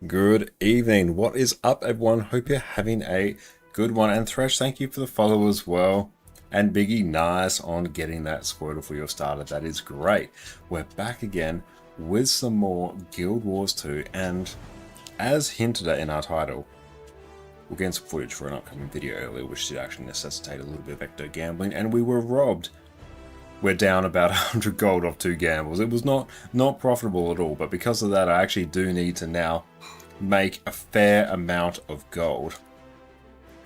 Good evening. What is up, everyone? Hope you're having a good one. And Thresh, thank you for the follow as well. And Biggie, nice on getting that Squirtle for your starter. That is great. We're back again with some more Guild Wars 2. And as hinted at in our title, we'll get some footage for an upcoming video earlier, which should actually necessitate a little bit of Ecto gambling. And we were robbed. We're down about 100 gold off 2 gambles. It was not profitable at all, but because of that, I actually do need to now make a fair amount of gold.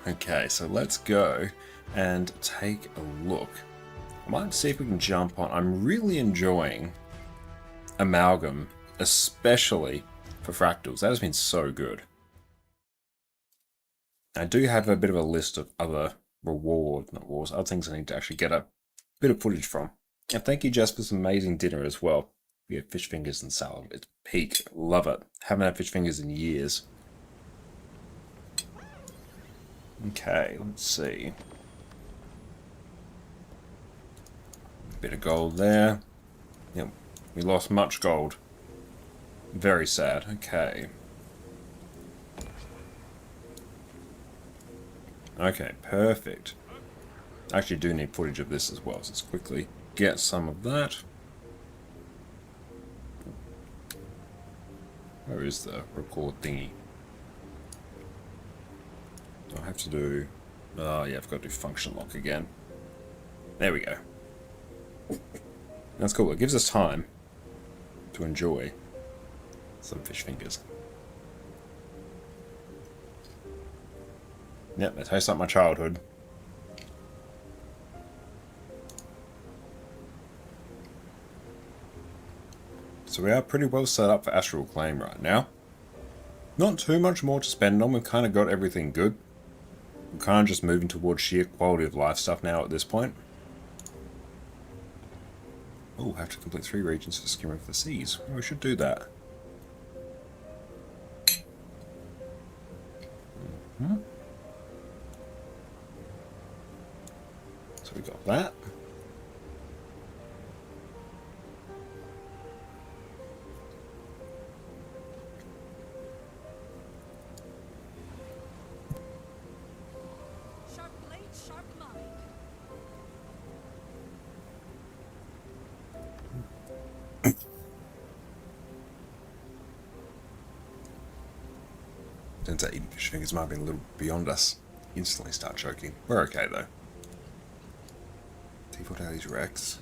Okay, so let's go and take a look. I might see if we can jump on. I'm really enjoying Amalgam, especially for fractals. That has been so good. I do have a bit of a list of other other things I need to actually get a bit of footage from. And thank you, Jess, for some amazing dinner as well. We had fish fingers and salad. It's peak. Love it. Haven't had fish fingers in years. Okay, let's see. Bit of gold there. Yep, we lost much gold. Very sad. Okay. Okay, perfect. I actually do need footage of this as well, so let's quickly get some of that. Where is the record thingy? Do I have to do... Oh yeah, I've got to do function lock again. There we go. That's cool. It gives us time to enjoy some fish fingers. Yep, they taste like my childhood. So we are pretty well set up for Astral Claim right now. Not too much more to spend on. We've kind of got everything good. We're kind of just moving towards sheer quality of life stuff now at this point. Oh, have to complete 3 regions for Skimmer of the Seas. Well, we should do that. So we got that. Sharp blade, sharp mind. Turns out eating fish fingers might be a little beyond us. Instantly start choking. We're okay though. Default Dailies Rex.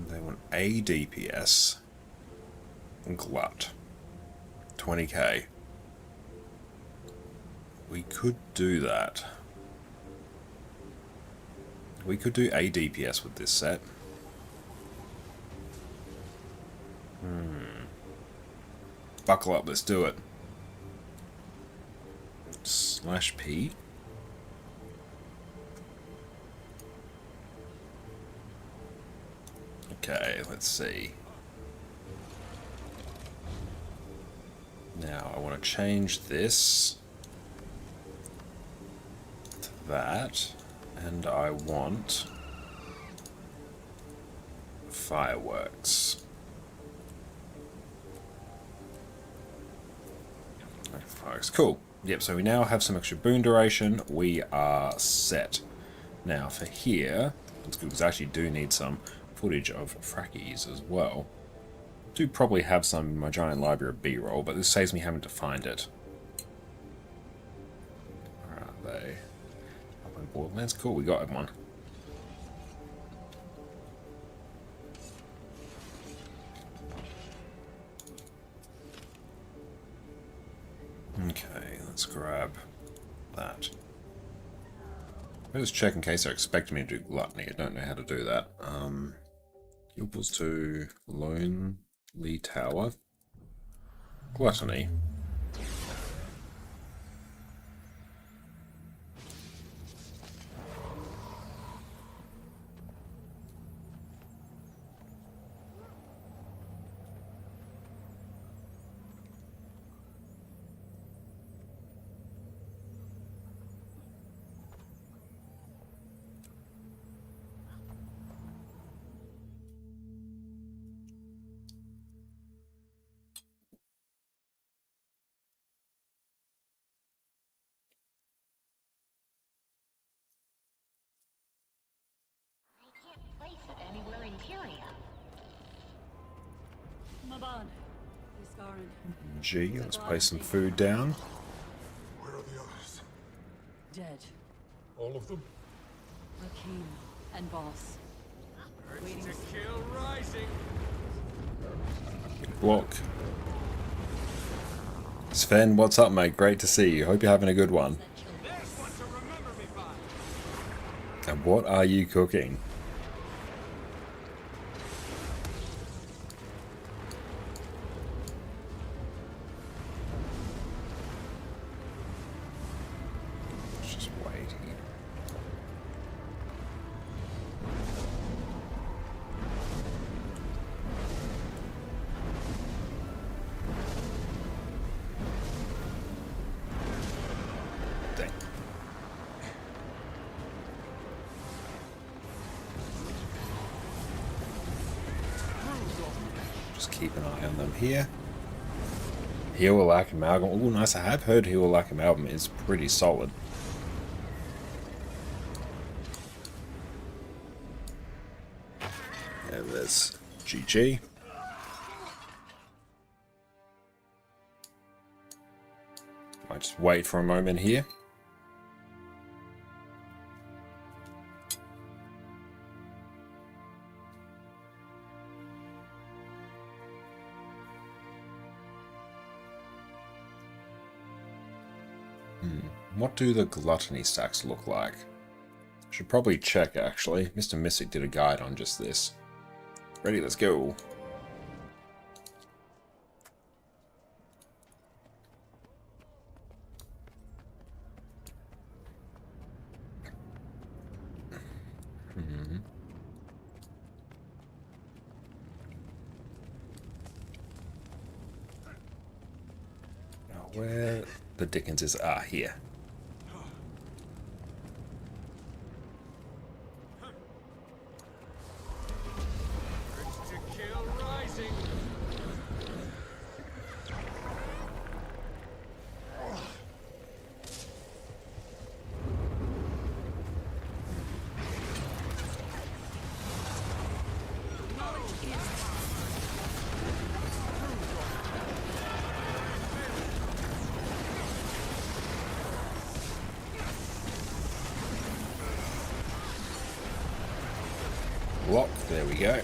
They want a DPS. Glut. 20k. We could do that. We could do a DPS with this set. Buckle up, let's do it. /P. Okay, let's see. Now I want to change this to that, and I want fireworks. Fireworks, cool. Yep, so we now have some extra boon duration. We are set. Now for here, it's good because I actually do need some footage of frackies as well. I do probably have some in my giant library of B-roll, but this saves me having to find it. Where are they? Up in Borderlands? Cool, we got one. Okay, let's grab that. I'll just check in case they're expecting me to do gluttony. I don't know how to do that. Equals to Lonely Tower. Gluttony. Place it anywhere interior. Maban. Discard. G, let's place some food down. Where are the others? Dead. All of them? Rakim and Boss. Waiting to Kill rising! Block. Sven, what's up, mate? Great to see you. Hope you're having a good one. There's one to remember me by! And what are you cooking? Just waiting. Just keep an eye on them here. Heal like amalgam. Oh, nice. I have heard heal like amalgam is pretty solid. And there's GG. Might just wait for a moment here. What do the gluttony stacks look like? Should probably check, actually. Mr. Mystic did a guide on just this. Ready, let's go. Now, where the Dickenses are here. To kill rising. Block, there we go.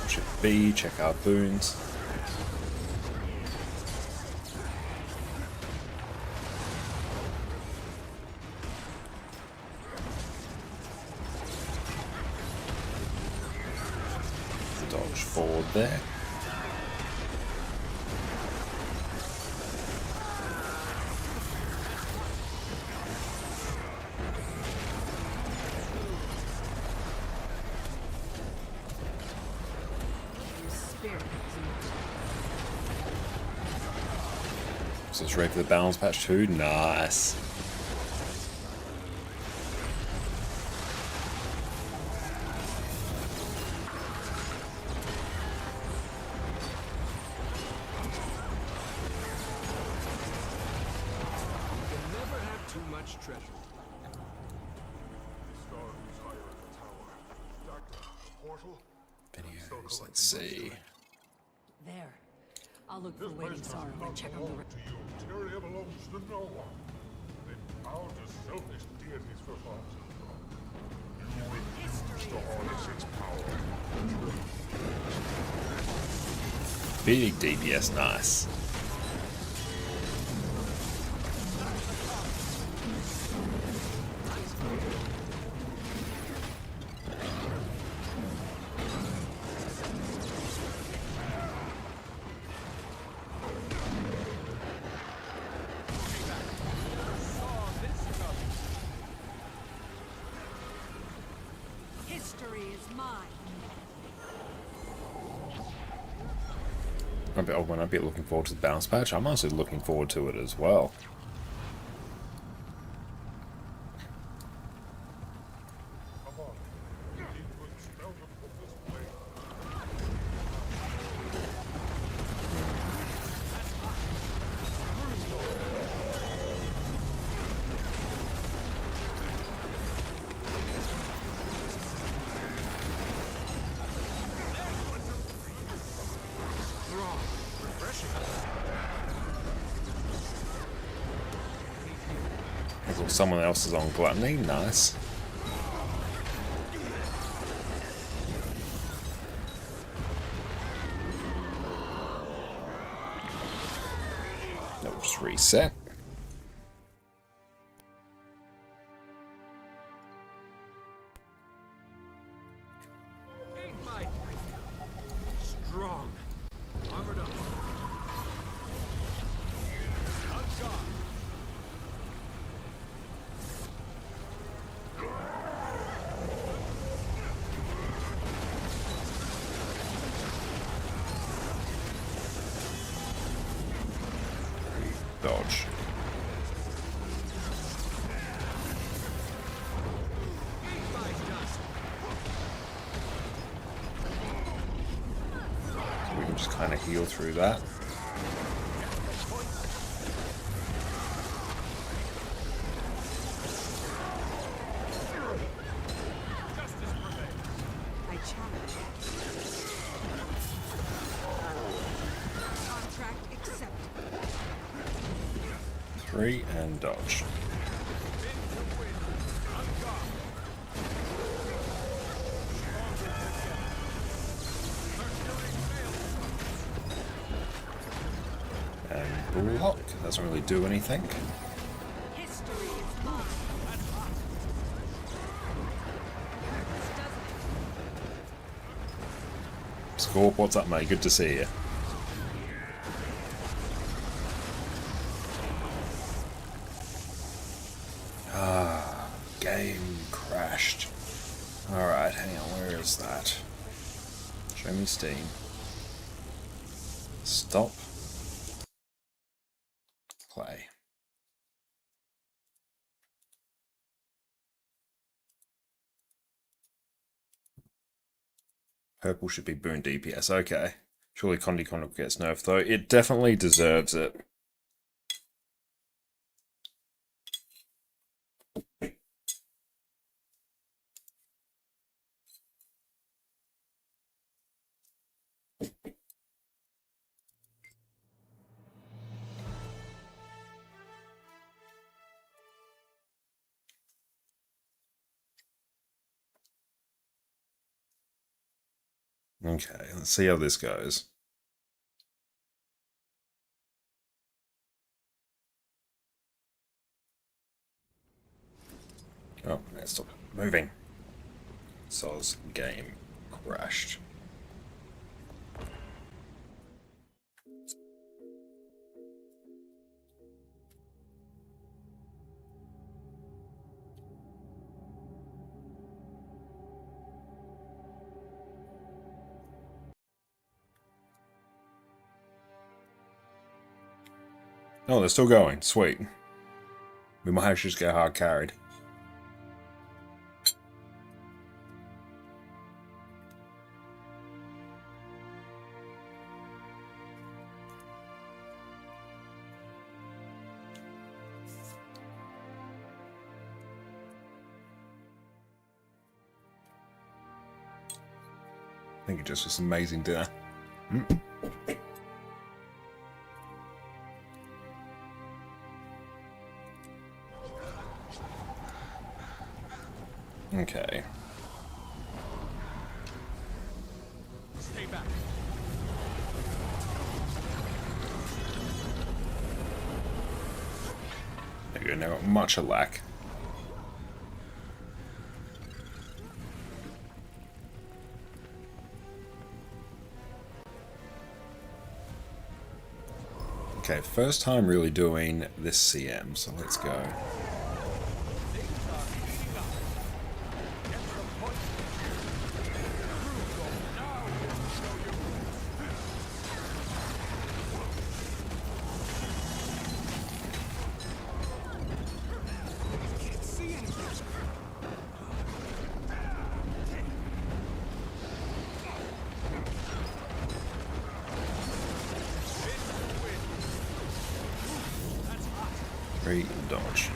Should be, check our boons. Dodge forward there. So it's ready for the balance patch too. Nice. Never have too much treasure. Videos, let's see. There. I'll look for waiting sorrow and check on the rest. To you, Tyria belongs to no one. They bow to selfish deities for fun. You refuse to harness its power. Big DPS, nice. History is mine. When I'd be looking forward to the bounce patch, I'm also looking forward to it as well. Come on. You need to expel them from this plane. Strong. Refreshing. Someone else is on gluttony, nice. Let's just reset. Ignite. Strong. Armored up. Outside. Dodge. So we can just kind of heal through that. I challenge. Contract accepted. 3 and dodge. And block. Doesn't really do anything. History is mine. This doesn't it? Scorp, what's up, mate? Good to see you. Game crashed. Alright, hang on, where is that? Show me Steam. Stop. Play. Purple should be boon DPS, okay. Surely ConnorConCarne gets nerfed though. It definitely deserves it. Okay, let's see how this goes. Oh, let's stop moving. Soz game crashed. Oh, they're still going. Sweet. We might have to just get hard carried. I think it just was amazing dinner. Okay. Stay back. There you go, now got much a lack. Okay, first time really doing this CM, so let's go. Dodge.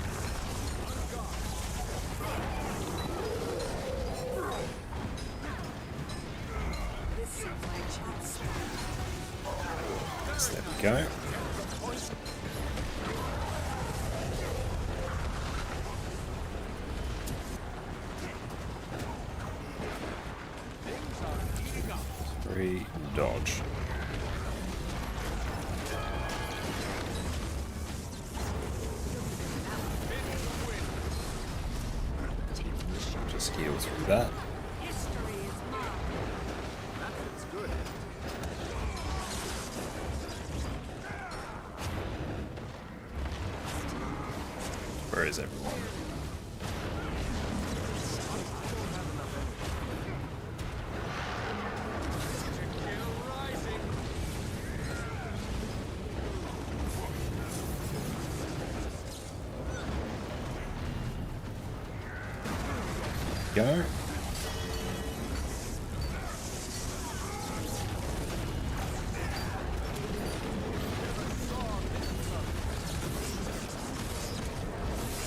So there we go. Three, dodge. Just heal through that. History is mine. That's good. Where is everyone? Go.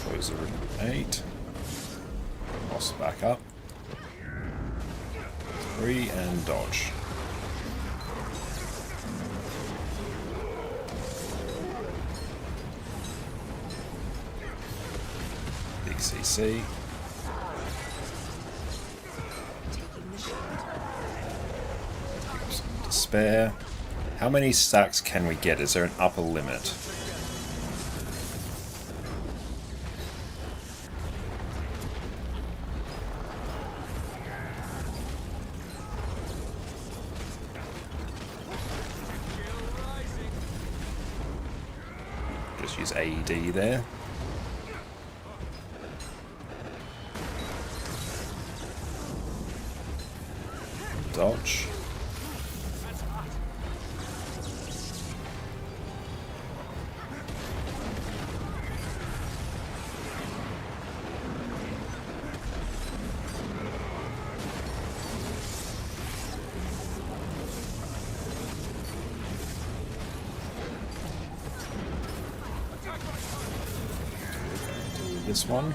Close the room at 8. Boss back up. 3 and dodge. Big CC. Despair. How many stacks can we get? Is there an upper limit? Just use AED there. Dodge. Do this one.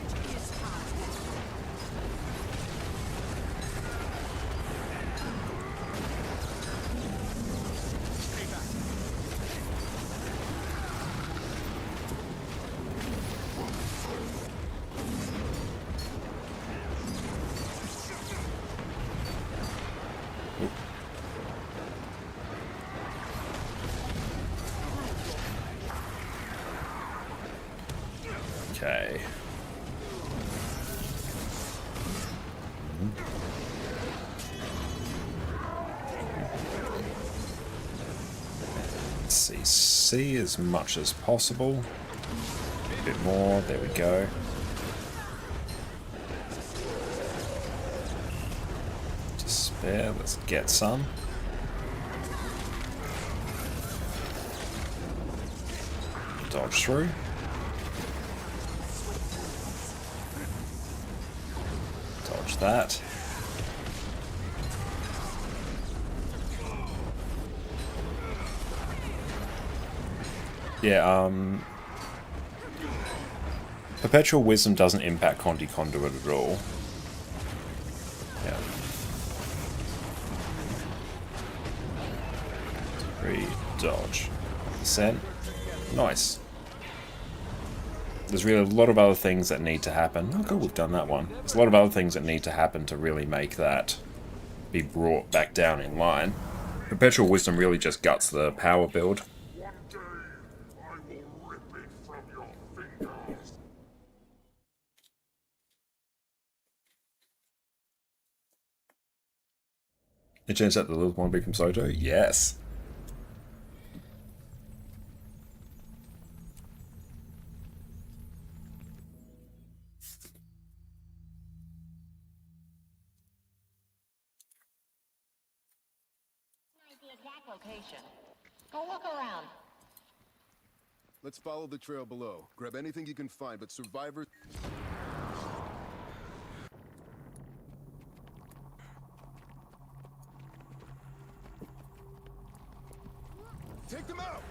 Okay. Let's see, C as much as possible. A bit more, there we go. Despair, let's get some. Dodge through. Dodge that. Yeah, Perpetual Wisdom doesn't impact Conti Conduit at all. Yeah. 3, dodge. Descent. Nice. There's really a lot of other things that need to happen. Oh, good, we've done that one. There's a lot of other things that need to happen to really make that be brought back down in line. Perpetual Wisdom really just guts the power build. One day, I will rip it from your fingers. It turns out the little one be from Soto? Yes. The exact location. Go look around. Let's follow the trail below. Grab anything you can find, but survivors... Take them out!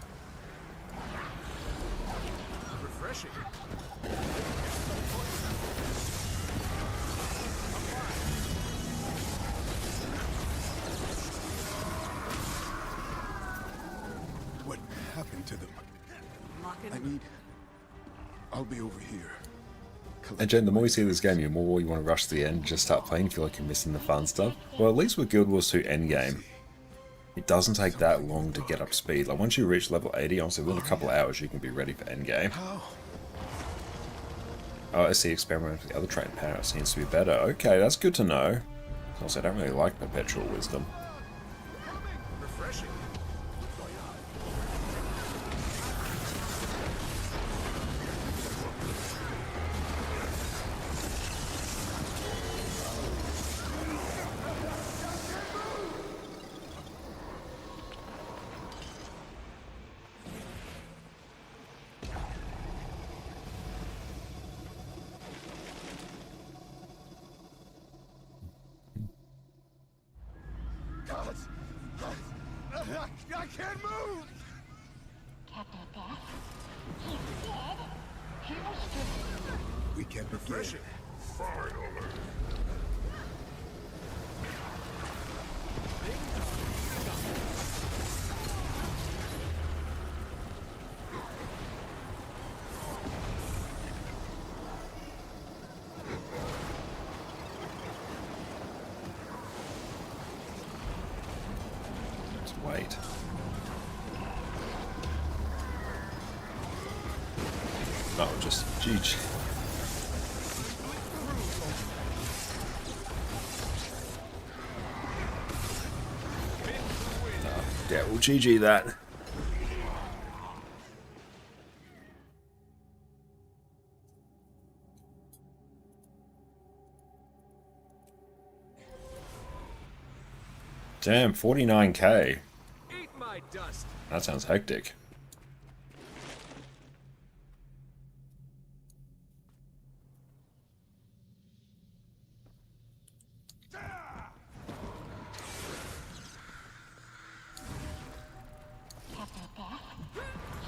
Refreshing. What happened to them? Locking I need... I'll be over here. And Jen, the more you see this game, the more you want to rush to the end and just start playing, feel like you're missing the fun stuff. Well, at least with Guild Wars 2 Endgame, it doesn't take that long to get up speed. Like, once you reach level 80, honestly, within a couple of hours, you can be ready for Endgame. How? Oh, I see, experiment with the other trait power seems to be better. Okay, that's good to know. Also, I don't really like Perpetual Wisdom. Refreshing. can't move! Captain Death? He's dead? He was just... We can begin. Finally. Just wait. Oh, just GG. Oh, yeah, we'll GG that. Damn, 49k. Eat my dust. That sounds hectic. Captain Death?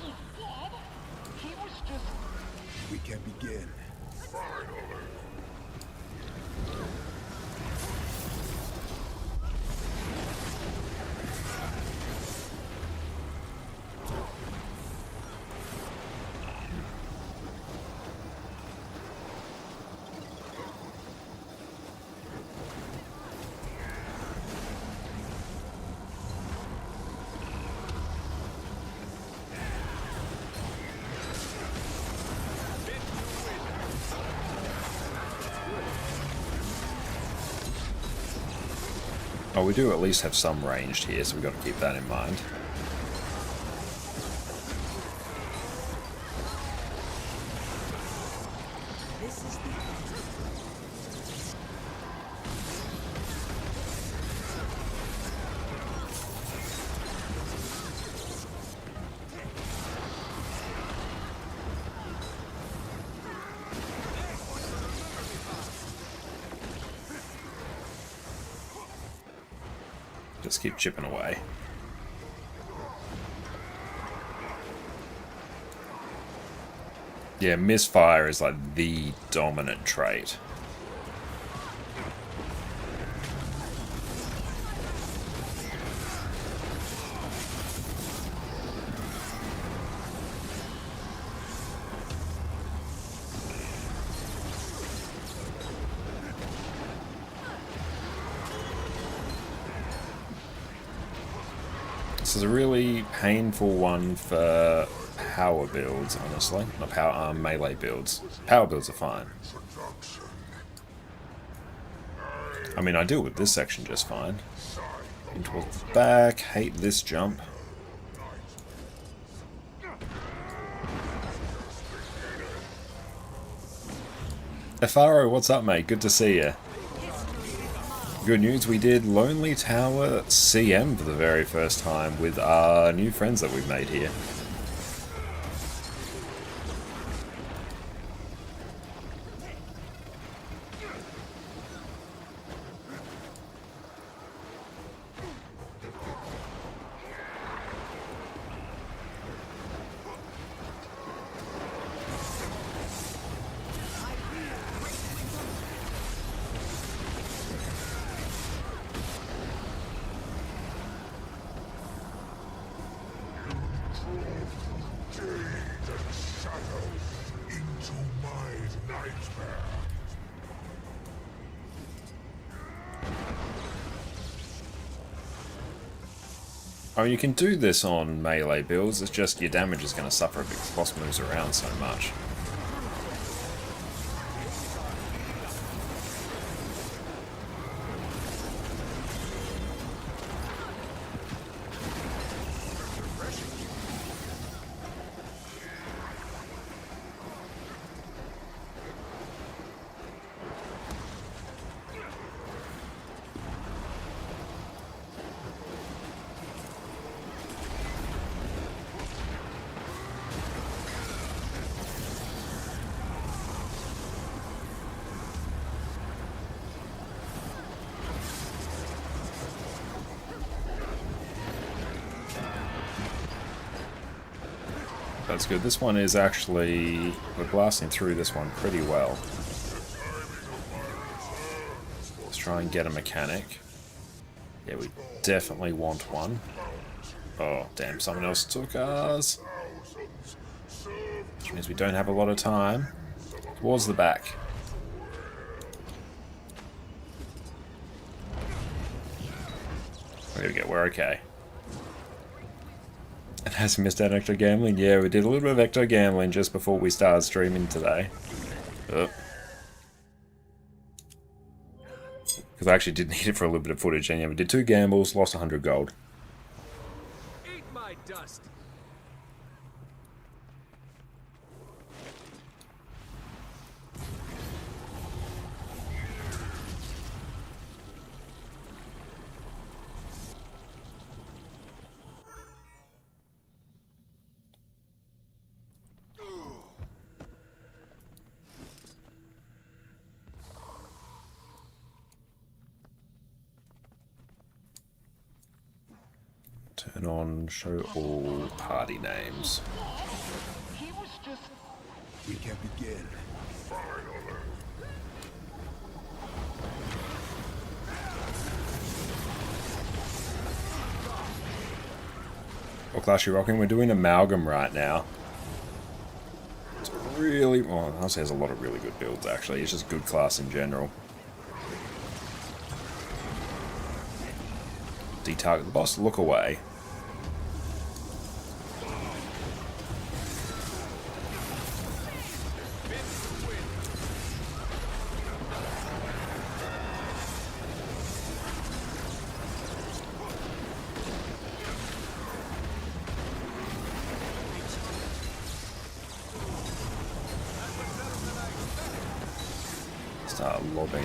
He's dead? He was just... We can begin. Oh, we do at least have some ranged here, so we've got to keep that in mind. Just keep chipping away. Yeah, misfire is like the dominant trait. This is a really painful one for power builds, honestly. Not power, melee builds. Power builds are fine. I mean, I deal with this section just fine. In towards the back, hate this jump. Efaro, what's up, mate? Good to see you. Good news, we did Lonely Tower CM for the very first time with our new friends that we've made here. Oh, you can do this on melee builds, it's just your damage is going to suffer because the boss moves around so much. That's good. This one is actually... We're blasting through this one pretty well. Let's try and get a mechanic. Yeah, we definitely want one. Oh, damn, someone else took ours. Which means we don't have a lot of time. Towards the back. There we go, we're okay. And has missed out Ecto gambling? Yeah, we did a little bit of Ecto gambling just before we started streaming today. Because I actually did need it for a little bit of footage, and yeah, we did 2 gambles, lost 100 gold. Eat my dust. Turn on show all party names. He was just... We can begin. What class you rocking? We're doing Amalgam right now. It's really... Well, honestly, there's a lot of really good builds, actually. It's just good class in general. Detarget the boss, look away. Start lobbing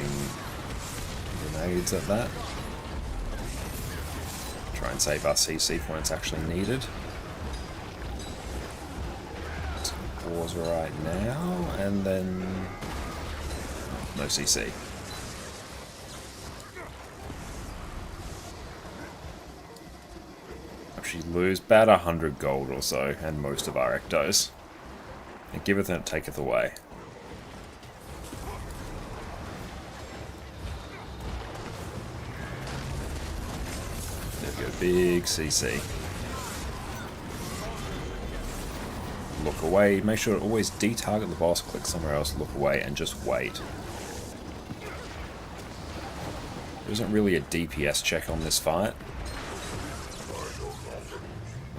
grenades at that. Try and save our CC when it's actually needed. Pause right now, and then no CC. Actually lose about 100 gold or so, and most of our Ectos. It giveth and it taketh away. Big CC. Look away. Make sure to always detarget the boss, click somewhere else, look away, and just wait. There isn't really a DPS check on this fight.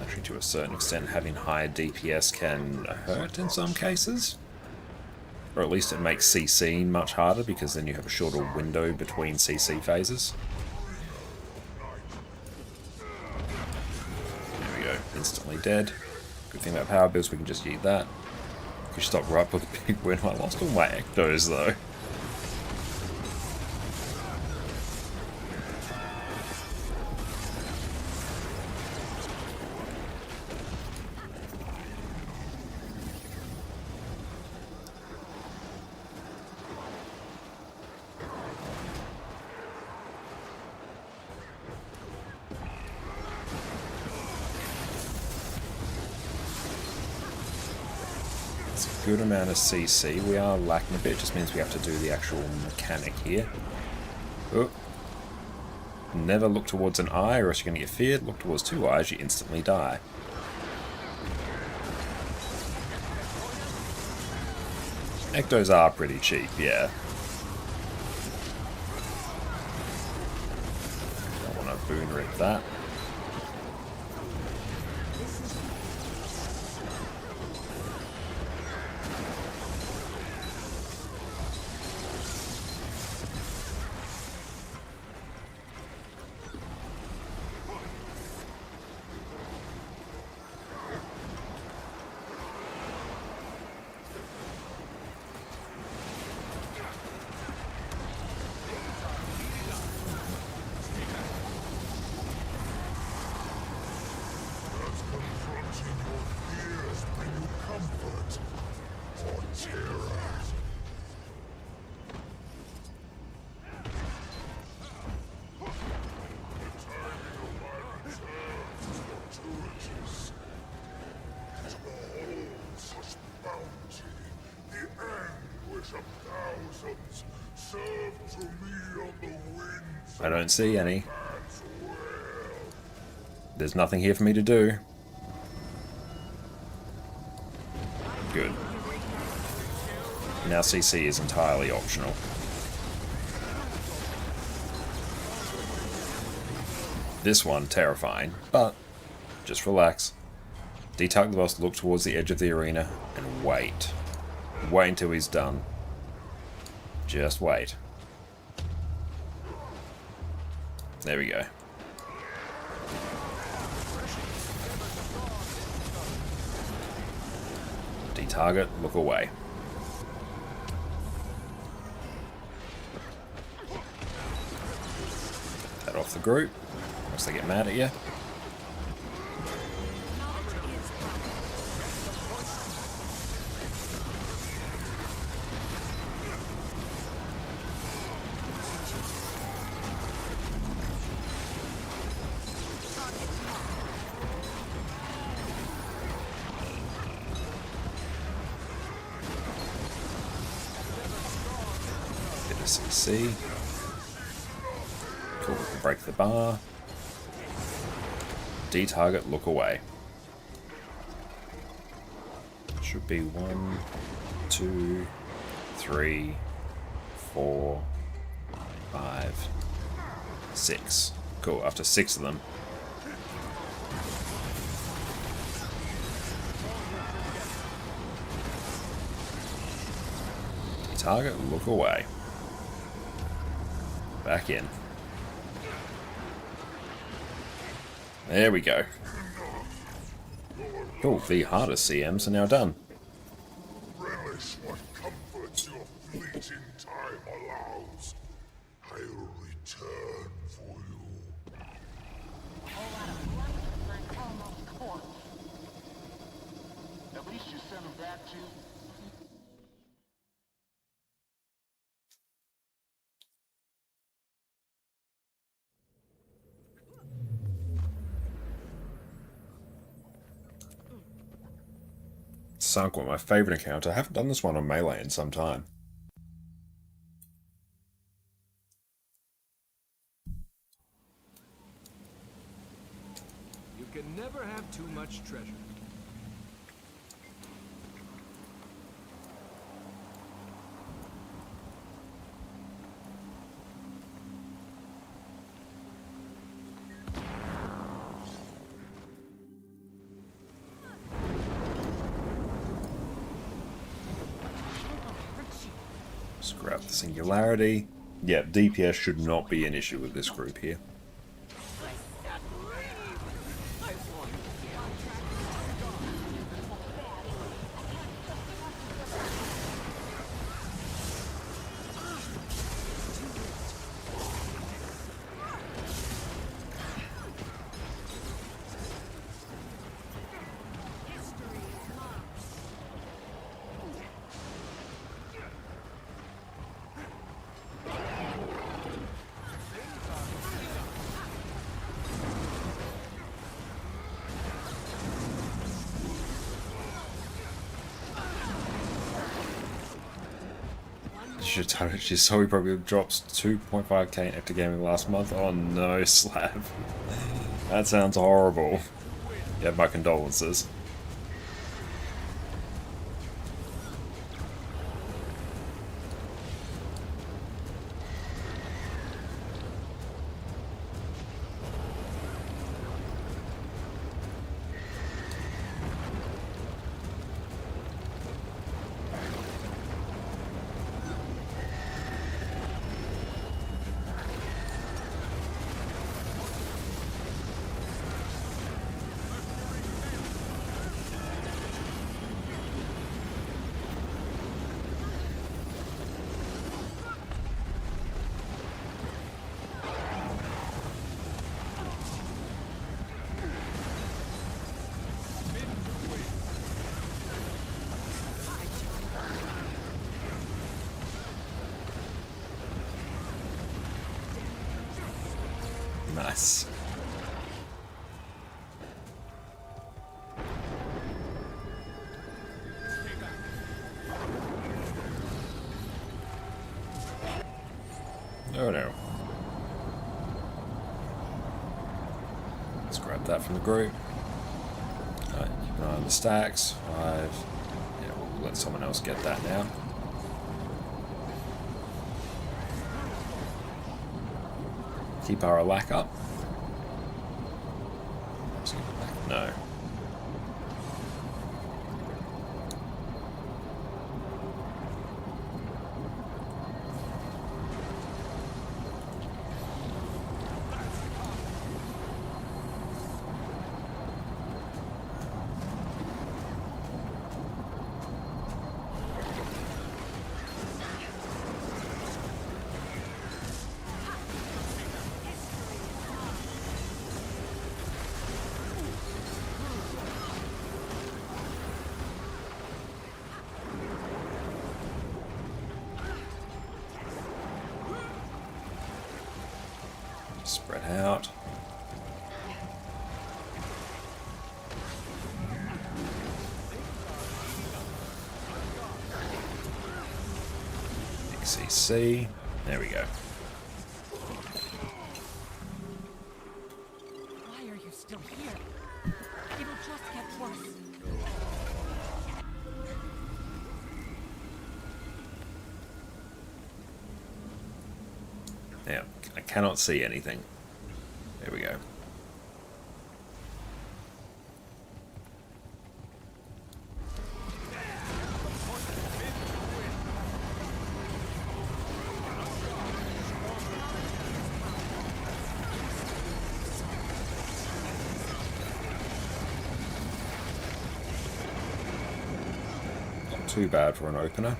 Actually, to a certain extent, having higher DPS can hurt in some cases. Or at least it makes CCing much harder, because then you have a shorter window between CC phases. Instantly dead. Good thing about power builds, we can just eat that. We should stop right with the big win. I lost all my Ectos though. Good amount of CC. We are lacking a bit, just means we have to do the actual mechanic here. Oh. Never look towards an eye or else you're going to get feared. Look towards 2 eyes, you instantly die. Ectos are pretty cheap, yeah. Don't want to boon rip that. poisons serve to me on the winds I don't see any. as well. There's nothing here for me to do. Good. Now CC is entirely optional. This one, terrifying, but just relax. Detarget the boss, look towards the edge of the arena, and wait. Wait until he's done. Just wait. There we go. Detarget, look away. Head off the group, once they get mad at you. Bit of CC. Cool, we can break the bar. Detarget, look away. Should be 1, 2, 3, 4, 5, 6. Cool, after 6 of them. Detarget, look away. Back in. There we go. Cool, the hardest CMs are now done. Relish what comforts your fleeting time allows. I'll return for you. At least you sent him back to... Sunk one, my favourite encounter. I haven't done this one on Melee in some time. You can never have too much treasure. Scrap the singularity. Yeah, DPS should not be an issue with this group here. She saw he probably drops 2.5k in Ecto last month. Oh no, Slab. That sounds horrible. Yeah, my condolences. Nice. Oh no. Let's grab that from the group. Alright, keep an eye on the stacks. 5. Yeah, we'll let someone else get that now. Keep our lack up. No. Spread out. XCC. There we go. Why are you still here? It'll just get worse. Now, I cannot see anything. There we go. Not too bad for an opener.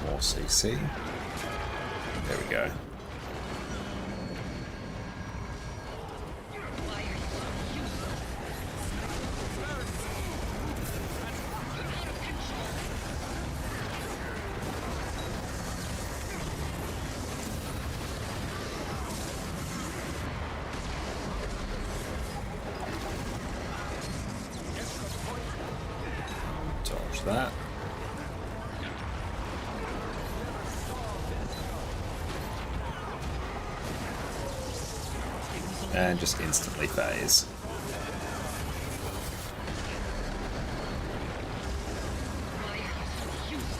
More CC. There we go. Dodge that. And just instantly phase.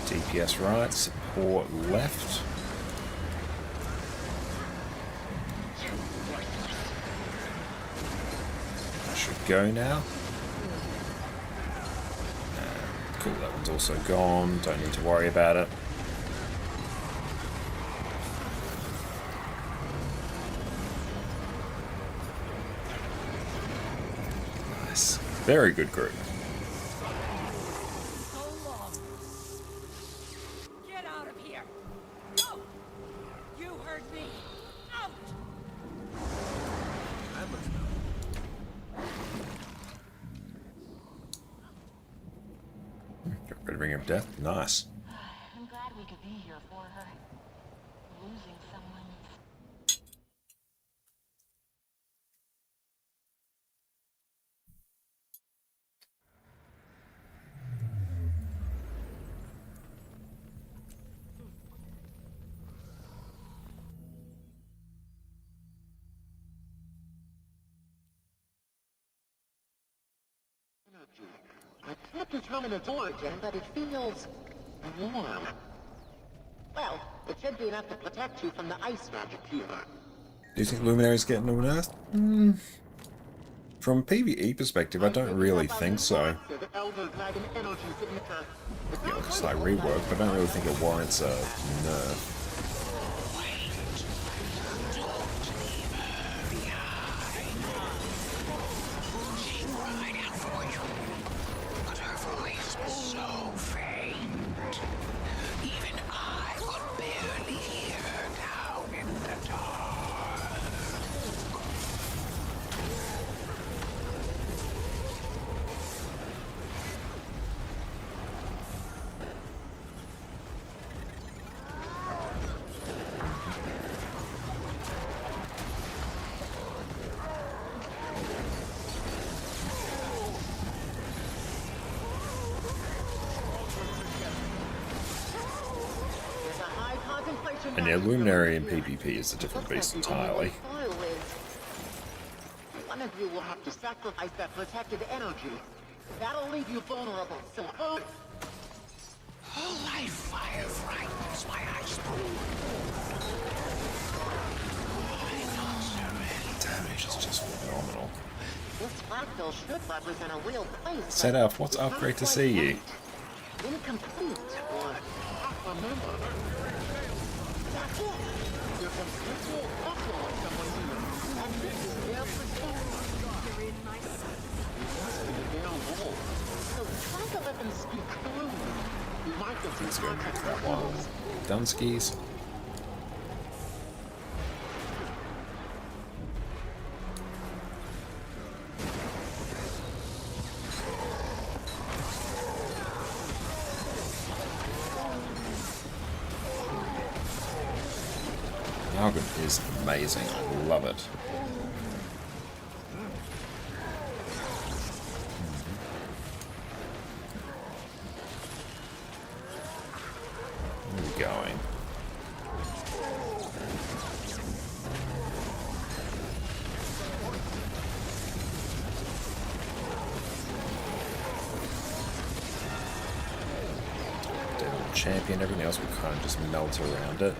DPS right, support left. I should go now. Cool, that one's also gone. Don't need to worry about it. Nice. Very good group. So long. Get out of here. Go. You heard me. Out. Get rid of Ring of Death. Nice. I'm glad we could be here for her. Losing someone. I can't determine its origin, but it feels warm. Well, it should be enough to protect you from the ice magic here. Do you think Luminary's getting unearthed? From a PvE perspective, I don't really think so. Yeah, it's like rework, but I don't really think it warrants a nerf. And yeah, Luminary and PvP is a different beast entirely. One of you will have to sacrifice that protected energy. That'll leave you vulnerable, so Light fire frightens my iceberg. Damage is just phenomenal. this fractal should represent a real place. Set off, what's up? Great to see you. Incomplete or half remembered. That's it. There's a virtual echo of someone here, and this is their perspective. You're in my sight. Their role. So try to let them speak through you. You might get some Let's go make context that clues. one. Dunskies. Yargon is amazing. I love it. Where are we going? Devil Champion, everything else will kind of just melt around it.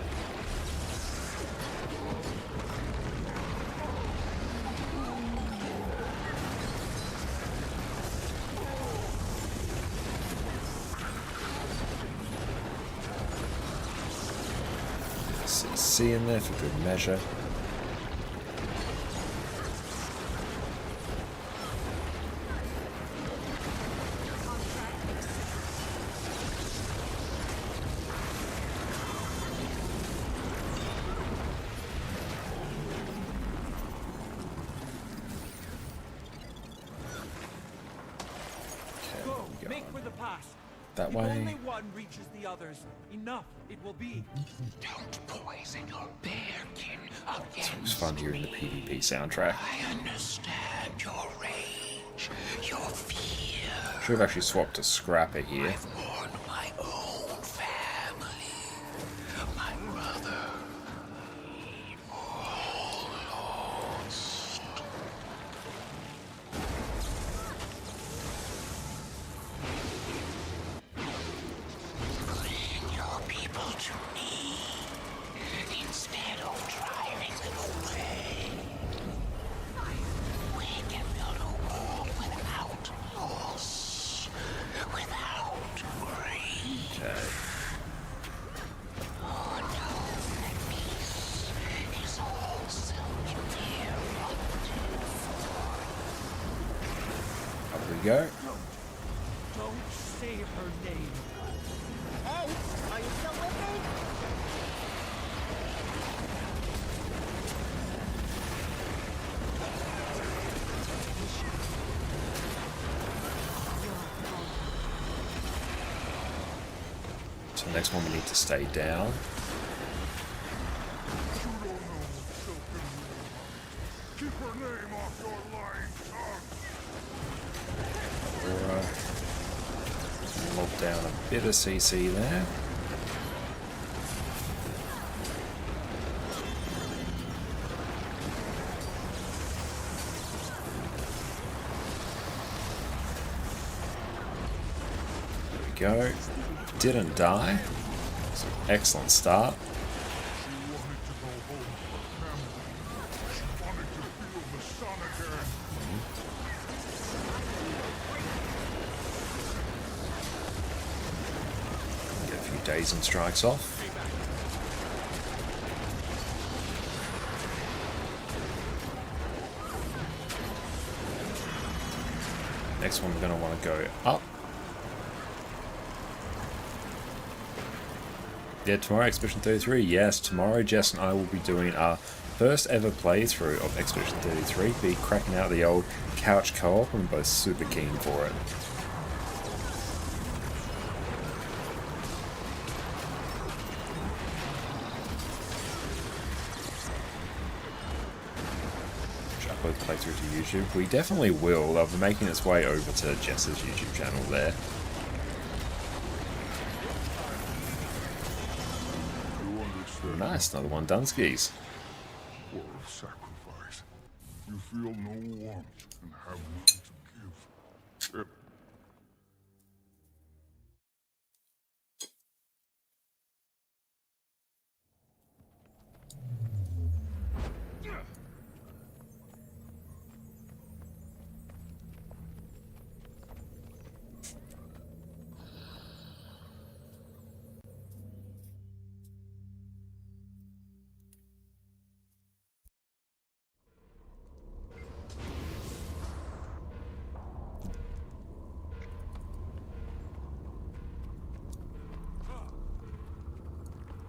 CC in there for good measure. Go, Okay, we make go. for the pass. That if way. only one reaches the others, enough it will be. Don't poison your bearkin again. It was fun hearing the PvP soundtrack. I understand your rage, your fear. Should have actually swapped to Scrapper here. I've mourned my own family, my brother. All lost. Bring your people to me instead of driving them away. We can build a world without loss, without greed. Okay. Oh no, that peace is all self-care. Up we go. Don't say her name. Hey, are you still with me? So next one we need to stay down. Keep her name off your lying tongue. Aura. Lock down a bit of CC there. There we go. Didn't die. So excellent start. She wanted to go home to her family. She wanted to feel the sun again. Get a few dazing strikes off. Next one we're going to want to go up. Yeah, tomorrow Expedition 33. Yes, tomorrow Jess and I will be doing our first ever playthrough of Expedition 33. Be cracking out the old couch co-op, and we're both super keen for it. Should I upload the playthrough to YouTube? We definitely will. They'll be making its way over to Jess's YouTube channel there. You understand Nice, another one done skis. War of sacrifice. You feel no warmth and have none to give.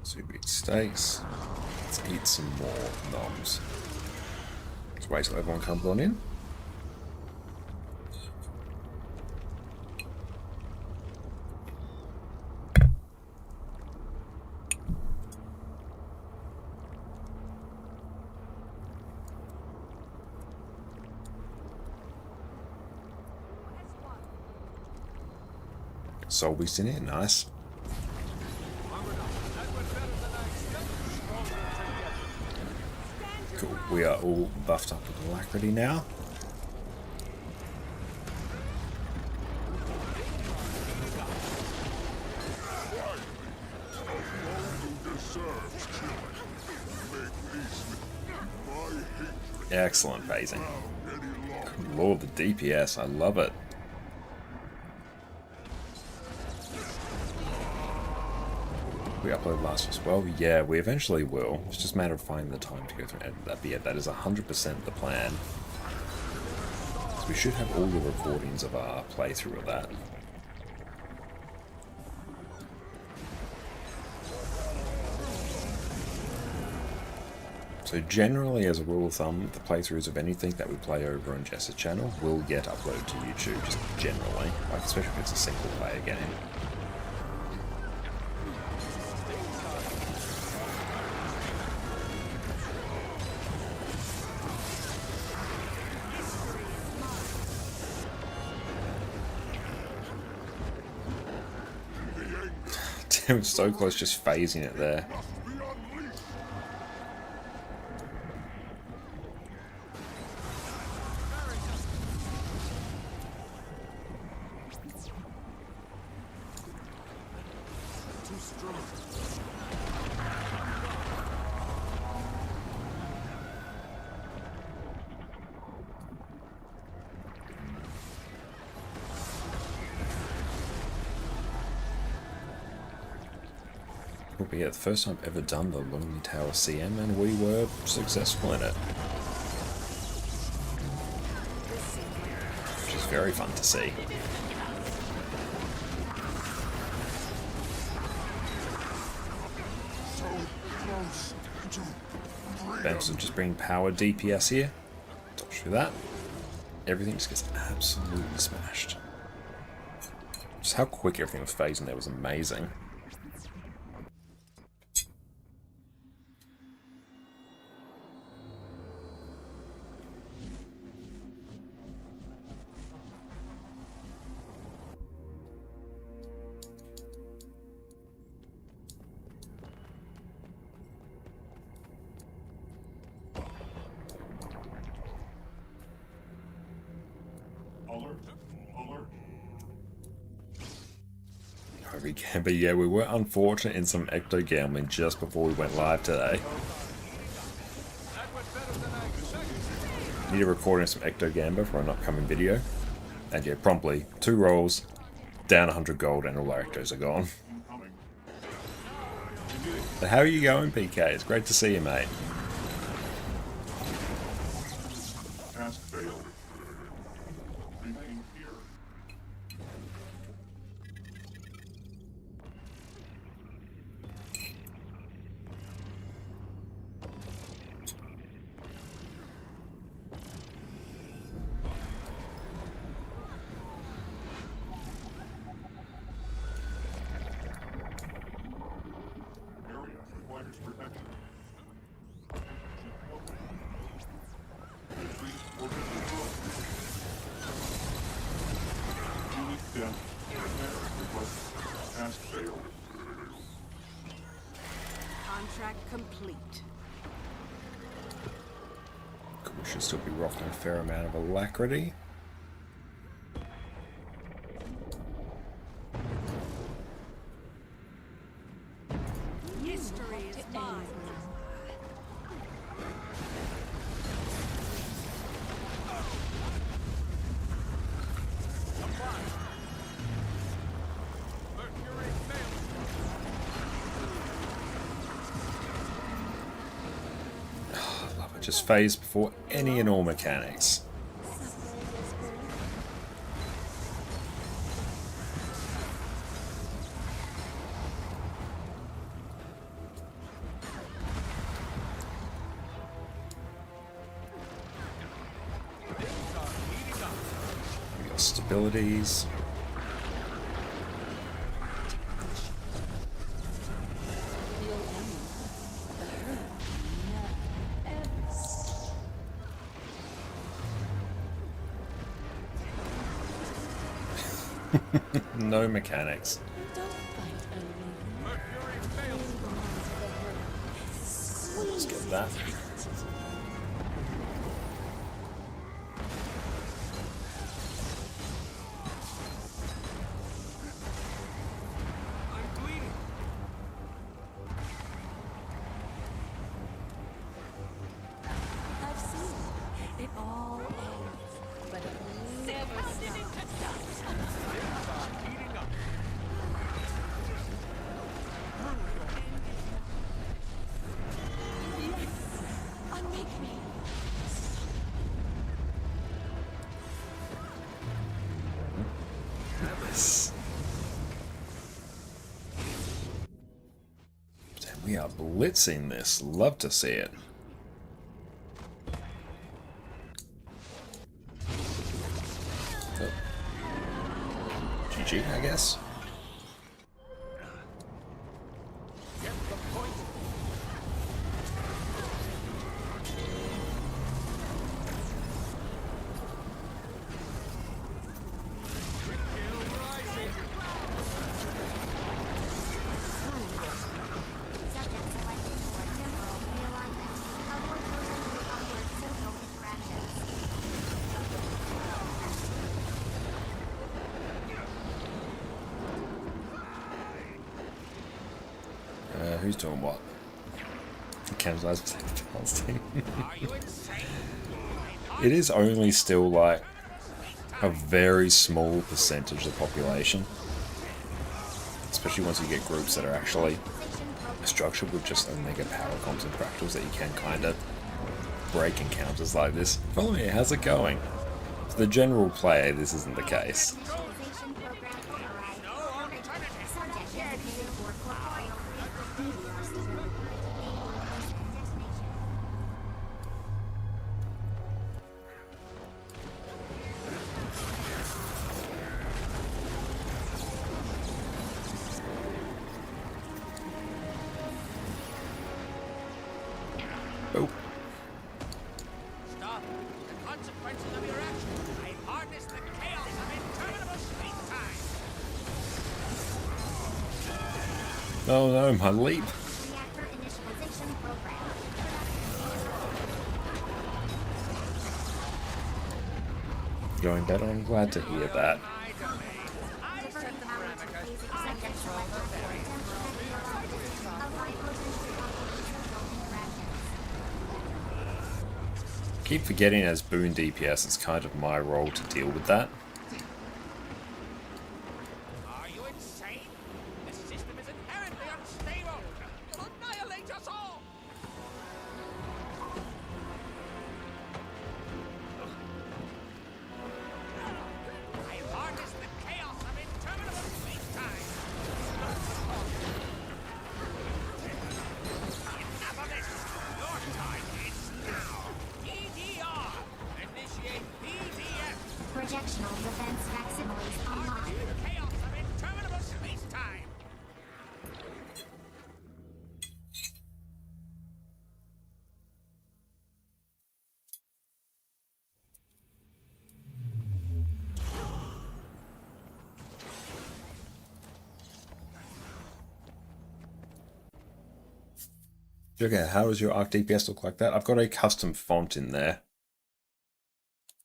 Two big steaks. Let's eat some more noms. Let's wait till everyone comes on in. Solby's in it, nice. Cool, we are all buffed up with alacrity now. Excellent phasing. Good lord, the DPS, I love it. We upload last as well? Yeah, we eventually will. It's just a matter of finding the time to go through and edit that. But yeah, that is 100% the plan. So we should have all the recordings of our playthrough of that. So generally, as a rule of thumb, the playthroughs of anything that we play over on Jess's channel will get uploaded to YouTube, just generally. Like, especially if it's a single player game. Damn, so close, just phasing it there. But yeah, the first time I've ever done the Lonely Tower CM, and we were successful in it. Which is very fun to see. Banks will just bring power DPS here. Dodge through that. Everything just gets absolutely smashed. Just how quick everything was phasing there was amazing. But yeah, we were unfortunate in some Ecto gambling just before we went live today. Need to record in some Ecto Gamba for an upcoming video. And yeah, promptly, 2 rolls, down 100 gold, and all our Ectos are gone. But how are you going, PK? It's great to see you, mate. Task failed. Remain here. Area requires protection. Retreat orbital Contract complete. We should still be rocking a fair amount of alacrity. History is mine. Mercury fails. I love it. Just phase before any and all mechanics. We got stabilities. No mechanics. Mercury fails. Let's get that. I'm bleeding. I've seen it all ends, but it never stops. Heating up. Unmake me. Damn, we are blitzing this. Love to see it. Oh. GG, I guess. Get the point. Skill rising. Subject selected for temporal realignment. Upward motion with upward social interactions. Who's doing what? Cannibalize the team. Are you insane? It is only still like a very small percentage of the population. Especially once you get groups that are actually structured with just omega power comps and fractals that you can kind of break encounters like this. Follow me, how's it going? For the general player, this isn't the case. Initialization program override. Subject designated for corporeal meteor stability. Destination. Oh, Stop. The consequences of your actions. I harness the chaos of interminable space-time. oh no, my leap. Reactor initialization program. Going better, I'm glad to hear that. My domain. I set the parameters. I Subject control selected the for very temporal realignment. Avoid potential social interactions. Keep forgetting as Boon DPS, it's kind of my role to deal with that. Are you insane? This system is inherently unstable. It'll annihilate us all. I harness the chaos of interminable space-time. Enough of this. Your time is now. PDR. Initiate PDF. Projectional Okay, how does your Arc DPS look like that? I've got a custom font in there,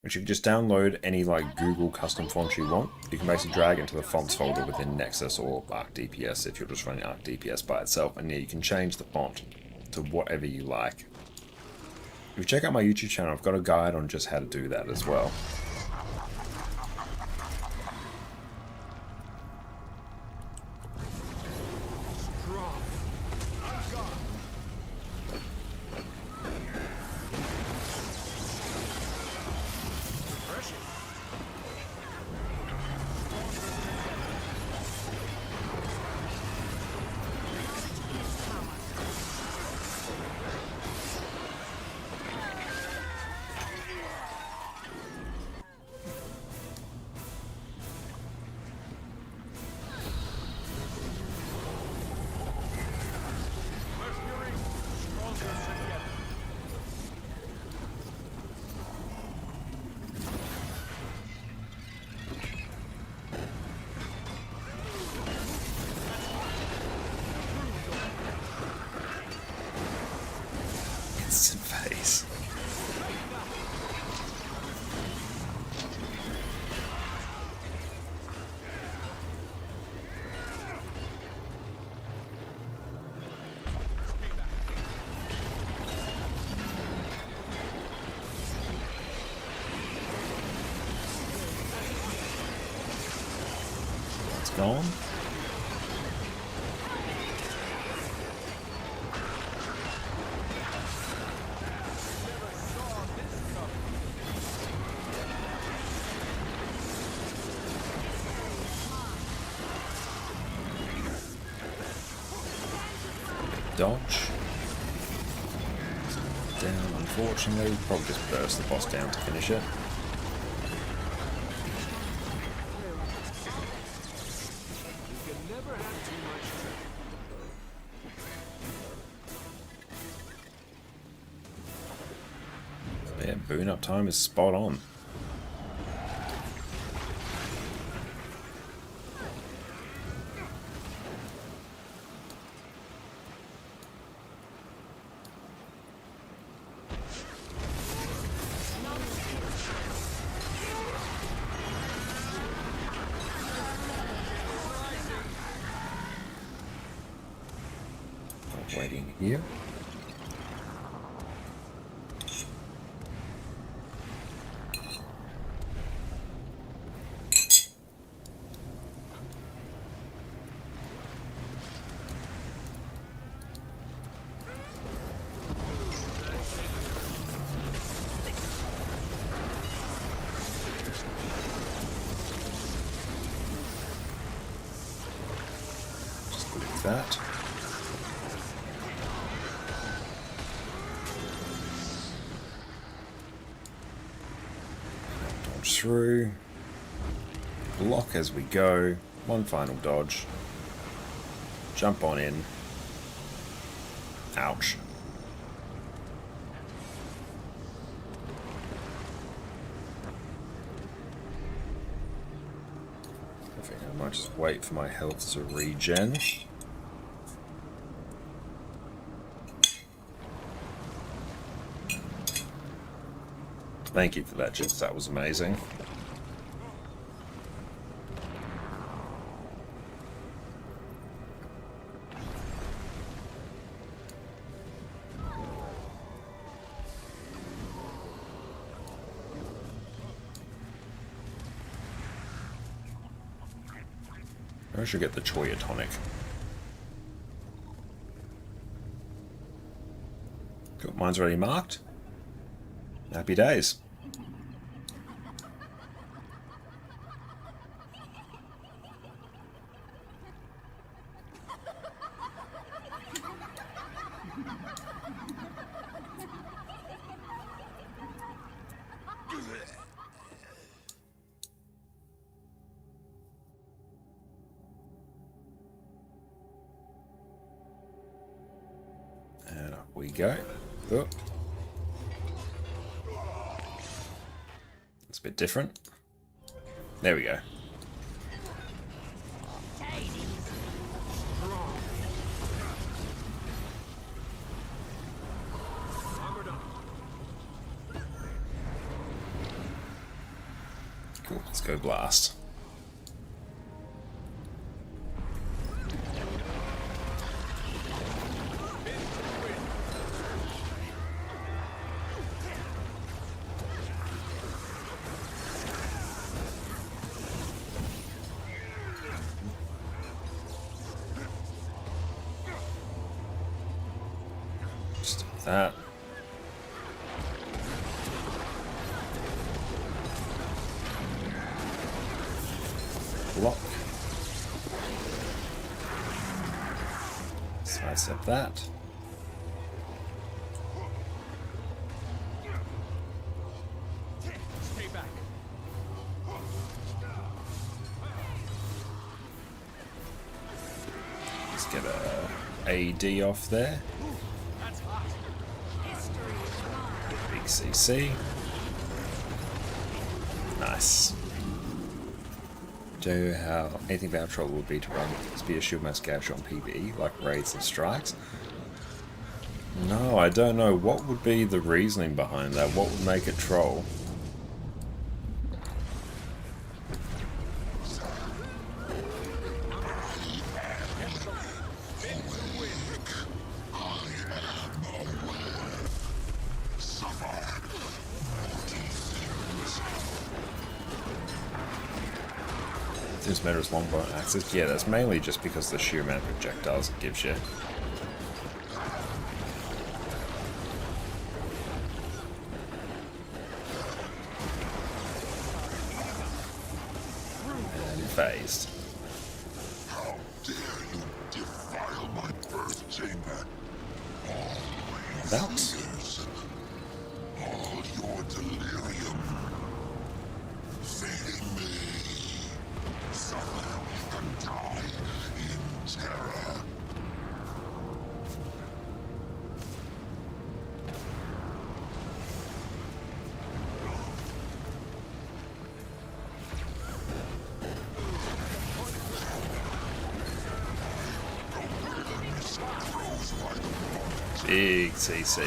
which you can just download any like Google custom font you want. You can basically drag into the fonts folder within Nexus or Arc DPS if you're just running Arc DPS by itself, and yeah, you can change the font to whatever you like. If you check out my YouTube channel, I've got a guide on just how to do that as well. Instant face. It's gone. Dodge. Down, unfortunately. Probably just burst the boss down to finish it. Yeah, boon up time is spot on. Waiting here. Just leave that. Through, block as we go, one final dodge, jump on in, ouch. I think I might just wait for my health to regen. Thank you for that, Jess. That was amazing. I should get the Choya tonic. Cool, mine's already marked. Happy days. And up we go. Oh. It's a bit different. There we go. Cool, let's go blast. Just do that. Block. Sidestep that. Stay back. Let's get a AD off there. That's hot. Big CC. Nice. Do you know how anything about trouble would be to run Spear Shield Mass Capture on PvE, like raids and strikes? No, I don't know. What would be the reasoning behind that? What would make it troll? This matters longbow and axes. Yeah, that's mainly just because the sheer amount of projectiles it gives you. And phased. How dare you defile my birth chamber? About. All your delirium. Fading me. Suffer and die in terror. Big CC.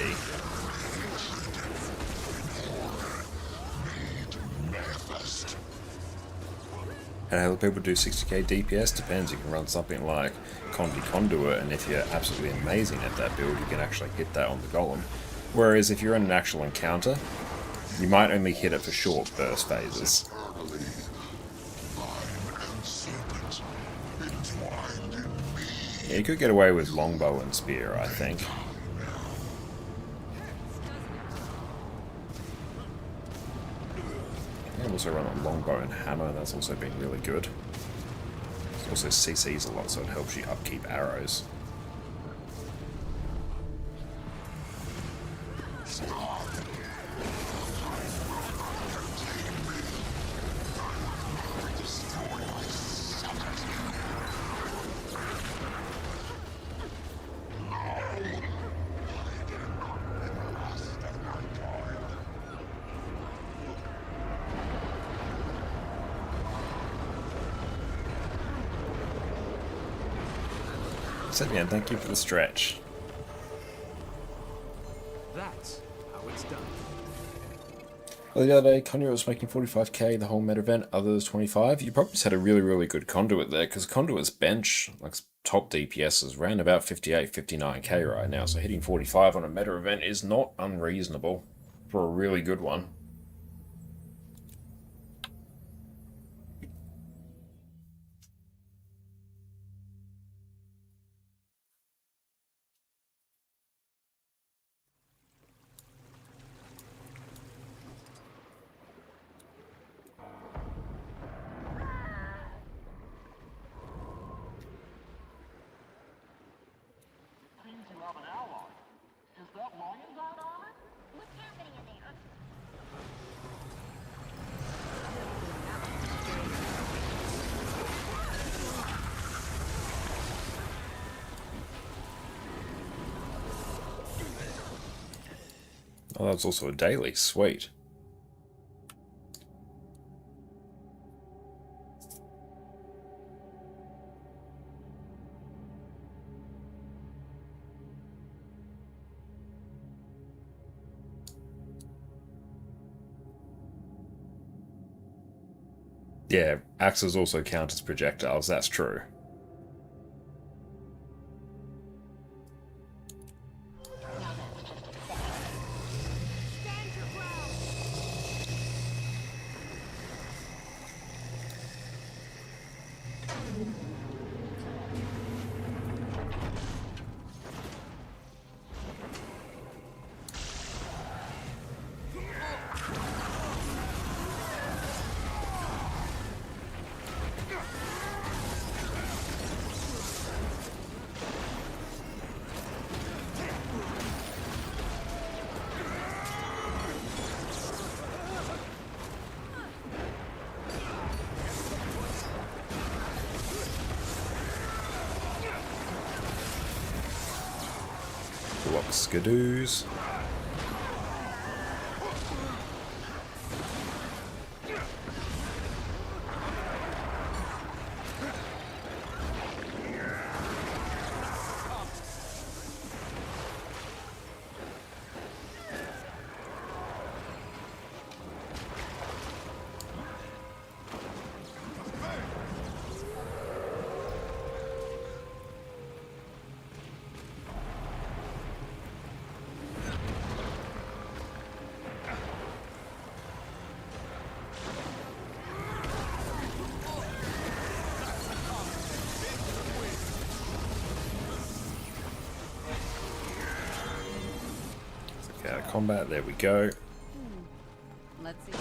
And how people do 60k DPS depends. You can run something like Conduit, and if you're absolutely amazing at that build, you can actually hit that on the golem. Whereas if you're in an actual encounter, you might only hit it for short burst phases. Yeah, you could get away with longbow and spear, I think. You can also run a longbow and hammer, that's also been really good. It also CCs a lot, so it helps you upkeep arrows. Sebian, thank you for the stretch. That's how it's done. Well, the other day, Conduit was making 45k the whole meta event, others 25. You probably just had a really, really good Conduit there, because Conduit's bench, like top DPS, is around about 58, 59k right now, so hitting 45 on a meta event is not unreasonable for a really good one. Seems you have an ally. Is that Lion Guard armor? What's happening in there? Oh, that's also a daily. Sweet. Yeah, axes also count as projectiles, that's true. Block skidoos. Out of combat, there we go. Let's see.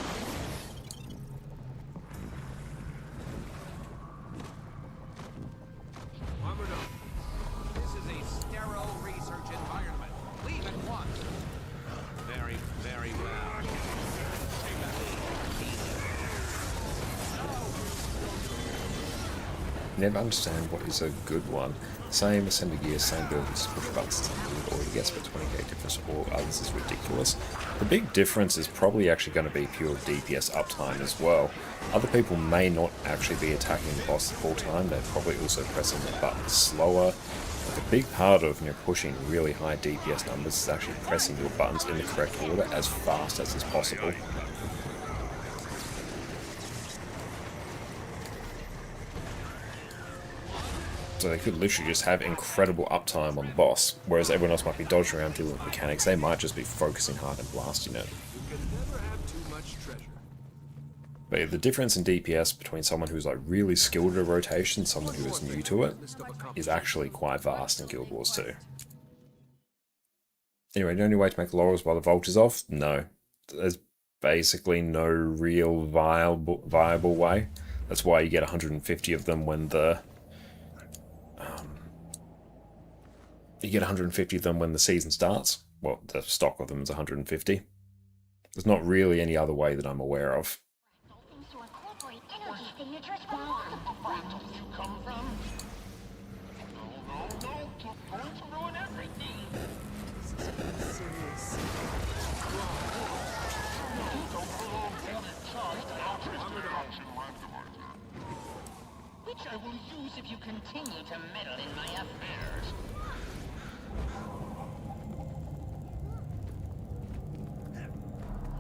Armored up. This is a sterile research environment. Leave at once. Very, very well. Never understand what is a good one. Same ascending gear, same build, just push buttons to all you get, but 20k difference or others is ridiculous. The big difference is probably actually going to be pure DPS uptime as well. Other people may not actually be attacking the boss the full time, they're probably also pressing the buttons slower. Like a big part of pushing really high DPS numbers is actually pressing your buttons in the correct order as fast as is possible. So they could literally just have incredible uptime on the boss, whereas everyone else might be dodging around dealing with mechanics. They might just be focusing hard and blasting it. But yeah, the difference in DPS between someone who's like really skilled at a rotation and someone who is new to it is actually quite vast in Guild Wars 2. Anyway, the only way to make laurels while the vault is off? No. There's basically no real viable way. That's why you get 150 of them when the season starts. Well, the stock of them is 150. There's not really any other way that I'm aware of. Seems to incorporate energy signatures from multiple You come from? No, you're going to ruin everything. Which I will use if you continue to meddle in my affairs.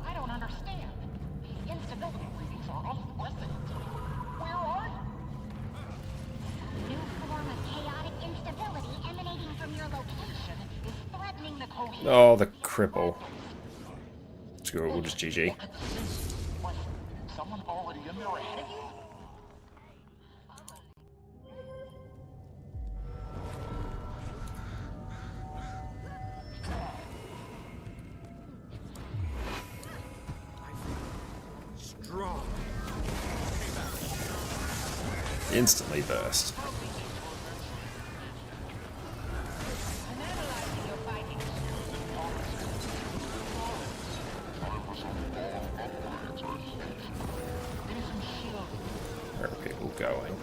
I don't understand. Instability readings are unprecedented. Where are you? new form of chaotic instability emanating from your location is threatening the cohesion. Oh, the cripple. Screw it, we'll just GG. Was someone already in there ahead of you? Strong. Instantly burst. Where are people going?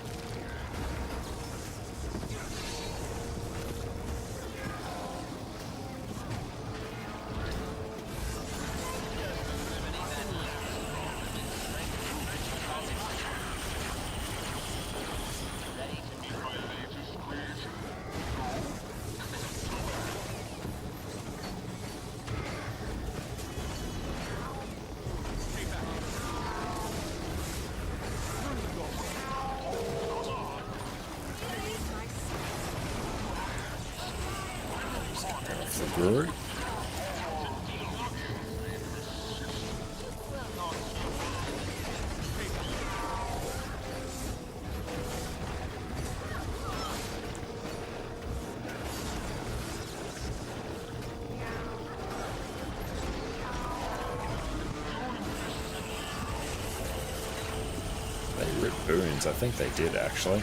through. They ripped boons. I think they did, actually.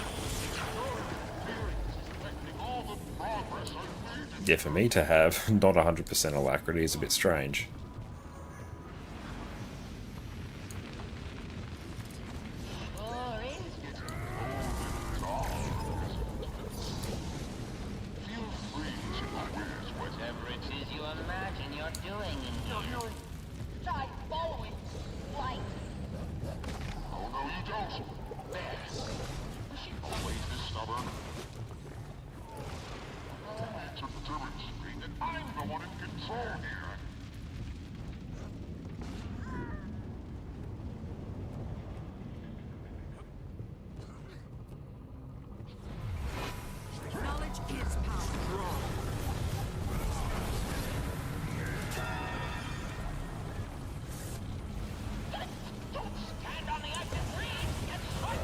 Yeah, for me to have not 100% alacrity is a bit strange. Whatever it is you imagine you're doing in here. Try following light. Oh, no, you don't. There. Is she always this stubborn? To demonstrate that I'm the one in control here. Knowledge is power. Don't stand on the edge and breathe. Get short.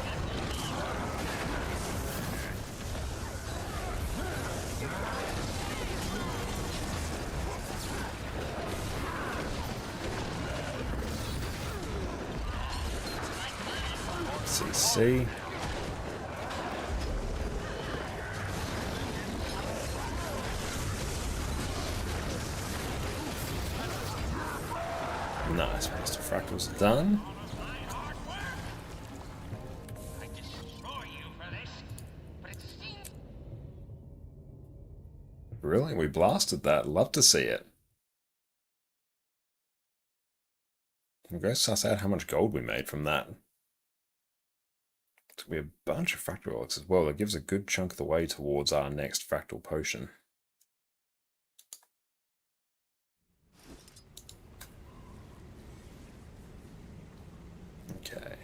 CC. Nice, Master Fractal's done. I destroy you for this, but it seems Brilliant, we blasted that. Love to see it. I'm going to suss out how much gold we made from that. It's going to be a bunch of fractal relics as well. That gives a good chunk of the way towards our next fractal potion. Okay.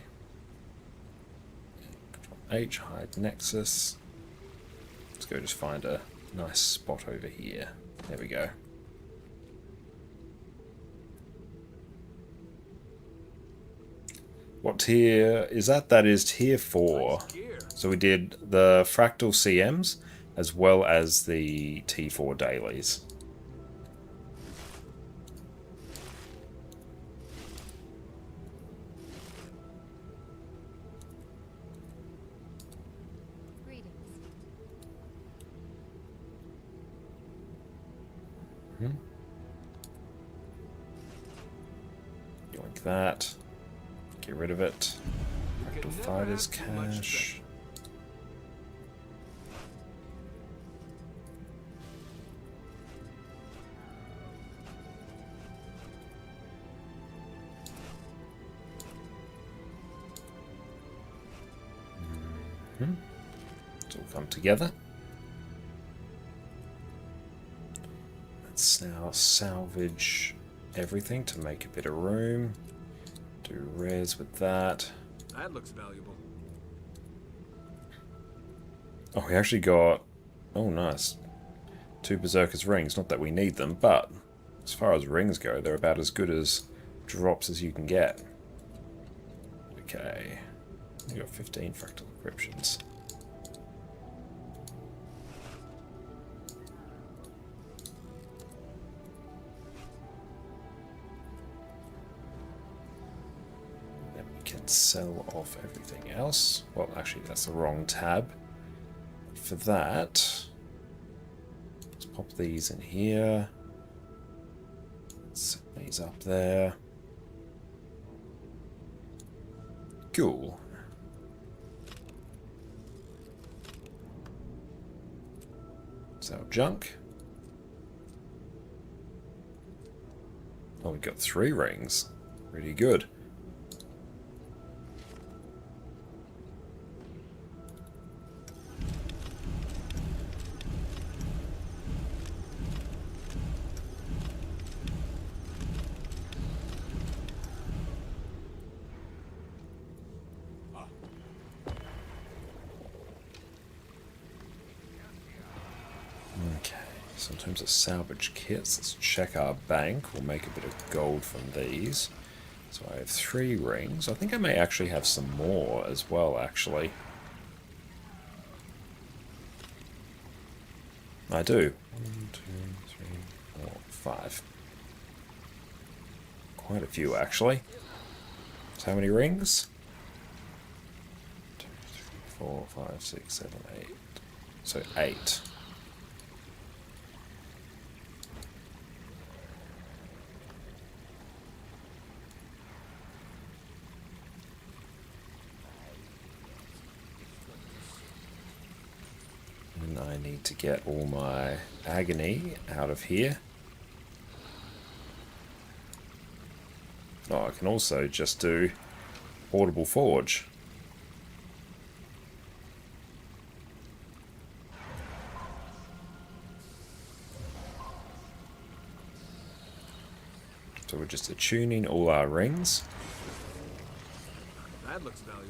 Control H, hide nexus. Let's go just find a nice spot over here. There we go. What tier is that? That is tier 4. So we did the fractal CMs as well as the T4 dailies. Greetings. Like that. Get rid of it. Fractal fighters cache. It's all come together. Let's now salvage everything to make a bit of room. Do res with that. That looks valuable. Oh, we actually got... Oh, nice. 2 Berserker's rings. Not that we need them, but as far as rings go, they're about as good as drops as you can get. Okay. We got 15 fractal encryptions. Then we can sell off everything else. Well, actually, that's the wrong tab. For that, let's pop these in here. Set these up there. Cool. So junk. Oh, we got 3 rings. Really good. Okay, So in terms of salvage kits, let's check our bank. We'll make a bit of gold from these. So I have 3 rings. I think I may actually have some more as well, actually. I do. 1, 2, 3, 4, 5. Quite a few, actually. So how many rings? 2, 3, 4, 5, 6, 7, 8. So 8. And I need to get all my agony out of here. Oh, I can also just do Audible Forge. So we're just attuning all our rings. That looks valuable.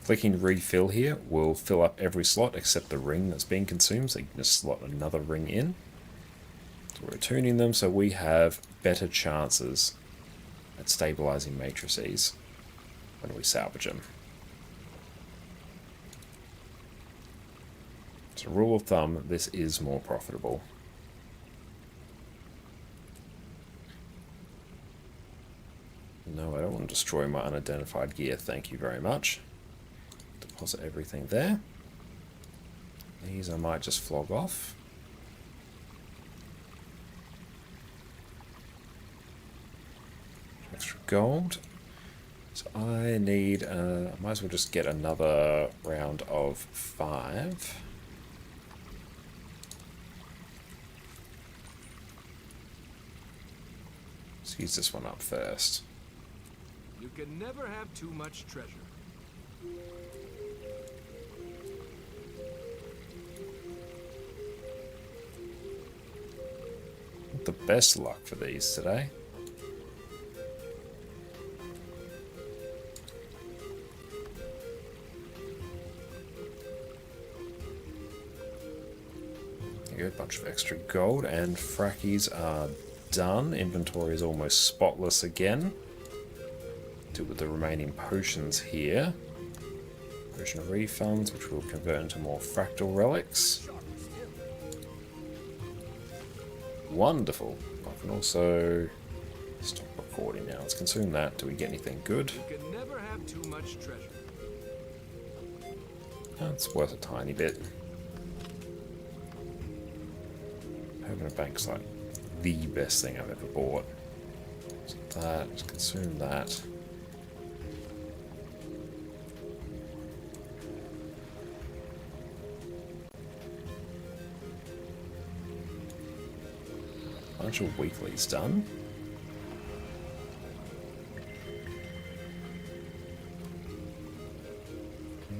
Clicking refill here will fill up every slot except the ring that's being consumed, so you can just slot another ring in. So we're tuning them so we have better chances at stabilizing matrices when we salvage them. So rule of thumb, this is more profitable. No, I don't want to destroy my unidentified gear, thank you very much. Deposit everything there. These I might just flog off. Extra gold. So I need, I might as well just get another round of 5. Let's use this one up first. You can never have too much treasure. Not the best luck for these today. There you go, a bunch of extra gold, and frackies are done. Inventory is almost spotless again. Do with the remaining potions here. Potion refunds, which will convert into more fractal relics. Wonderful. I can also stop recording now. Let's consume that. Do we get anything good? You can never have too much treasure. That's worth a tiny bit. Having a bank's like the best thing I've ever bought. So that, let's consume that. Bunch of weeklies done.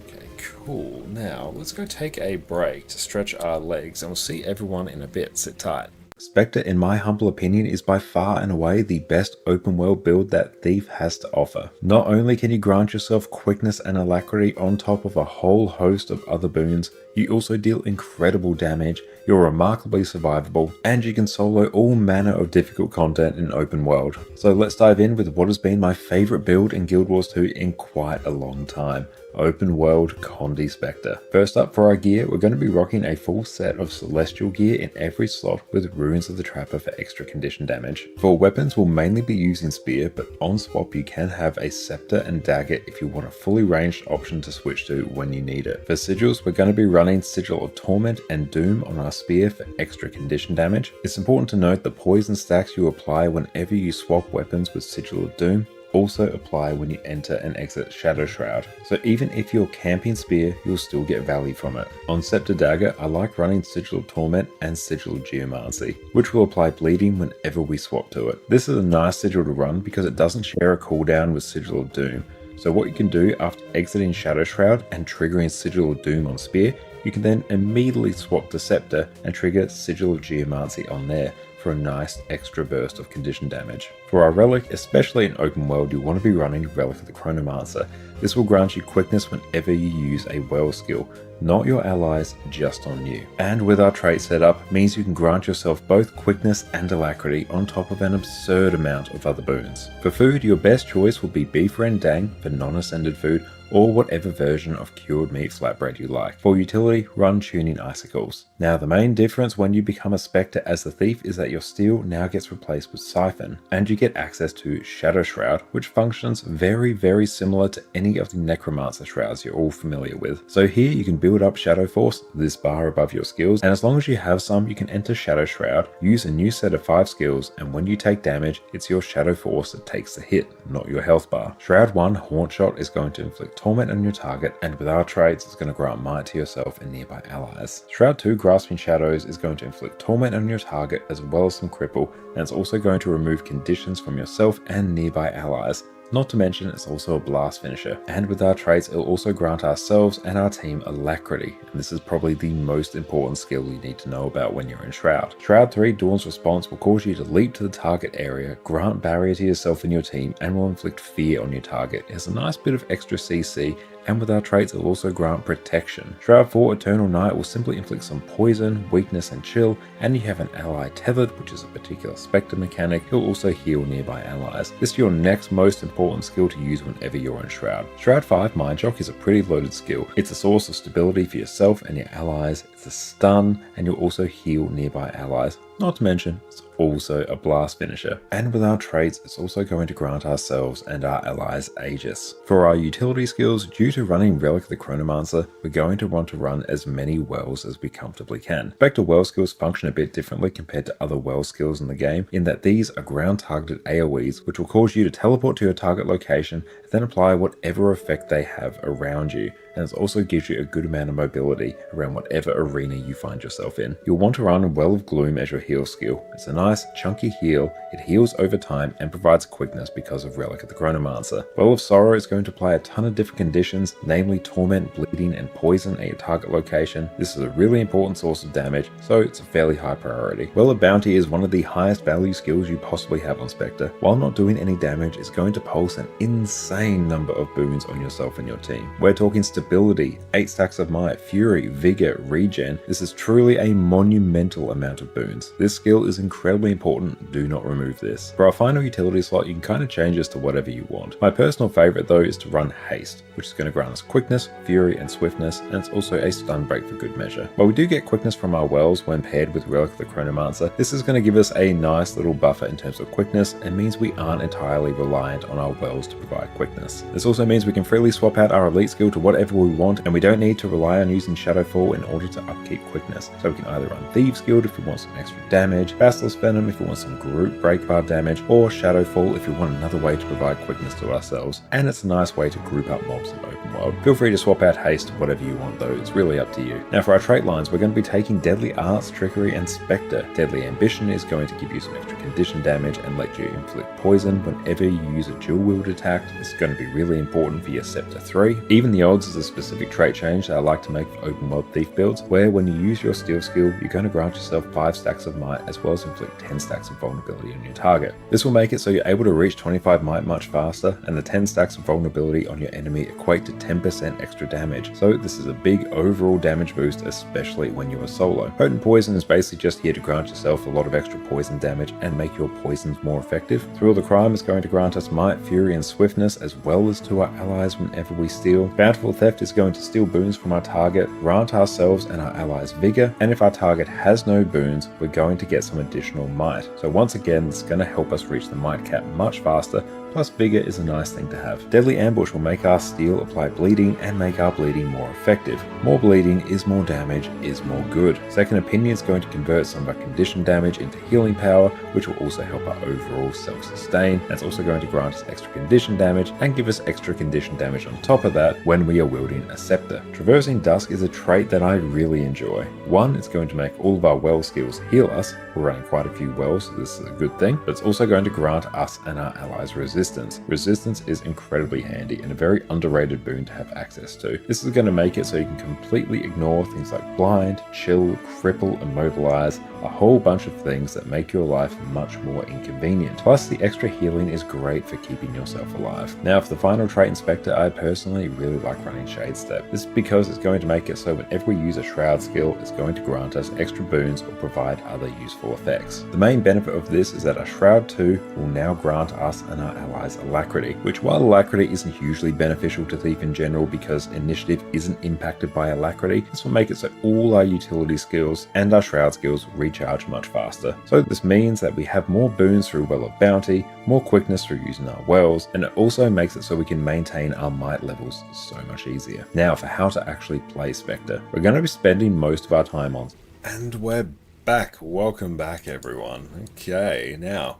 Okay, cool. Now, let's go take a break to stretch our legs, and we'll see everyone in a bit. Sit tight. Spectre, in my humble opinion, is by far and away the best open world build that Thief has to offer. Not only can you grant yourself quickness and alacrity on top of a whole host of other boons, you also deal incredible damage, you're remarkably survivable, and you can solo all manner of difficult content in open world. So let's dive in with what has been my favourite build in Guild Wars 2 in quite a long time. Open World Condi Spectre. First up for our gear, we're going to be rocking a full set of celestial gear in every slot with Ruins of the Trapper for extra condition damage. For weapons, we'll mainly be using Spear, but on swap you can have a Scepter and Dagger if you want a fully ranged option to switch to when you need it. For sigils, we're going to be running Sigil of Torment and Doom on our Spear for extra condition damage. It's important to note the poison stacks you apply whenever you swap weapons with Sigil of Doom also apply when you enter and exit Shadow Shroud, so even if you're camping Spear, you'll still get value from it. On Scepter Dagger, I like running Sigil of Torment and Sigil of Geomancy, which will apply bleeding whenever we swap to it. This is a nice sigil to run because it doesn't share a cooldown with Sigil of Doom, so what you can do after exiting Shadow Shroud and triggering Sigil of Doom on Spear, you can then immediately swap to Scepter and trigger Sigil of Geomancy on there for a nice extra burst of condition damage. For our relic, especially in open world, you want to be running Relic of the Chronomancer. This will grant you quickness whenever you use a well skill, not your allies, just on you. And with our trait setup, means you can grant yourself both quickness and alacrity on top of an absurd amount of other boons. For food, your best choice will be beef rendang for non-ascended food, or whatever version of cured meat flatbread you like. For utility, run tuning icicles. Now the main difference when you become a Spectre as the Thief is that your steel now gets replaced with Siphon, and you get access to Shadow Shroud, which functions very similar to any of the Necromancer shrouds you're all familiar with. So here you can build up Shadow Force, this bar above your skills, and as long as you have some, you can enter Shadow Shroud, use a new set of 5 skills, and when you take damage, it's your Shadow Force that takes the hit, not your health bar. Shroud 1 Haunt Shot is going to inflict torment on your target, and with our traits, it's going to grant might to yourself and nearby allies. Shroud 2 Grasping Shadows is going to inflict torment on your target as well as some cripple, and it's also going to remove conditions from yourself and nearby allies. Not to mention, it's also a blast finisher. And with our traits, it'll also grant ourselves and our team alacrity. And this is probably the most important skill you need to know about when you're in Shroud. Shroud 3 Dawn's Response will cause you to leap to the target area, grant barrier to yourself and your team, and will inflict fear on your target. It has a nice bit of extra CC, and with our traits, it'll also grant protection. Shroud 4 Eternal Night will simply inflict some poison, weakness, and chill, and you have an ally tethered, which is a particular Spectre mechanic. It'll also heal nearby allies. This is your next most important skill to use whenever you're in Shroud. Shroud 5 Mind Shock is a pretty loaded skill. It's a source of stability for yourself and your allies. It's a stun, and you'll also heal nearby allies. Not to mention, it's also a blast finisher. And with our traits, it's also going to grant ourselves and our allies Aegis. For our utility skills, due to running Relic of the Chronomancer, we're going to want to run as many wells as we comfortably can. Spectre well skills function a bit differently compared to other well skills in the game, in that these are ground targeted AoEs, which will cause you to teleport to your target location and then apply whatever effect they have around you. And it also gives you a good amount of mobility around whatever arena you find yourself in. You'll want to run Well of Gloom as your heal skill. It's a nice chunky heal, it heals over time and provides quickness because of Relic of the Chronomancer. Well of Sorrow is going to apply a ton of different conditions, namely torment, bleeding, and poison at your target location. This is a really important source of damage, so it's a fairly high priority. Well of Bounty is one of the highest value skills you possibly have on Spectre. While not doing any damage, it's going to pulse an insane number of boons on yourself and your team. We're talking stability, 8 stacks of might, fury, vigor, regen. This is truly a monumental amount of boons. This skill is incredibly important, do not remove this. For our final utility slot, you can kind of change this to whatever you want. My personal favorite though is to run haste, which is going to grant us quickness, fury, and swiftness, and it's also a stun break for good measure. While we do get quickness from our wells when paired with Relic of the Chronomancer, this is going to give us a nice little buffer in terms of quickness, and means we aren't entirely reliant on our wells to provide quickness. This also means we can freely swap out our elite skill to whatever we want, and we don't need to rely on using Shadowfall in order to upkeep quickness. So we can either run Thieves Guild if we want some extra damage, Basilisk Venom if we want some group break bar damage, or Shadowfall if we want another way to provide quickness to ourselves. And it's a nice way to group up mobs in open world. Feel free to swap out haste to whatever you want though, it's really up to you. Now for our trait lines, we're going to be taking Deadly Arts, Trickery, and Spectre. Deadly Ambition is going to give you some extra condition damage and let you inflict poison whenever you use a dual wield attack. It's going to be really important for your Scepter 3. Even the Odds is a specific trait change that I like to make for open world thief builds, where when you use your steal skill, you're going to grant yourself 5 stacks of might as well as inflict 10 stacks of vulnerability on your target. This will make it so you're able to reach 25 might much faster, and the 10 stacks of vulnerability on your enemy equate to 10% extra damage. So this is a big overall damage boost, especially when you're solo. Potent Poison is basically just here to grant yourself a lot of extra poison damage and make your poisons more effective. Thrill the Crime is going to grant us might, fury, and swiftness as well as to our allies whenever we steal. Bountiful Theft is going to steal boons from our target, grant ourselves and our allies vigor, and if our target has no boons, we're going to get some additional might. So once again, it's going to help us reach the might cap much faster, plus vigor is a nice thing to have. Deadly Ambush will make our steel apply bleeding and make our bleeding more effective. More bleeding is more damage, is more good. Second Opinion is going to convert some of our condition damage into healing power, which will also help our overall self-sustain. That's also going to grant us extra condition damage and give us extra condition damage on top of that when we are wielding a scepter. Traversing Dusk is a trait that I really enjoy. One, it's going to make all of our well skills heal us. We're running quite a few wells, so this is a good thing, but it's also going to grant us and our allies resistance resistance. Resistance is incredibly handy and a very underrated boon to have access to. This is going to make it so you can completely ignore things like blind, chill, cripple, immobilize, a whole bunch of things that make your life much more inconvenient. Plus, the extra healing is great for keeping yourself alive. Now, for the final trait inspector, I personally really like running Shade Step. This is because it's going to make it so whenever we use a Shroud skill, it's going to grant us extra boons or provide other useful effects. The main benefit of this is that a Shroud 2 will now grant us and our allies Alacrity, which while Alacrity isn't hugely beneficial to Thief in general because initiative isn't impacted by Alacrity, this will make it so all our utility skills and our Shroud skills recharge much faster. So this means that we have more boons through Well of Bounty, more quickness through using our wells, and it also makes it so we can maintain our might levels so much easier. Now for how to actually play Spectre. We're going to be spending most of our time on... And we're back. Welcome back everyone. Okay, now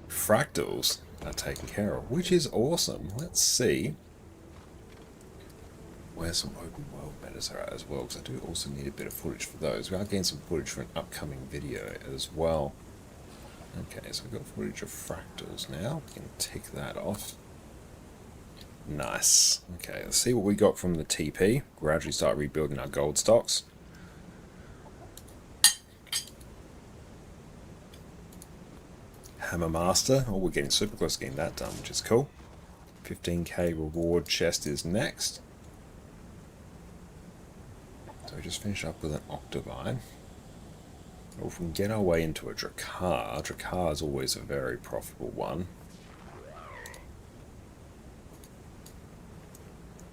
fractals are taken care of, which is awesome. Let's see where some open world matters are at as well, because I do also need a bit of footage for those. We are getting some footage for an upcoming video as well. Okay, so we've got footage of fractals now. We can tick that off. Nice. Okay, let's see what we got from the TP. Gradually start rebuilding our gold stocks. Hammer Master. Oh, we're getting super close to getting that done, which is cool. 15k reward chest is next. So we just finished up with an Octavine. Well, if we can get our way into a Drakkar, Drakkar is always a very profitable one.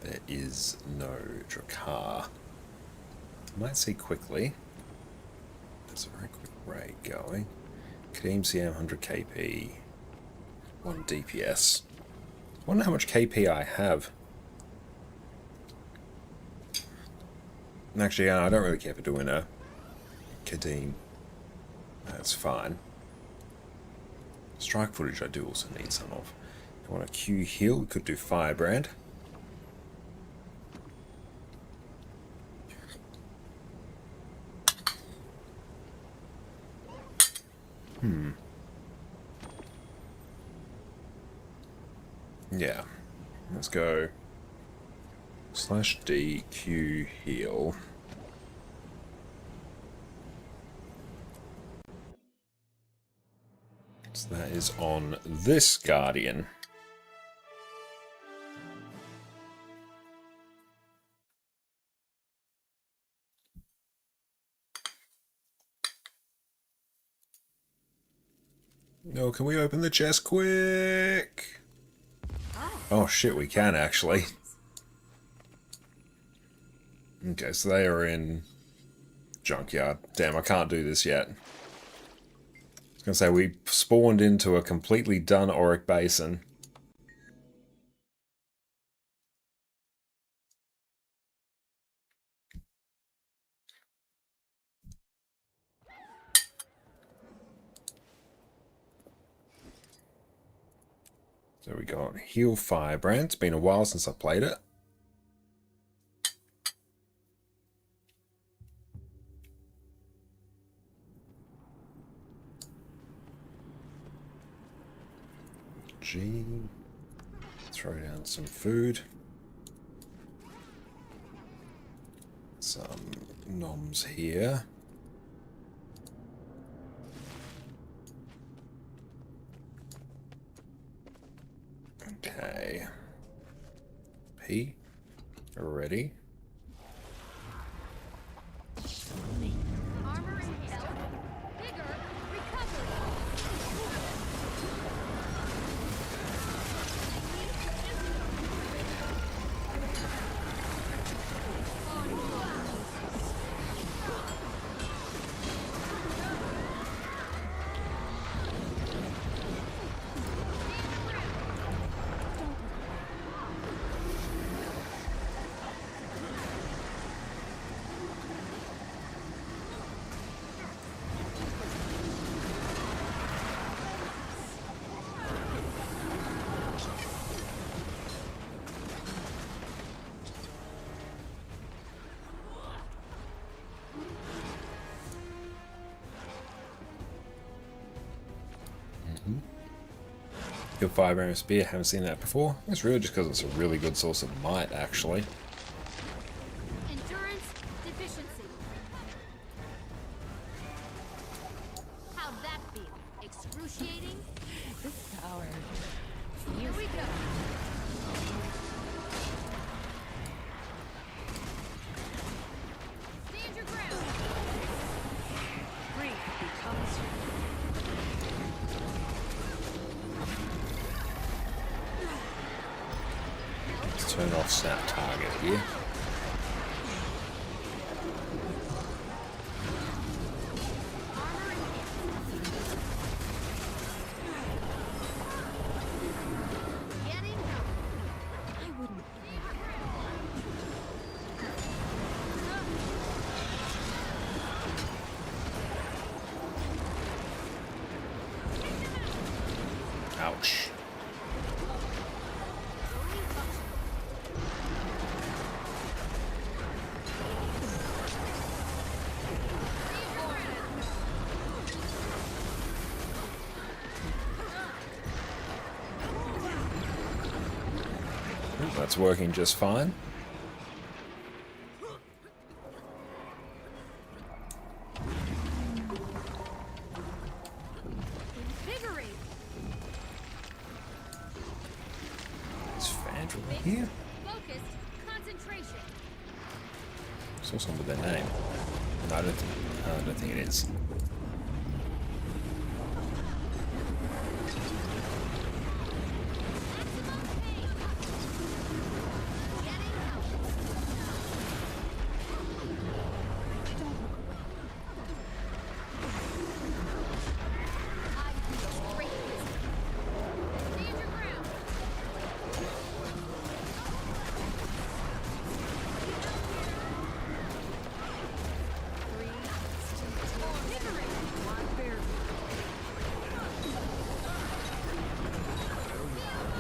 There is no Drakkar. Might see quickly. There's a very quick raid going. Kadeem CM 100 KP. 1 DPS. I wonder how much KP I have. Actually, I don't really care for doing a Kadeem. That's fine. Strike footage I do also need some of. If I want a Q heal, we could do Firebrand. Yeah. Let's go /D Q heal. So that is on this Guardian. No, can we open the chest quick? Oh shit, we can actually. Okay, so they are in Junkyard. Damn, I can't do this yet. I was gonna say, we spawned into a completely done Auric Basin. So we got Heal Firebrand. It's been a while since I played it. G. Throw down some food. Some noms here. Okay. P. Ready. Armor and health. Bigger recovery. Your 5 spear, haven't seen that before. It's really just because it's a really good source of might, actually. Endurance deficiency. How'd that feel? Excruciating? This power. Here we go. Stand your ground. Grief becomes Let's turn off snap target here. Getting help. I wouldn't. Ouch. That's working just fine. Invigorate. Is Fandral here? Focused concentration. Saw someone with their name. No, I don't think it is.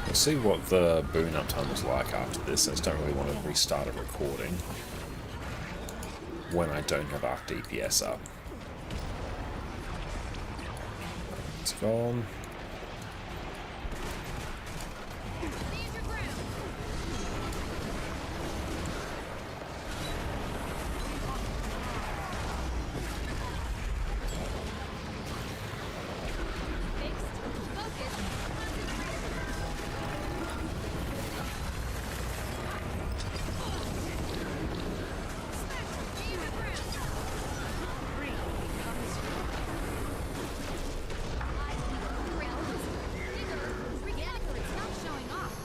We'll see what the boon uptime was like after this. I just don't really want to restart a recording when I don't have arc DPS up. It's gone.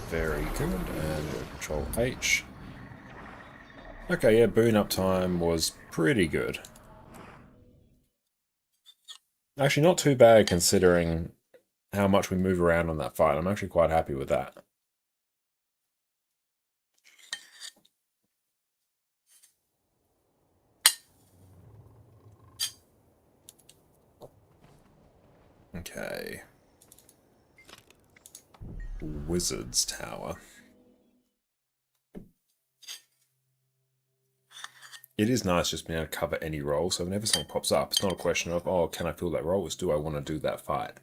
Very good, and we'll control H. Okay, yeah, boon uptime was pretty good. Actually, not too bad considering how much we move around on that fight. I'm actually quite happy with that. Okay. Wizard's Tower. It is nice just being able to cover any role, so whenever something pops up, it's not a question of, oh, can I fill that role? It's do I want to do that fight?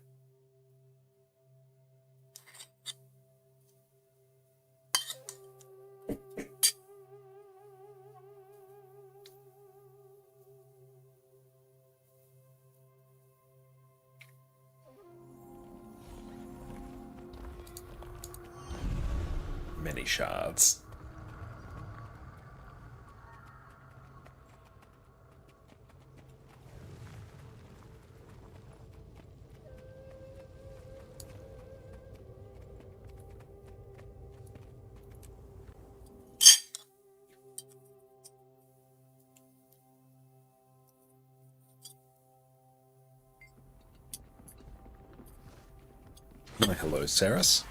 Many shards. My hello, Saris.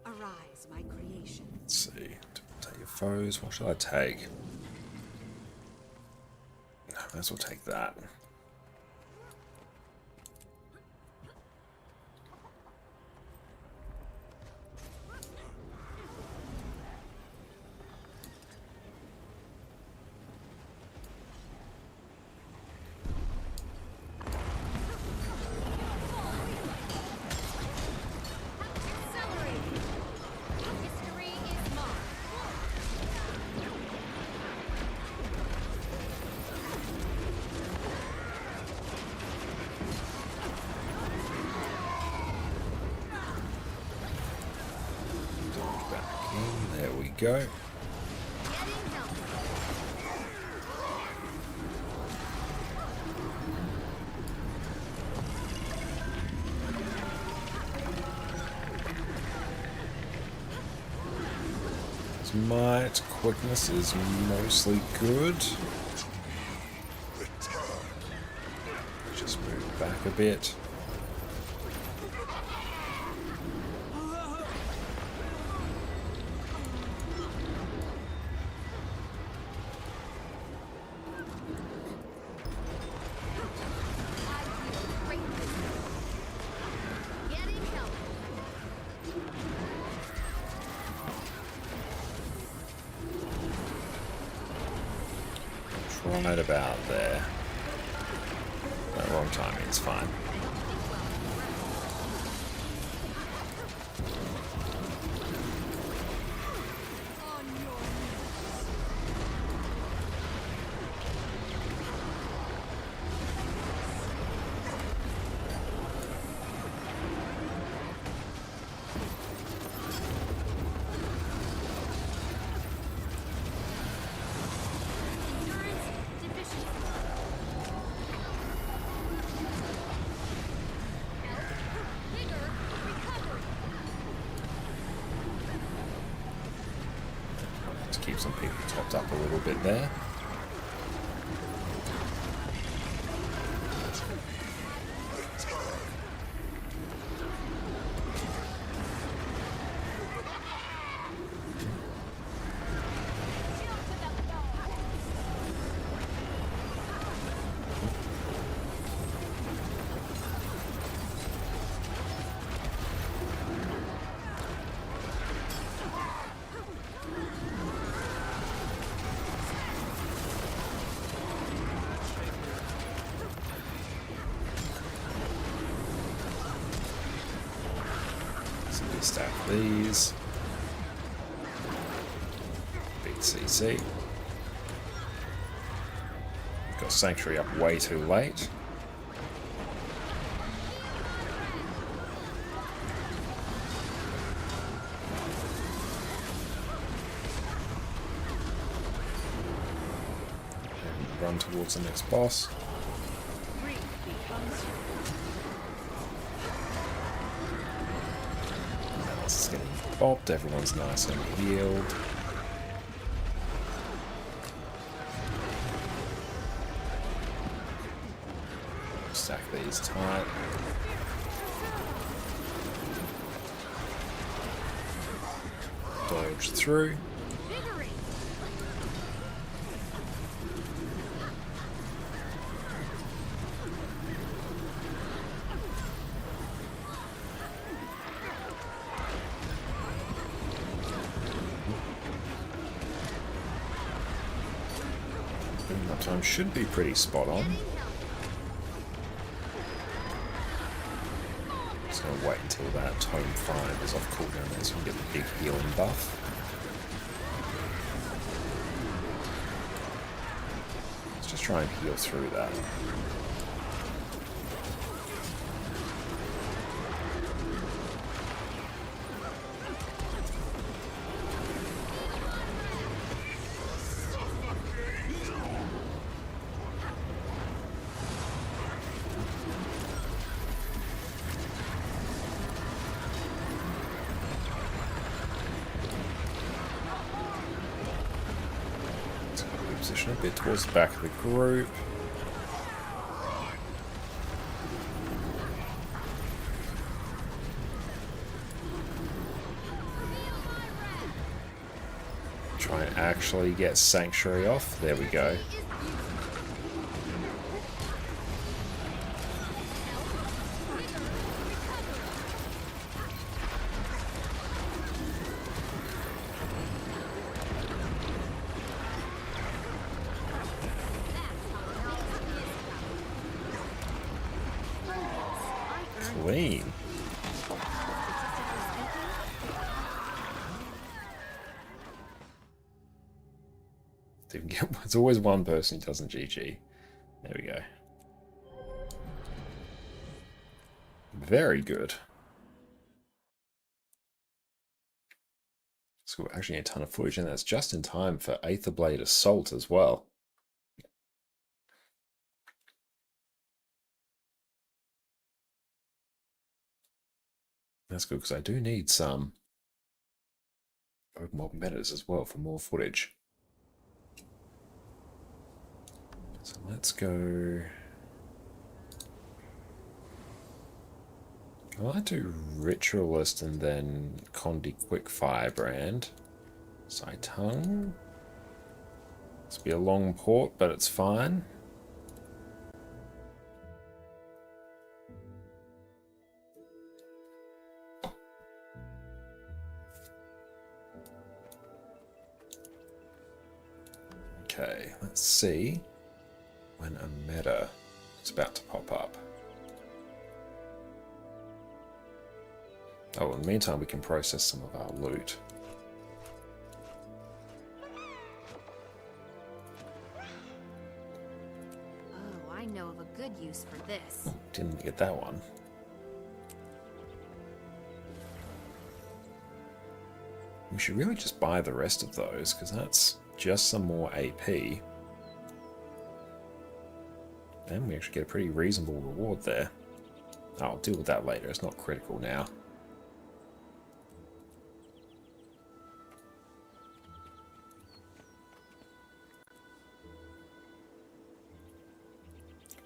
Arise, my creation. Let's see. Take your foes. What should I take? No, might as well take that. go. Might quickness is mostly good. Just move back a bit. Right about there. No, wrong timing, it's fine. Keep some people topped up a little bit there. Stack these. Big CC. Got Sanctuary up way too late. And run towards the next boss. It's getting bopped, everyone's nice and healed. Stack these tight. Dodge through. Time should be pretty spot on. Just gonna wait until that Tome 5 is off cooldown there so we can get the big healing buff. Let's just try and heal through that. Position a bit towards the back of the group. Try and actually get Sanctuary off. There we go. Clean. It's always one person who doesn't GG. There we go. Very good. So we're actually a ton of footage, and that's just in time for Aetherblade Assault as well. That's good, because I do need some mob metas as well for more footage. So let's go... I might do Ritualist and then Condi Quick Firebrand. Saitung. This will be a long port, but it's fine. Okay, let's see when a meta is about to pop up. Oh, in the meantime, we can process some of our loot. Oh, I know of a good use for this. Didn't get that one. We should really just buy the rest of those, because that's just some more AP. And we actually get a pretty reasonable reward there. I'll deal with that later, it's not critical now.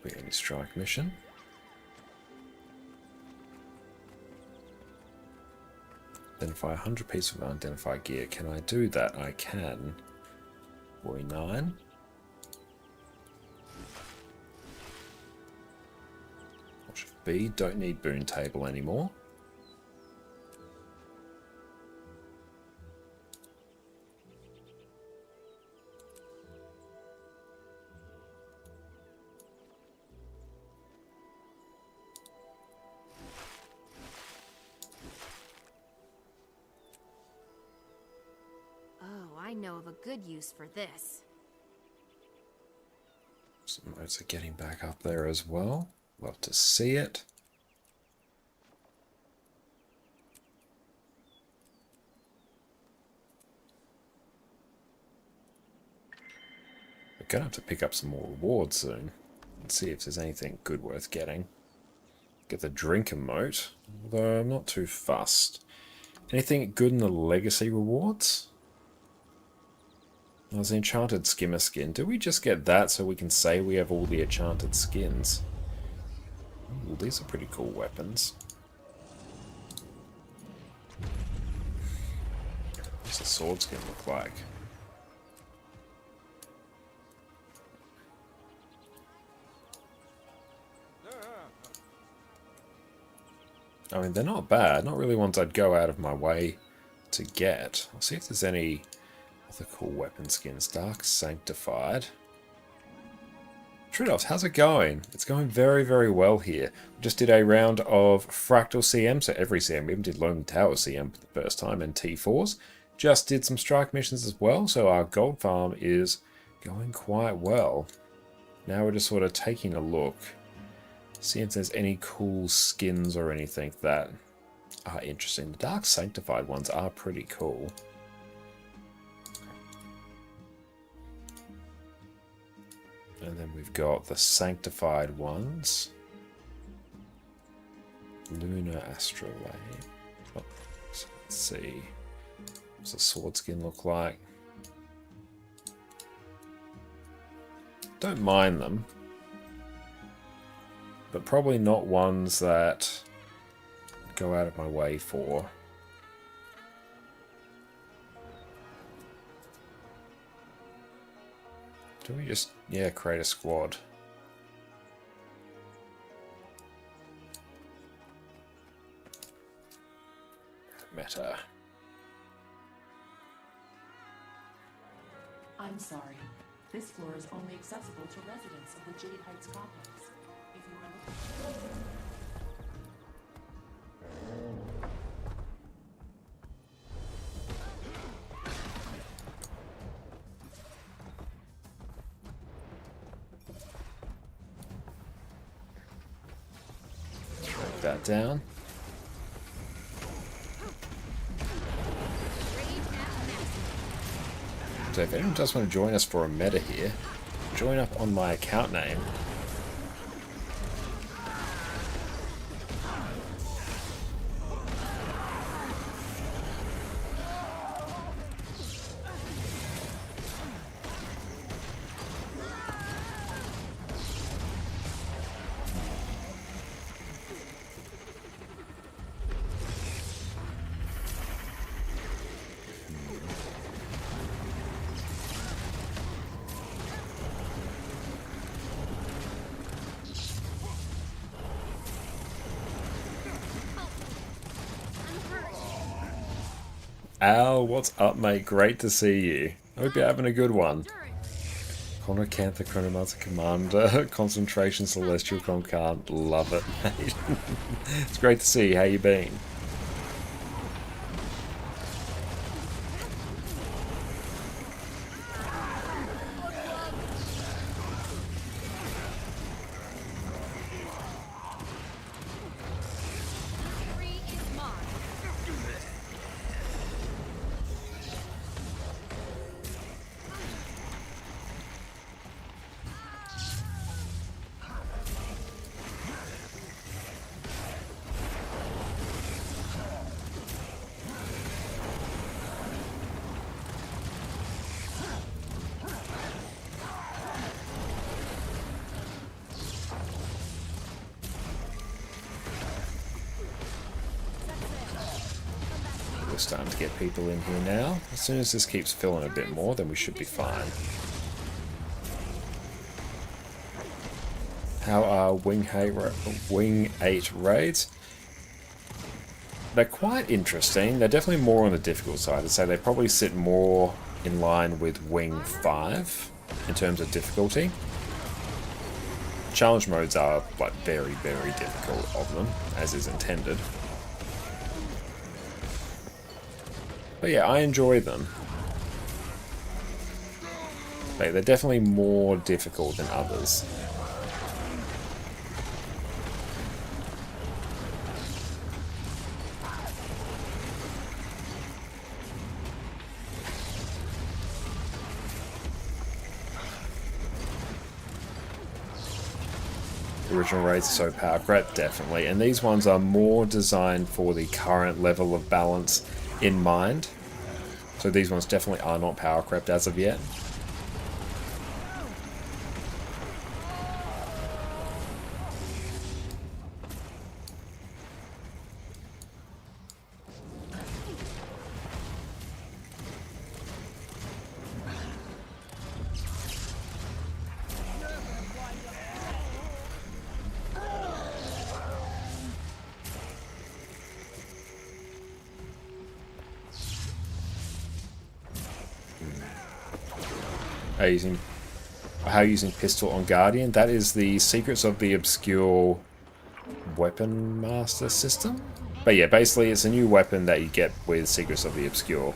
We get any strike mission. Identify 100 pieces of unidentified gear. Can I do that? I can. 49. Watch B. Don't need boon table anymore. Oh, I know of a good use for this. Some notes are getting back up there as well. Love to see it. We're going to have to pick up some more rewards soon and see if there's anything good worth getting. Get the drink emote, although I'm not too fussed. Anything good in the legacy rewards? There's the enchanted skimmer skin. Do we just get that so we can say we have all the enchanted skins? Ooh, these are pretty cool weapons. What's the sword skin look like? I mean, they're not bad. Not really ones I'd go out of my way to get. I'll see if there's any other cool weapon skins. Dark Sanctified. Tridos, how's it going? It's going very, very well here. We just did a round of Fractal CM, so every CM. We even did Lonely Tower CM for the first time, and T4s. Just did some strike missions as well, so our gold farm is going quite well. Now we're just sort of taking a look. See if there's any cool skins or anything that are interesting. The Dark Sanctified ones are pretty cool. And then we've got the Sanctified ones. Lunar Astrolabe. Oh, so let's see. What's the sword skin look like? Don't mind them. But probably not ones that I'd go out of my way for. Do we just, yeah, create a squad? Meta. I'm sorry. This floor is only accessible to residents of the Jade Heights complex. If you are Break that down. So if anyone does want to join us for a meta here, join up on my account name. Al, what's up, mate? Great to see you. Hope you're having a good one. ConnorConCarne, the Chronomancer Commander, Concentration Celestial ConCarne. Love it, mate. It's great to see you. How you been? Starting to get people in here now. As soon as this keeps filling a bit more, then we should be fine. How are Wing 8 raids? They're quite interesting. They're definitely more on the difficult side. I'd say they probably sit more in line with Wing 5 in terms of difficulty. Challenge modes are like very, very difficult of them, as is intended. But yeah, I enjoy them. But they're definitely more difficult than others. The original raids are so power crept, definitely. And these ones are more designed for the current level of balance in mind. So these ones definitely are not power crept as of yet. How using pistol on Guardian? That is the Secrets of the Obscure Weapon Master system. But yeah, basically it's a new weapon that you get with Secrets of the Obscure.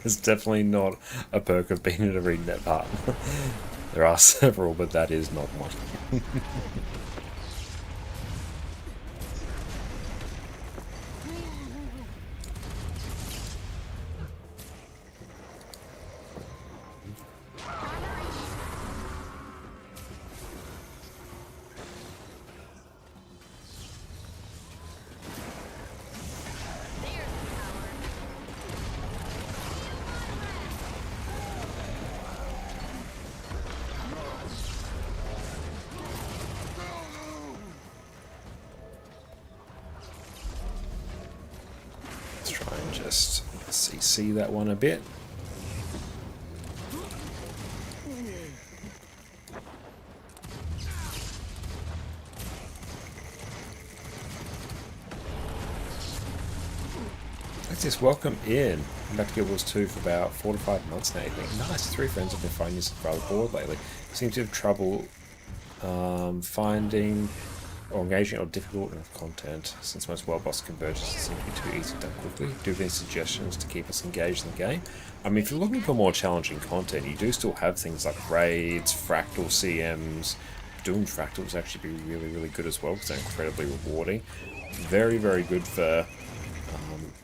It's definitely not a perk of being an arena net partner. There are several, but that is not one. Just CC that one a bit. Let's just welcome in. I'm back to Guild Wars 2 for about 4 to 5 months now, I think. Nice, 3 friends have been finding this rather bored lately. Seem to have trouble Finding or engaging or difficult in content, since most world boss conversions seem to be too easy done quickly. Do you have any suggestions to keep us engaged in the game? I mean, if you're looking for more challenging content, you do still have things like raids, fractal CMs. Doing fractals actually be really, really good as well because they're incredibly rewarding. Very, very good for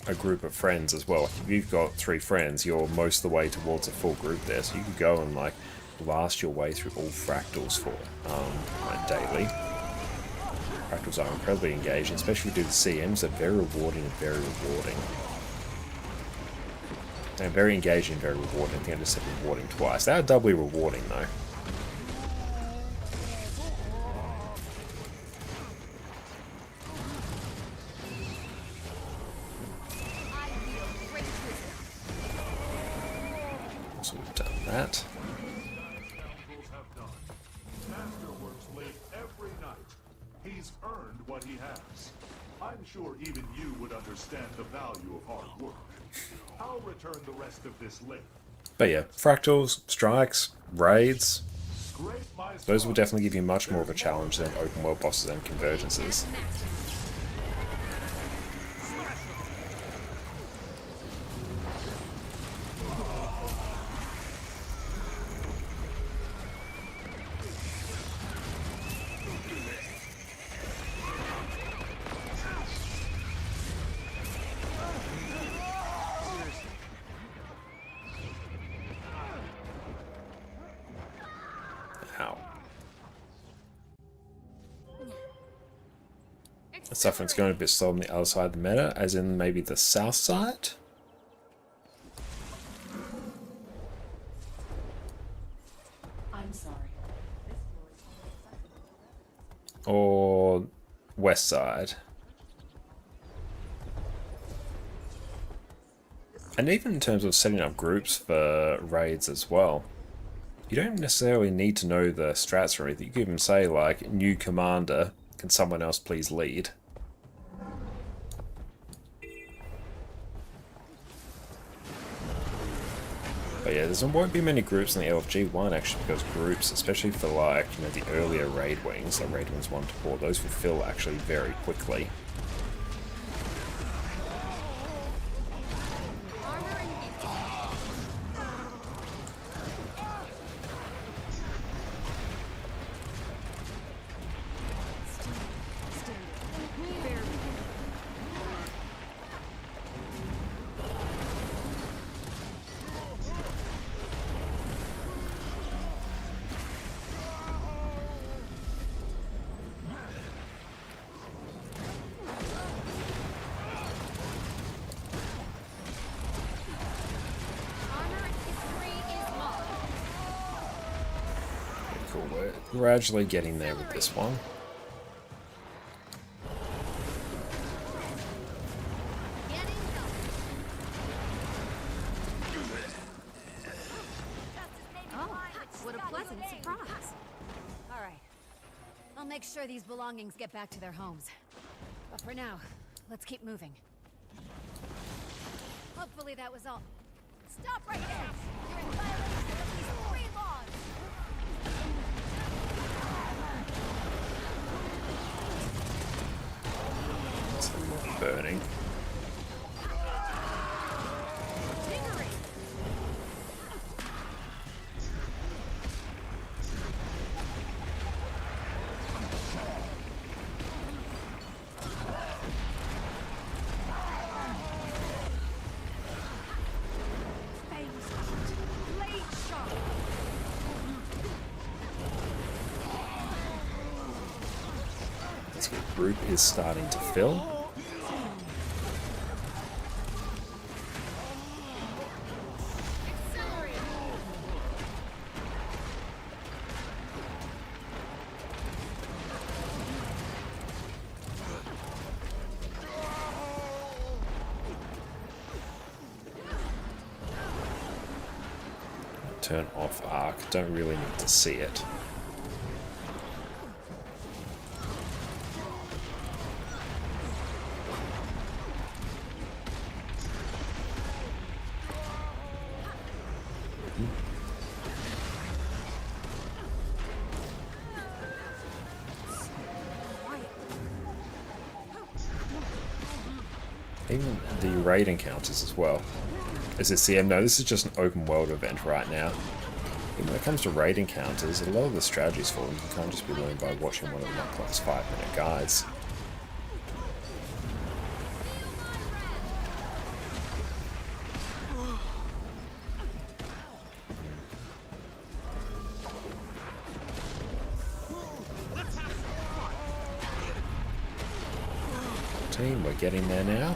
a group of friends as well. If you've got 3 friends, you're most of the way towards a full group there, so you could go and like blast your way through all fractals for like daily. Fractals are incredibly engaging, especially if you do the CMs. They're very rewarding and very rewarding. They're very engaging and very rewarding. I think I just said rewarding twice. They are doubly rewarding though. So we've done that. Scoundrels have done. Masterworks late every night. He's earned what he has. I'm sure even you would understand the value of hard work. I'll return the rest of this later. But yeah, fractals, strikes, raids, Scrape my those will definitely give you much more of a challenge than open world bosses and convergences. Ow. Suffering's going a bit slow on the other side of the meta, as in maybe the south side? I'm sorry. Or west side? And even in terms of setting up groups for raids as well, you don't necessarily need to know the strats or anything. You can even say like, new commander, can someone else please lead? But yeah, there won't be many groups in the LFG 1 actually, because groups, especially for like, you know, the earlier raid wings, like raid wings 1 to 4, those will fill actually very quickly. Cool, we're gradually getting there with this one. What a pleasant surprise. All right. I'll make sure these belongings get back to their homes. But for now, let's keep moving. Hopefully that was all. Stop right there! You're in violation of these 3 laws! Burning. So the group is starting to fill. Turn off arc, don't really need to see it. even the raid encounters as well. Is this CM? No, this is just an open world event right now. And when it comes to raid encounters, a lot of the strategies for them you can't just be learned by watching one of the 5-minute guides. Team, we're getting there now.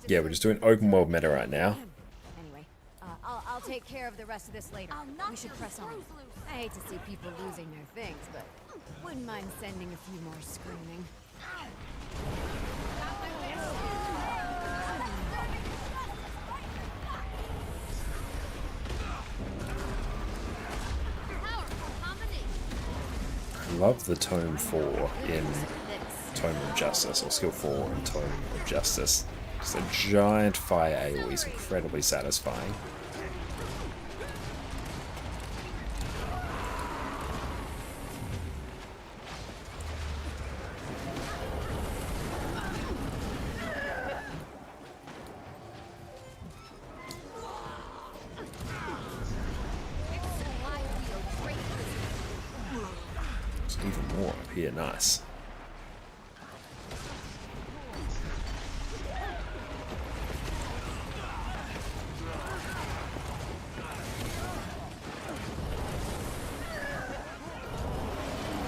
Yeah, we're just doing open world meta right now. Anyway, I'll take care of the rest of this later. We should press on. I hate to see people losing their things, but wouldn't mind sending a few more screaming. I love the Tome 4 in Tome of Justice, or Skill 4 in Tome of Justice. Just a giant fire AoE is incredibly satisfying. There's even more up here, nice.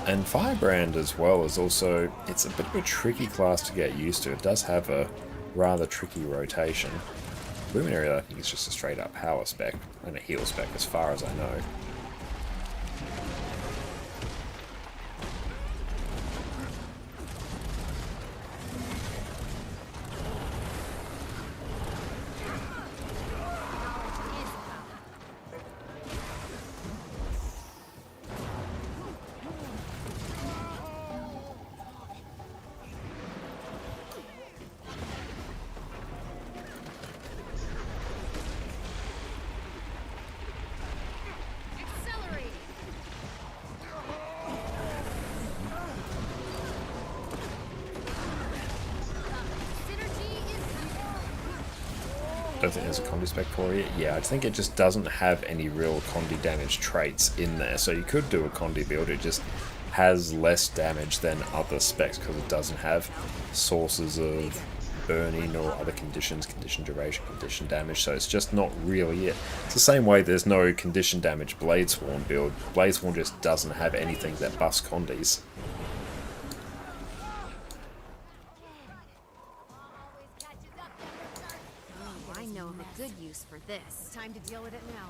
And Firebrand as well is also, it's a bit of a tricky class to get used to. It does have a rather tricky rotation. Luminary, I think, is just a straight up power spec and a heal spec as far as I know. Don't think there's a Condi spec for it. Yeah, I think it just doesn't have any real Condi damage traits in there. So you could do a Condi build, it just has less damage than other specs because it doesn't have sources of burning or other conditions, condition duration, condition damage, so it's just not really it. It's the same way there's no condition damage Bladesworn build. Bladesworn just doesn't have anything that buffs Condis. I know of a good use for this. Time to deal with it now.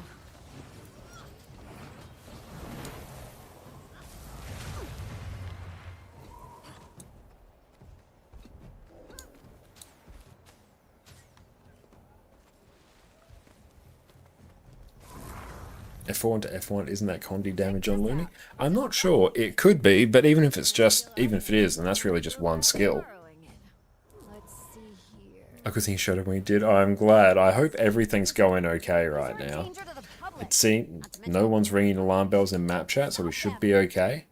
F4 into F1, isn't that Condi damage on Looney? I'm not sure. It could be, but even if it is, then that's really just one skill. I could think he showed up when he did. I'm glad. I hope everything's going okay right now. It seems no one's ringing alarm bells in map chat, so we should be okay.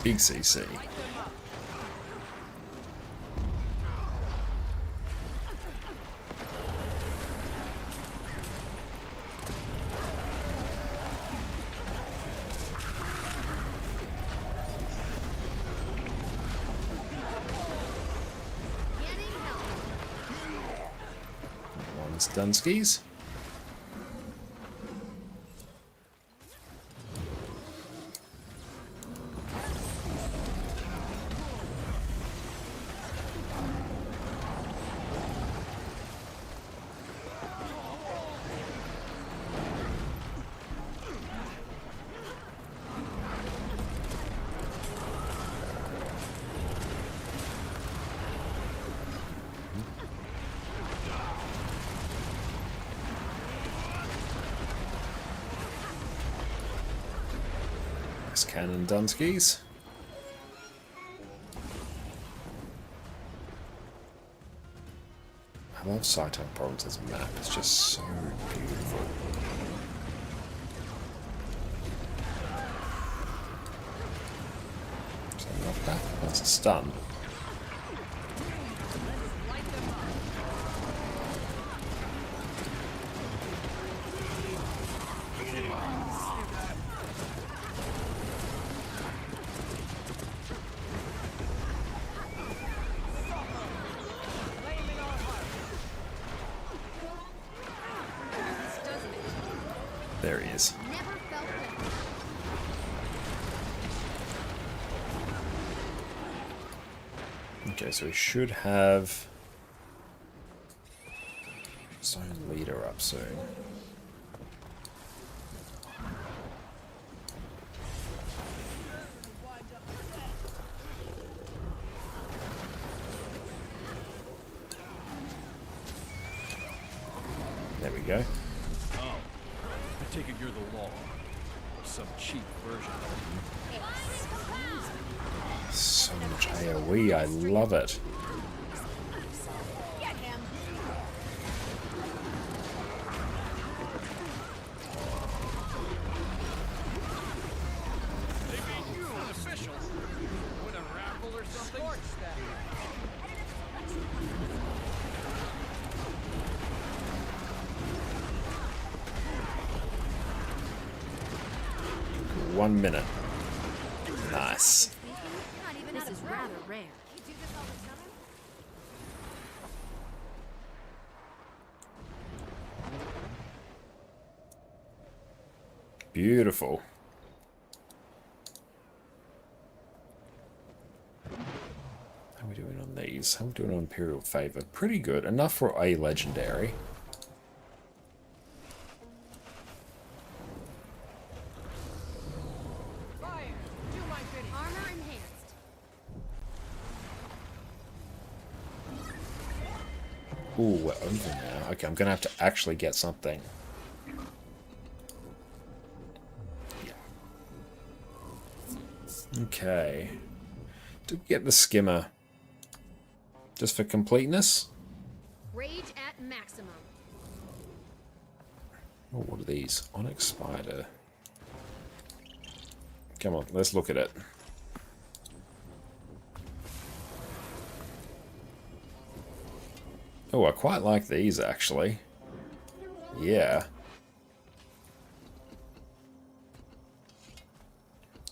Big CC. One's Dunskies. Thanks, Cannon Dunskies. I love Saitama Province's map. It's just so beautiful. So not that. That's a stun. There he is. Never felt better. Okay, so we should have Zone Leader up soon. There we go. I take it you're the law. Or some cheap version of So much AoE, I love it. Get him. They made you an official. With a raffle or something? you. 1 minute. Nice. Not even this is rather rare. You do this all the time? Beautiful. How are we doing on these? How are we doing on Imperial Favor? Pretty good. Enough for a legendary. Armor enhanced. Ooh, we're over now. Okay, I'm gonna have to actually get something. Yeah. Okay. Did we get the skimmer? Just for completeness? Rage at maximum. Oh, what are these? Onyx Spider. Come on, let's look at it. Oh, I quite like these, actually. Yeah.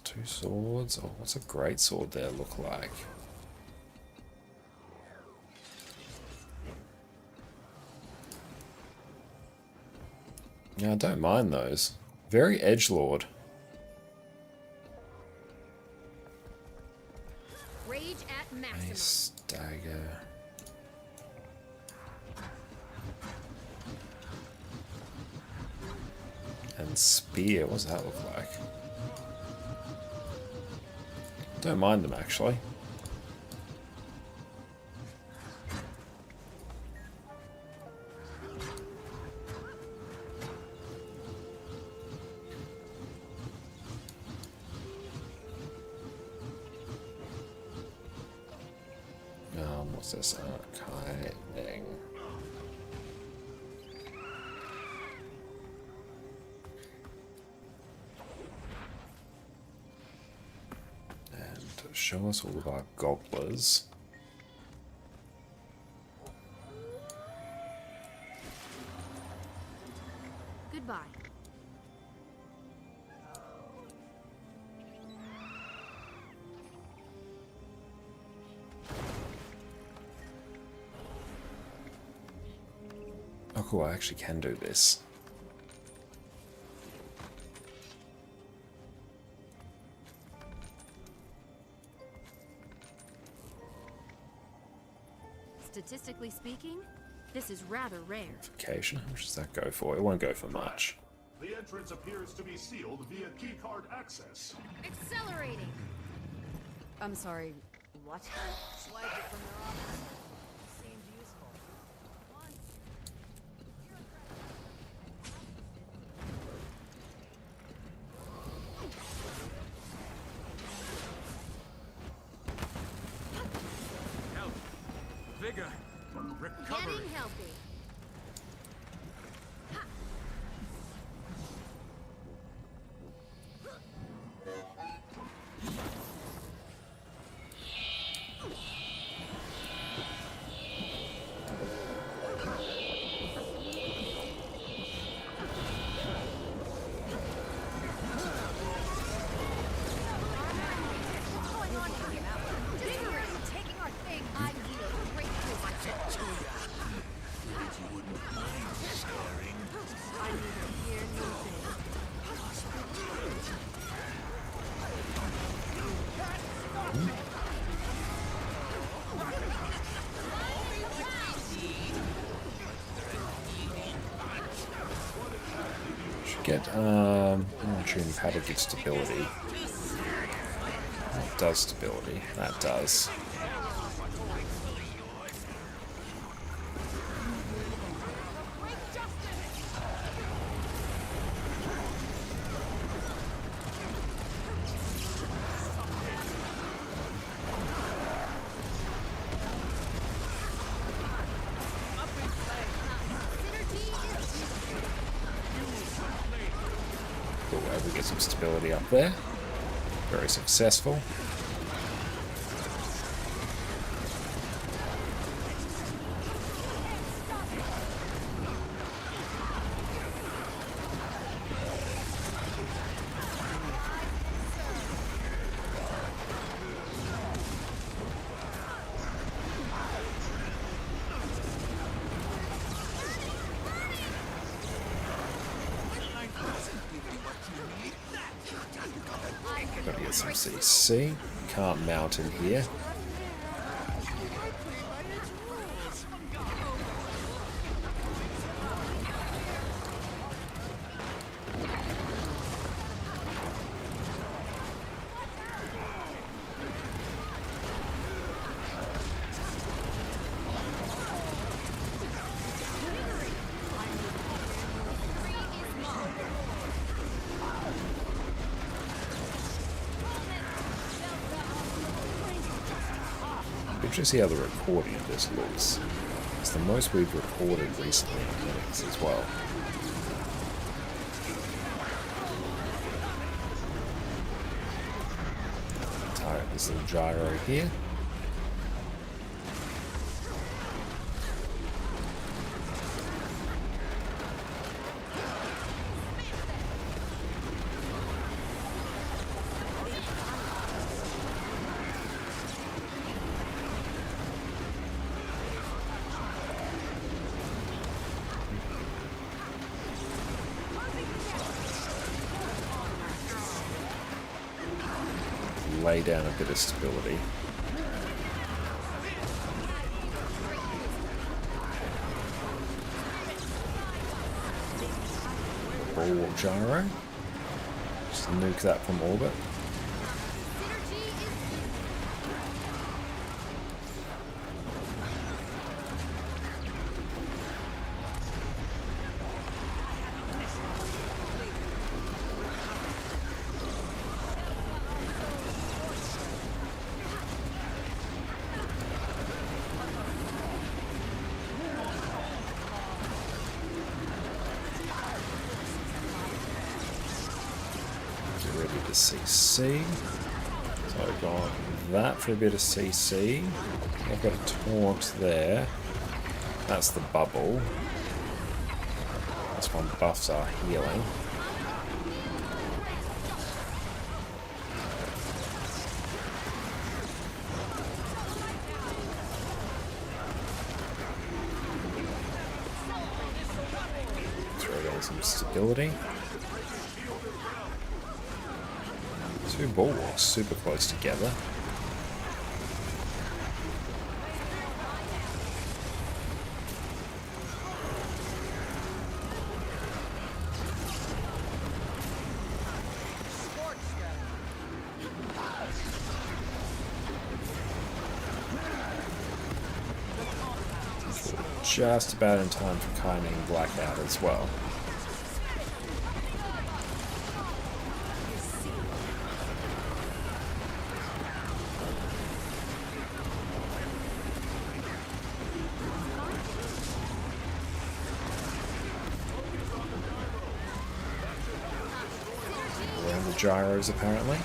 2 swords? Oh, what's a great sword there look like? Yeah, I don't mind those. Very edgelord. Rage at maximum. Nice dagger. And spear, what does that look like? Don't mind them, actually. What's this? Kiting. And show us all of our gobblers. Goodbye. Oh cool, I actually can do this. Statistically speaking, this is rather rare. Vacation, how much does that go for? It won't go for much. The entrance appears to be sealed via keycard access. Accelerating. I'm sorry. What? Swipe it from your office. Seems useful. recovery. Getting healthy. Get tuning pad of good stability. That does stability. That does. We get some stability up there. Very successful. Gotta get some CC. Can't mount in here. Interesting to see how the recording of this looks. It's the most we've recorded recently in minutes as well. Target this little gyro here. Lay down a bit of stability. Ball gyro. Just nuke that from orbit. To CC. So I've got that for a bit of CC. I've got a taunt there. That's the bubble. That's one buffs our healing. Throw in some stability. Two bulwarks super close together. Just about in time for Kinding Blackout as well. gyros apparently.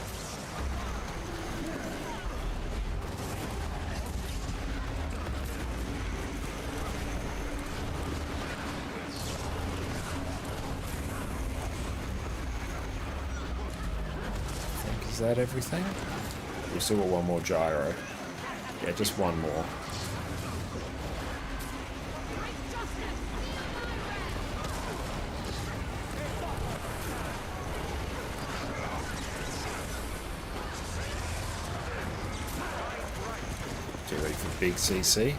Is that everything? We've still got one more gyro. Yeah, just one more. Get ready for big CC.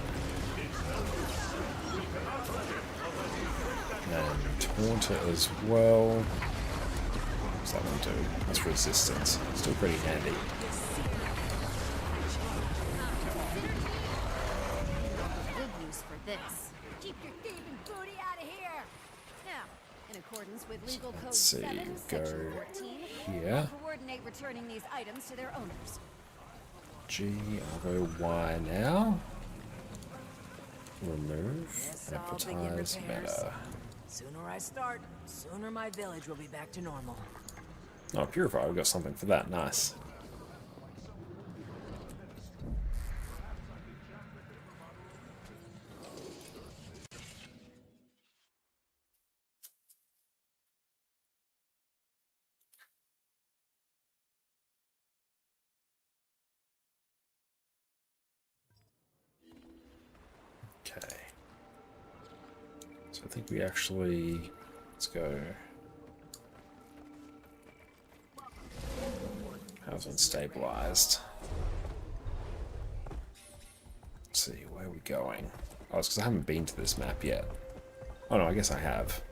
And Taunter as well. What's that one do? That's resistance. Still pretty handy. Good use for this. Keep your thieving booty out of here. Now, in accordance with legal code Let's see, 7, go section 14, here. coordinate returning these items to their owners. G, I'll go Y now. Remove, advertise, meta. Sooner I start, sooner my village will be back to normal. Oh, Purify, we got something for that. Nice. Okay. So I think we actually... Let's go... Housing stabilized. Let's see, where are we going? Oh, it's because I haven't been to this map yet. Oh no, I guess I have.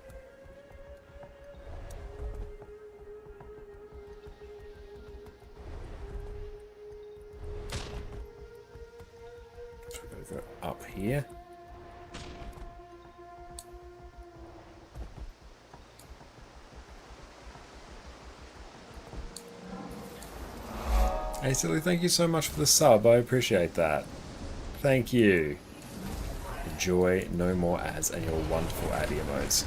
So we're gonna go up here. Hey Silly, thank you so much for the sub, I appreciate that. Thank you. Enjoy no more ads and your wonderful ad emotes.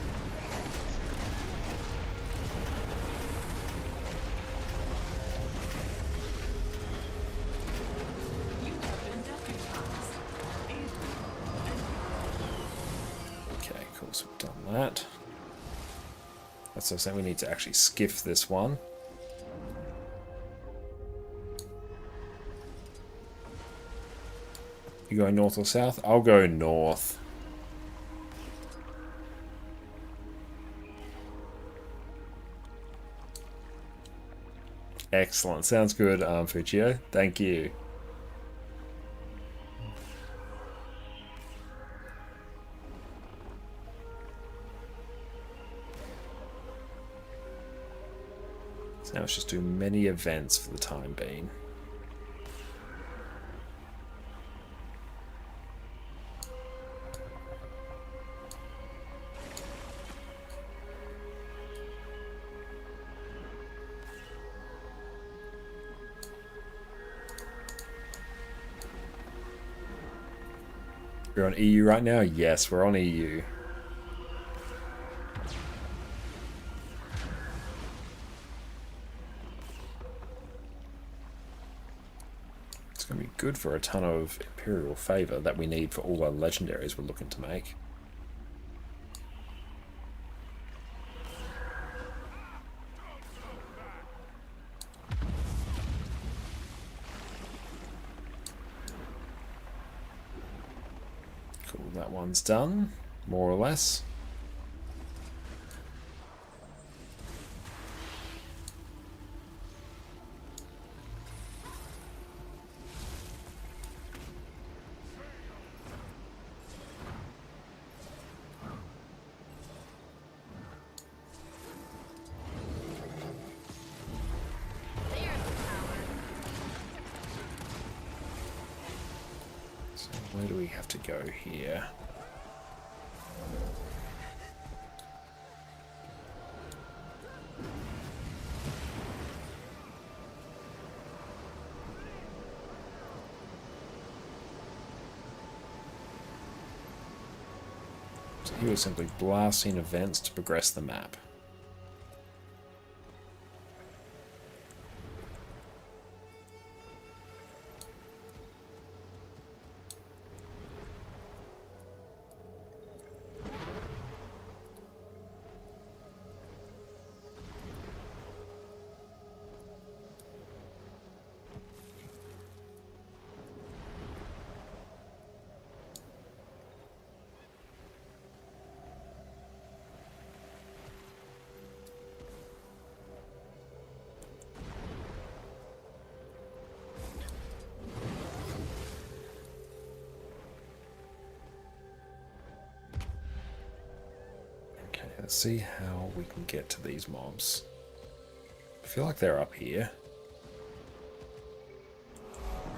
Okay, cool, so we've done that. That's what I'm saying, we need to actually skiff this one. You going north or south? I'll go north. Excellent. Sounds good, Fuchio. Thank you. So now let's just do many events for the time being. You're on EU right now? Yes, we're on EU. It's going to be good for a ton of Imperial favor that we need for all our legendaries we're looking to make. Cool, that one's done, more or less. So where do we have to go here? So he was simply blasting events to progress the map. Let's see how we can get to these mobs. I feel like they're up here.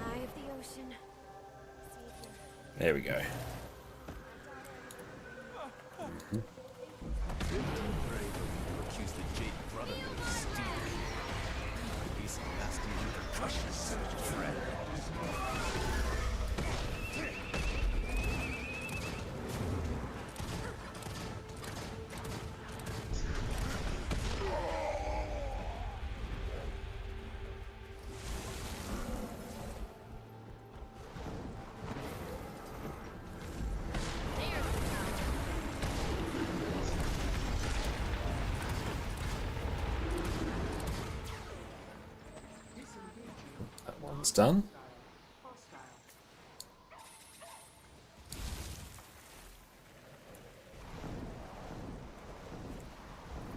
Eye of the ocean. There we go. Accuse the Jade Brotherhood of stealing. He's nasty enough to crush his surgeon friend. That one's done.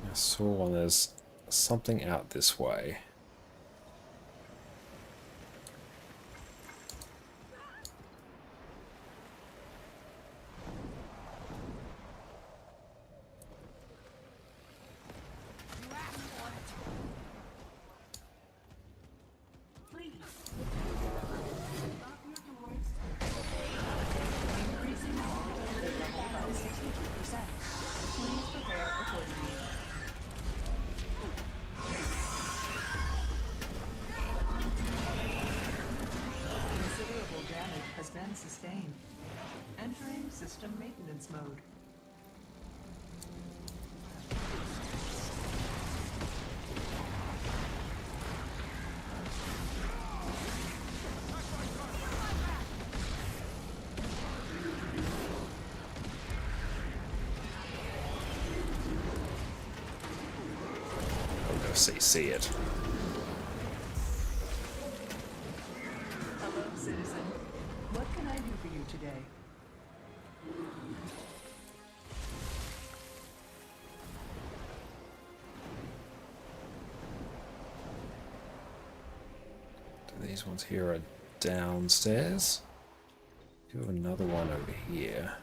I saw one, there's something out this way. Considerable damage has been sustained. Entering system maintenance mode. I'm gonna see it. Hello, citizen. What can I do for you today? These ones here are downstairs. Do have another one over here.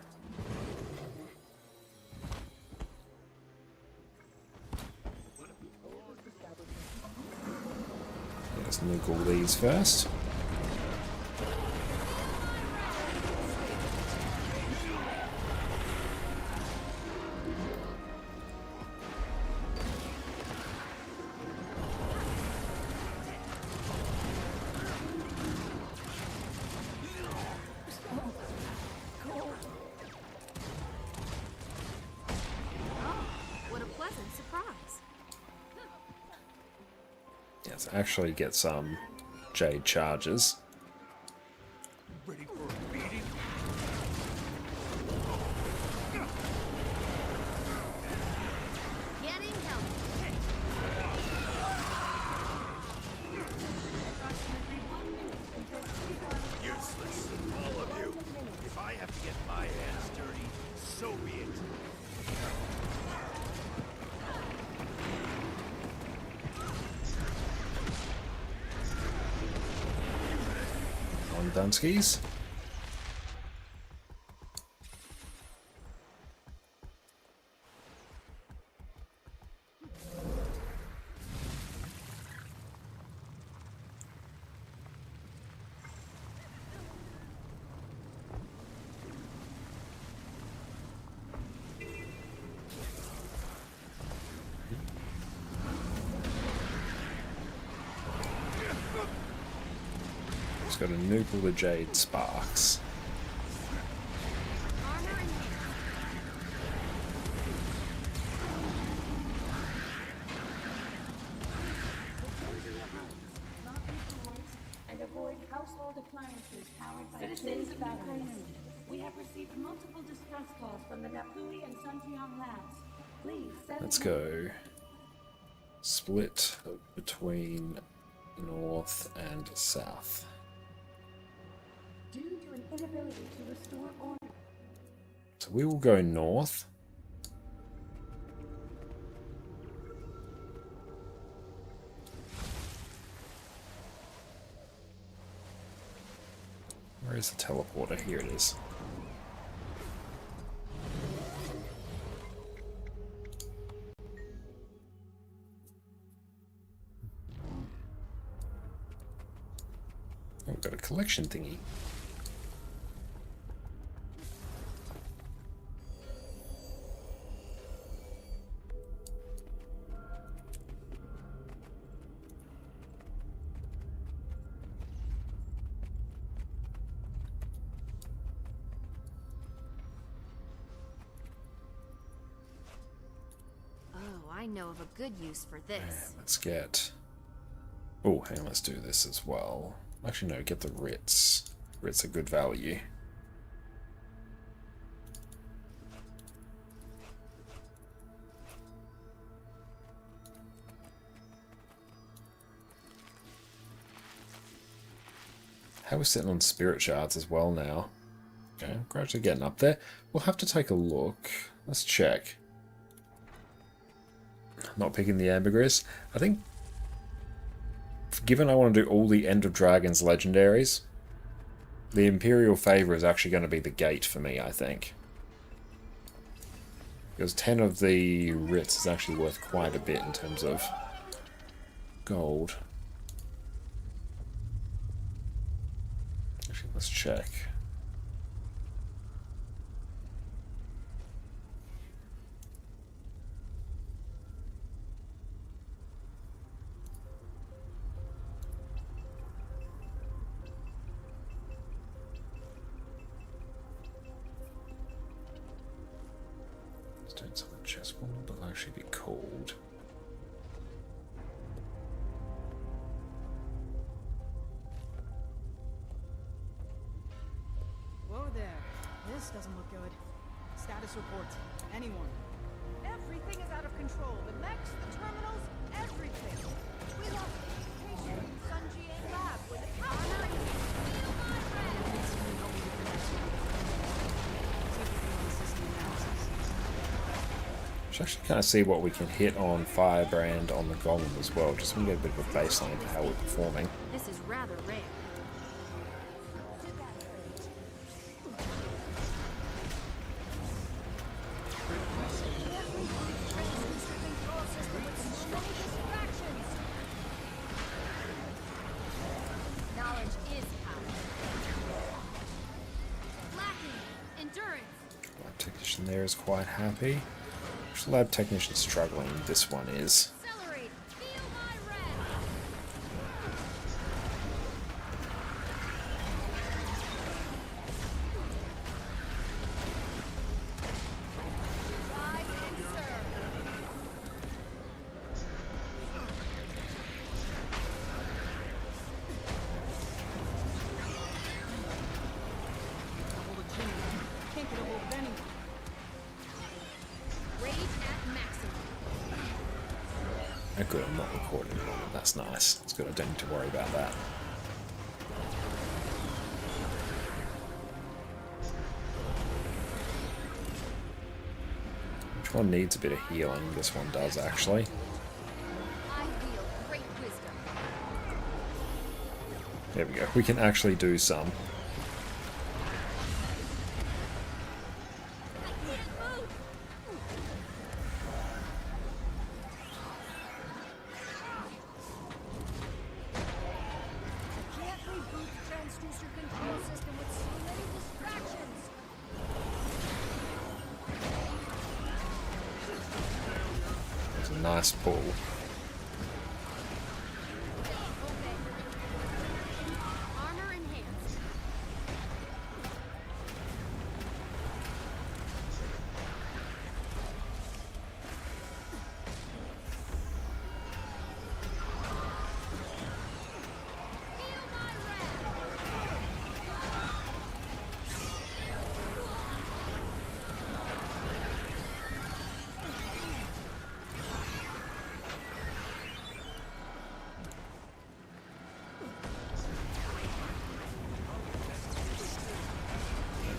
Let's nuke all these first. What a pleasant surprise. Let's actually get some jade charges. Ready for a beating? Getting help. Useless, all of you. If I have to get my hands dirty, so be it. On Dunskies. Just got to nuke all the jade sparks. Armor in hand. And avoid household appliances powered by citizens of Ukraine. We have received multiple distress calls from the Napui and Santiang labs. Please send Let's go. Split between north and south. Due to an inability to restore order. So we will go north. Where is the teleporter? Here it is. we've got a collection thingy. Oh, I know of a good use for this. Let's get... Oh, hang on, let's do this as well. Actually, no, get the Ritz. Ritz are good value. How we're sitting on spirit shards as well now. Okay, gradually getting up there. We'll have to take a look. Let's check. Not picking the ambergris. I think, given I want to do all the End of Dragons legendaries, the Imperial Favor is actually going to be the gate for me, I think. Because 10 of the Ritz is actually worth quite a bit in terms of gold. Actually, let's check. Doing something chest wall, but it'll actually be cold. Whoa there. This doesn't look good. Status report. Anyone? Everything is out of control. The mechs, the terminals, everything. We lost communication. Sunji and Lab with the power. Let's actually kind of see what we can hit on Firebrand on the Golem as well, just so we get a bit of a baseline for how we're performing. This is rather rare. Knowledge is power. Lacking endurance. Lab Technician there is quite happy. Lab Technician struggling, this one is. Accelerate. Feel my wrath. Rise and serve. Hold a chain. Can't get a hold of anyone. Rage at maximum. Oh good, I'm not recording at the moment, that's nice. That's good, I don't need to worry about that. Which one needs a bit of healing? This one does, actually. I feel great wisdom. There we go, we can actually do some. It's a nice pull. Armor enhanced. Feel my wrath.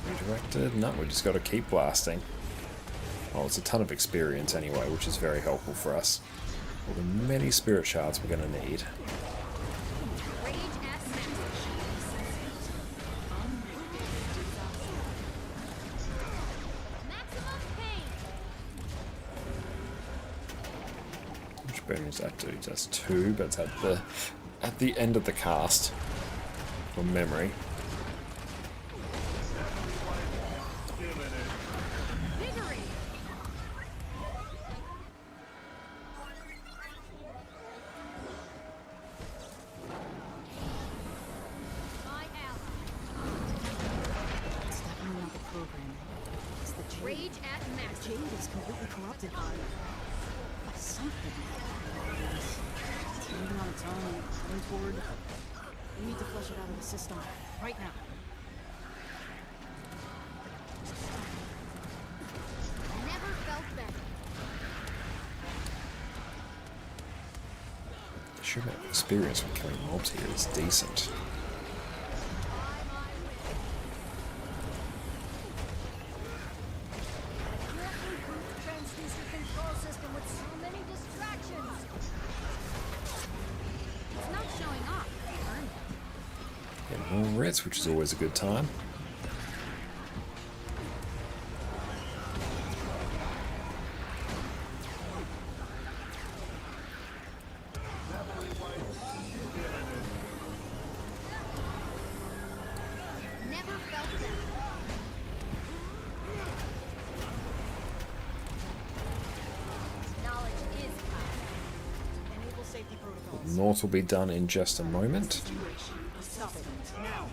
Redirected? No, we just got to keep blasting. Oh, it's a ton of experience anyway, which is very helpful for us. All the many spirit shards we're going to need. Rage at maximum. Maximum pain. Which burn does that do? It does 2, but it's at the end of the cast. from memory. Rage at max. Jade is completely corrupted by something. It's moving on its own, heading toward. We need to flush it out of the system right now. Never felt better. The sheer amount of experience from killing mobs here is decent. Getting more reds, which is always a good time. Never felt better. Knowledge is power. Enable safety protocols. North will be done in just a moment. Stop it. Now.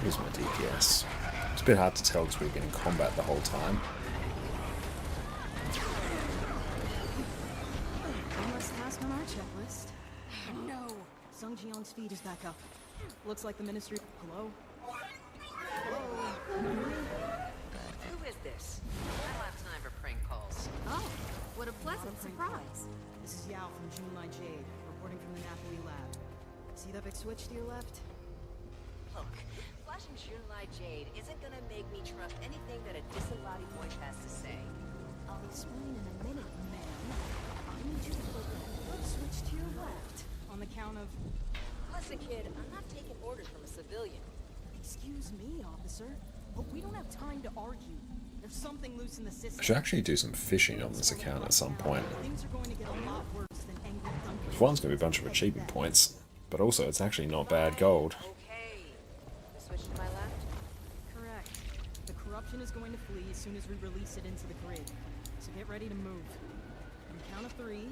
Here's my DPS. It's a bit hard to tell because we've been in combat the whole time. One less task on our checklist. No. Sung Jiyoung's feed is back up. Looks like the ministry. Hello? Who is this? I don't have time for prank calls. Oh, what a pleasant surprise. This is Yao from Junlai Jade, reporting from the Napoli lab. See that big switch to your left? Look, flashing Junlai Jade isn't gonna make me trust anything that a disembodied voice has to say. I'll explain in a minute, ma'am. I need you to put that flip switch to your left. On the count of... Listen, kid, I'm not taking orders from a civilian. Excuse me, officer, but we don't have time to argue. There's something loose in the system. I should actually do some fishing on this account at some point. Things are going to get a lot worse than angry Duncan. One's going to be a bunch of achievement points, but also it's actually not bad gold. Okay. The switch to my left? Correct. The corruption is going to flee as soon as we release it into the grid. So get ready to move. On the count of 3.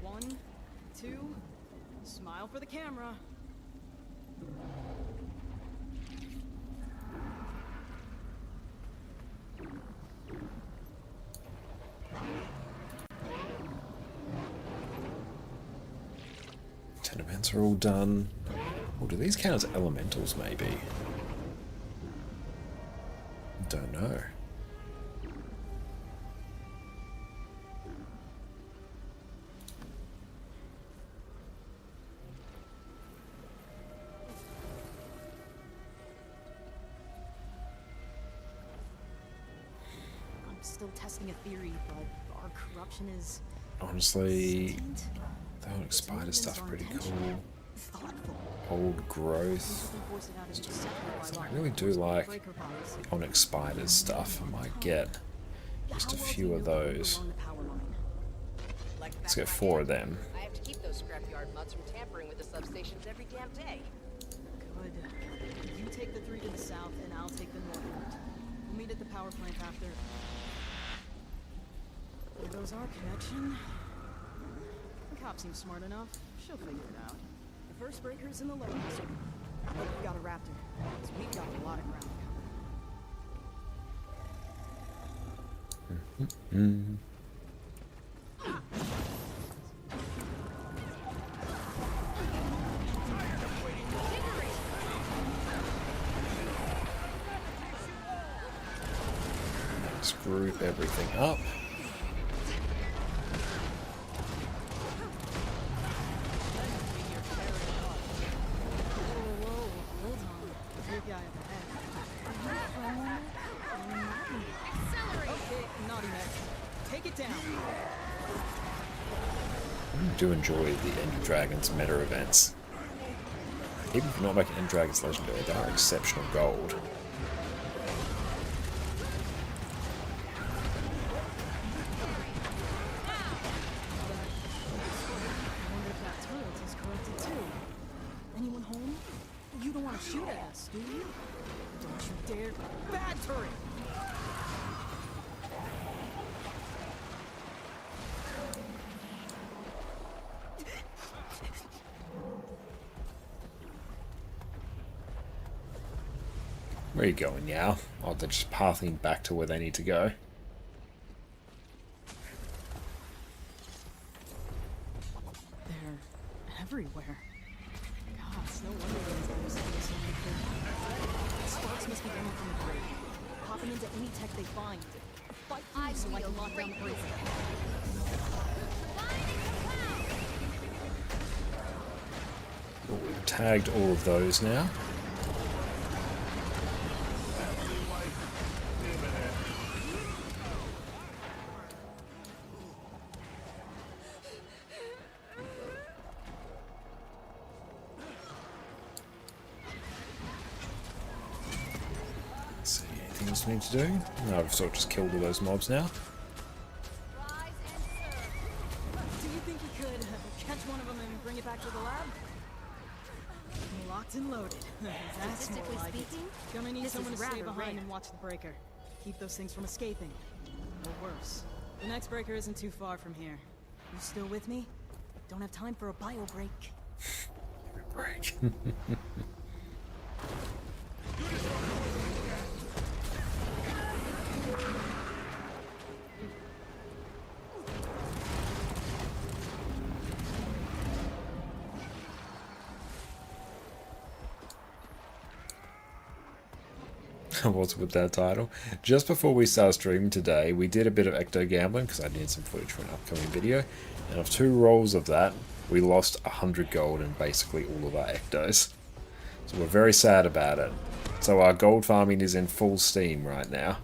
1, 2, smile for the camera. Tenements are all done. Or do these count as elementals, maybe? Don't know. I'm still testing a theory, but our corruption is... Honestly, the Onyx spider stuff's pretty cool. Old growth. I really do like the Onyx spiders stuff. I might get just a few of those. Let's get 4 of them. I have to keep those scrapyard mutts from tampering with the substations every damn day. Good. You take the 3 to the south, and I'll take the north route. We'll meet at the power plant after. There goes our connection. The cop seems smart enough. She'll figure it out. The first breaker's in the lower district. But we've got a raptor. So we've got a lot of ground to cover. Let's group everything up. down. I do enjoy the End Dragons meta events. Even if you're not making End Dragons legendary, they are exceptional gold. I wonder if that turret is corrupted too. Anyone home? You don't want to shoot at us, do you? Don't you dare. Bad turret! Where are you going now? Oh, they're just pathing back to where they need to go. They're everywhere. Gosh, no wonder these guys are so good. Sparks must be coming from the grid, popping into any tech they find. Fight through so I can lock down the prison. Well, we've tagged all of those now. Let's see, anything else we need to do? No, I've sort of just killed all those mobs now. Do you think you could catch one of them and bring it back to the lab? Locked and loaded. That's more like it. Gonna need someone to stay behind and watch the breaker. Keep those things from escaping. Or worse. The next breaker isn't too far from here. You still with me? Don't have time for a bio break. Break. What's with that title? Just before we start streaming today, we did a bit of Ecto gambling because I needed some footage for an upcoming video, and of 2 rolls of that, we lost 100 gold in basically all of our Ectos. So we're very sad about it. So our gold farming is in full steam right now.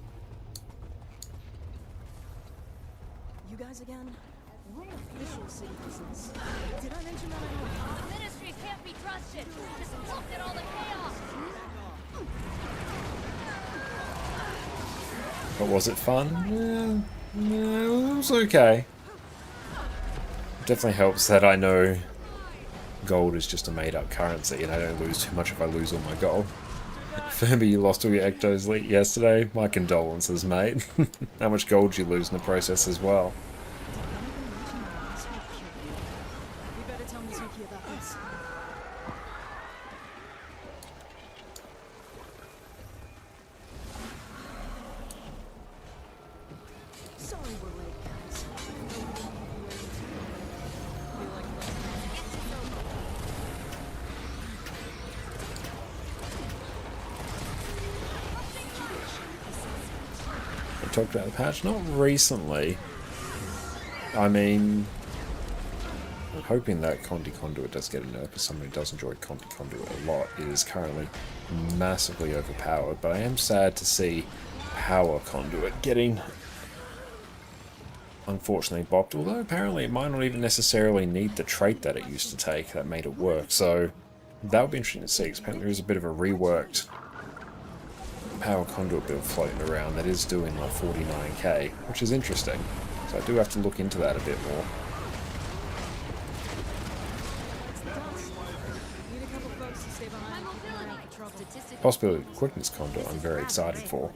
You guys again? We're official city business. Did I mention that I know? The ministry can't be trusted. Just look at all the chaos. But was it fun? Yeah, it was okay. It definitely helps that I know gold is just a made-up currency and I don't lose too much if I lose all my gold. Fermi, you lost all your Ectos yesterday. My condolences, mate. How much gold did you lose in the process as well? We better tell Mizuki about this. Sorry we're late, guys. I talked about the patch, not recently. I mean, I'm hoping that Conti Conduit does get a nerf, as someone who does enjoy Conti Conduit a lot. It is currently massively overpowered, but I am sad to see Power Conduit getting, unfortunately, bopped, although apparently it might not even necessarily need the trait that it used to take that made it work, so that would be interesting to see, because apparently there is a bit of a reworked Power Conduit build floating around that is doing like 49k, which is interesting, so I do have to look into that a bit more. Possibility of Quickness Conduit I'm very excited for.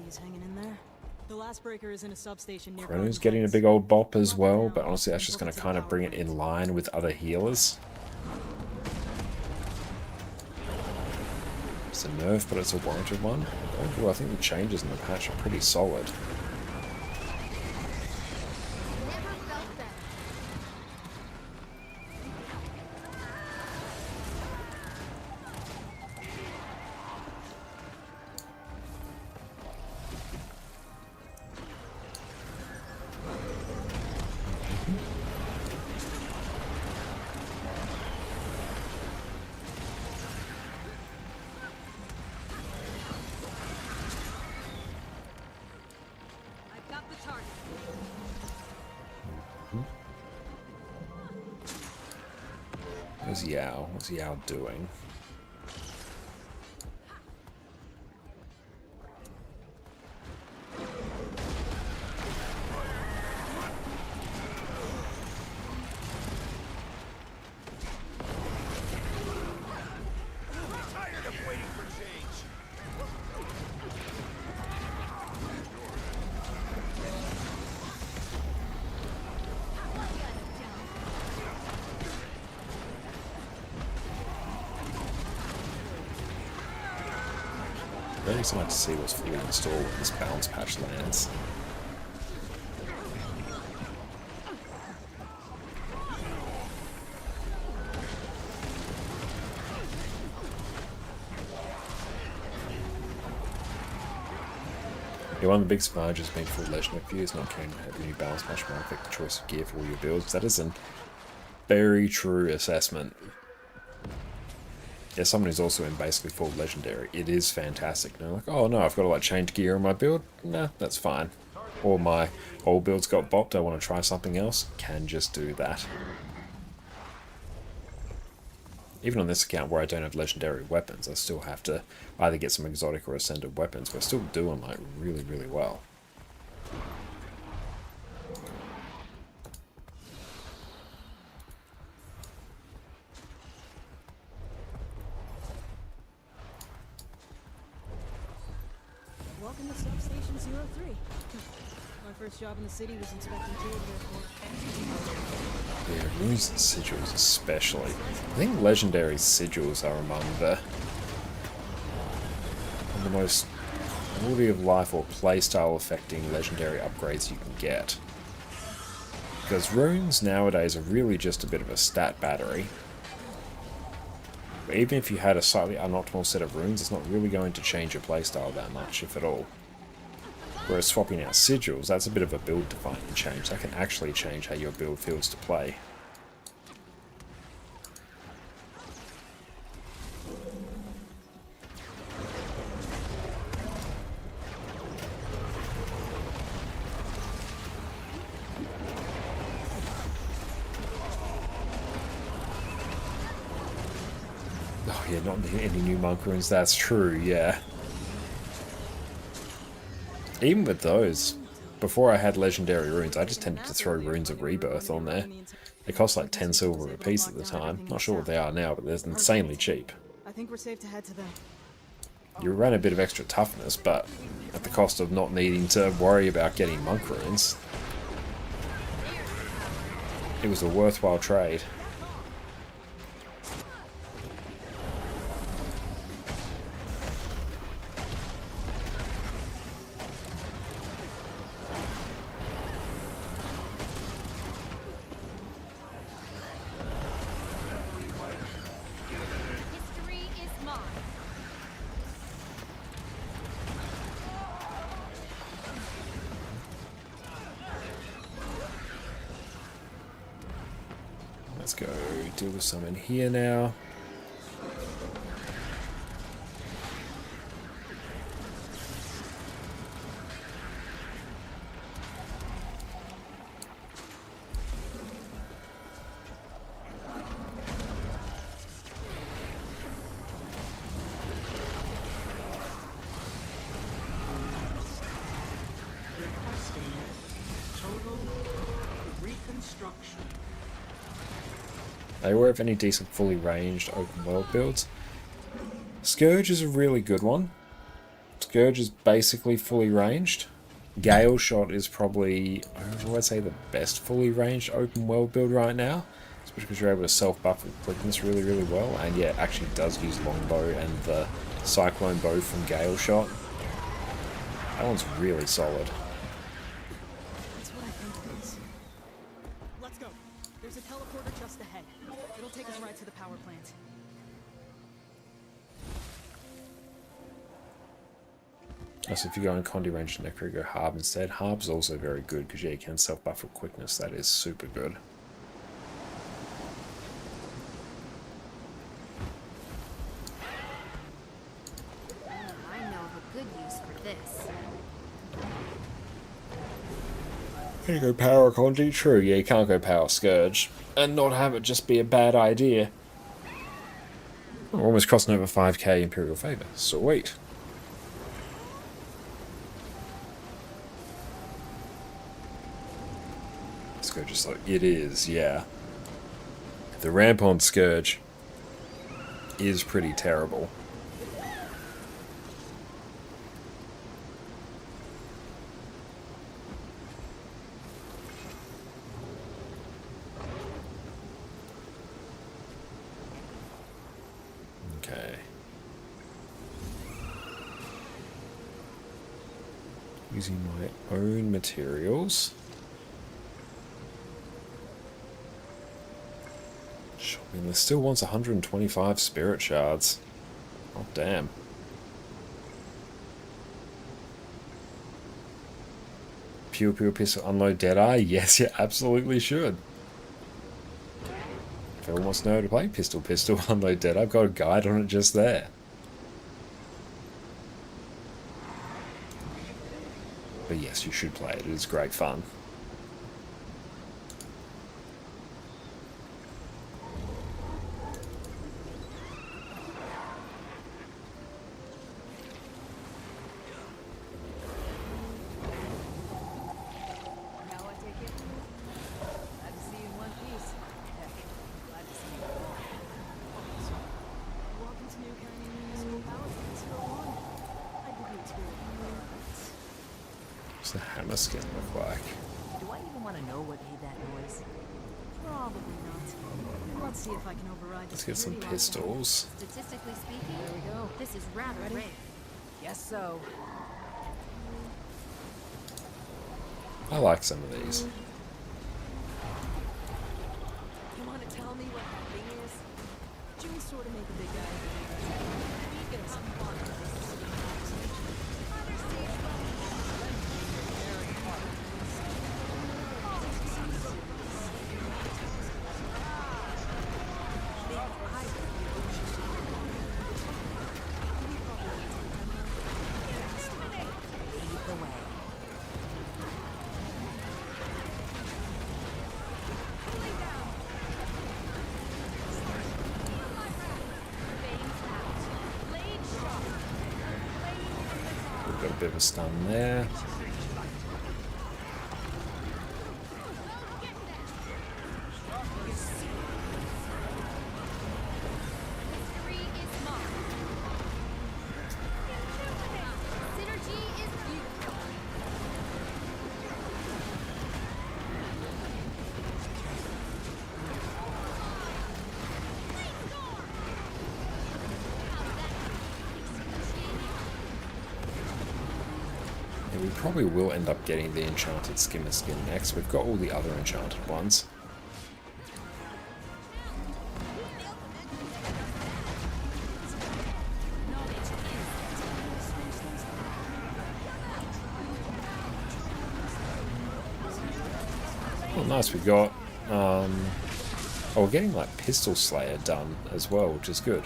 Chrono's getting a big old bop as well, but honestly that's just going to kind of bring it in line with other healers. It's a nerf, but it's a warranted one. Overall, I think the changes in the patch are pretty solid. What's Yao? What's Yao doing? Very excited to see what's fully installed when this balance patch lands. Yeah, one of the big advantages being full Legend of is not trying to have any balance patch might affect the choice of gear for all your builds. That is a very true assessment. Yeah, someone who's also in basically full Legendary, it is fantastic. And they're like, oh no, I've got to like change gear in my build. Nah, that's fine. Or my old build's got bopped, I want to try something else. Can just do that. Even on this account where I don't have Legendary weapons, I still have to either get some exotic or ascended weapons, but still doing like really, really well. Welcome to Substation 03. My first job in the city was inspecting Jade here. Yeah, runes and sigils especially. I think Legendary sigils are among the most quality of life or playstyle affecting Legendary upgrades you can get. Because runes nowadays are really just a bit of a stat battery. But even if you had a slightly unoptimal set of runes, it's not really going to change your playstyle that much, if at all. Whereas swapping out sigils, that's a bit of a build defining change. That can actually change how your build feels to play. Oh yeah, not any new monk runes, that's true, yeah. Even with those, before I had Legendary runes, I just tended to throw Runes of Rebirth on there. They cost like 10 silver a piece at the time. Not sure what they are now, but they're insanely cheap. I think we're safe to head to them. You ran a bit of extra toughness, but at the cost of not needing to worry about getting monk runes. It was a worthwhile trade. Let's go deal with some in here now. Requesting total reconstruction. Are you aware of any decent fully ranged open world builds? Scourge is a really good one. Scourge is basically fully ranged. Gale Shot is probably, I would say, the best fully ranged open world build right now. Especially because you're able to self-buff with quickness really, really well. And yeah, it actually does use Longbow and the Cyclone Bow from Gale Shot. That one's really solid. That's what I think it is. Let's go. There's a teleporter just ahead. It'll take us right to the power plant. Also, if you go in Condi range and Necro, go Harb instead. Harb's also very good because yeah, you can self-buff with quickness. That is super good. I know of a good use for this. Can you go power Conti? True, yeah, you can't go power Scourge. And not have it just be a bad idea. We're almost crossing over 5k Imperial Favor. Sweet. Scourge is like, it is, yeah. The ramp on Scourge is pretty terrible. Okay. Using my own materials. I mean, this still wants 125 spirit shards. Oh, damn. Pure pistol, unload Deadeye? Yes, you absolutely should. If everyone wants to know how to play pistol, unload Deadeye, I've got a guide on it just there. But yes, you should play it. It is great fun. What's the hammer skin look like? Do I even want to know what made that noise? Probably not. Let's see if I can override. Let's get some pistols. Statistically speaking, there we go. This is rather rare. Guess so. I like some of these. You want to tell me what that thing is? Jimmy sort of make a big guy. We get some fun. Got a bit of a stun there. We probably will end up getting the enchanted skimmer skin next. We've got all the other enchanted ones. Oh, nice. We got. Oh, we're getting like Pistol Slayer done as well, which is good.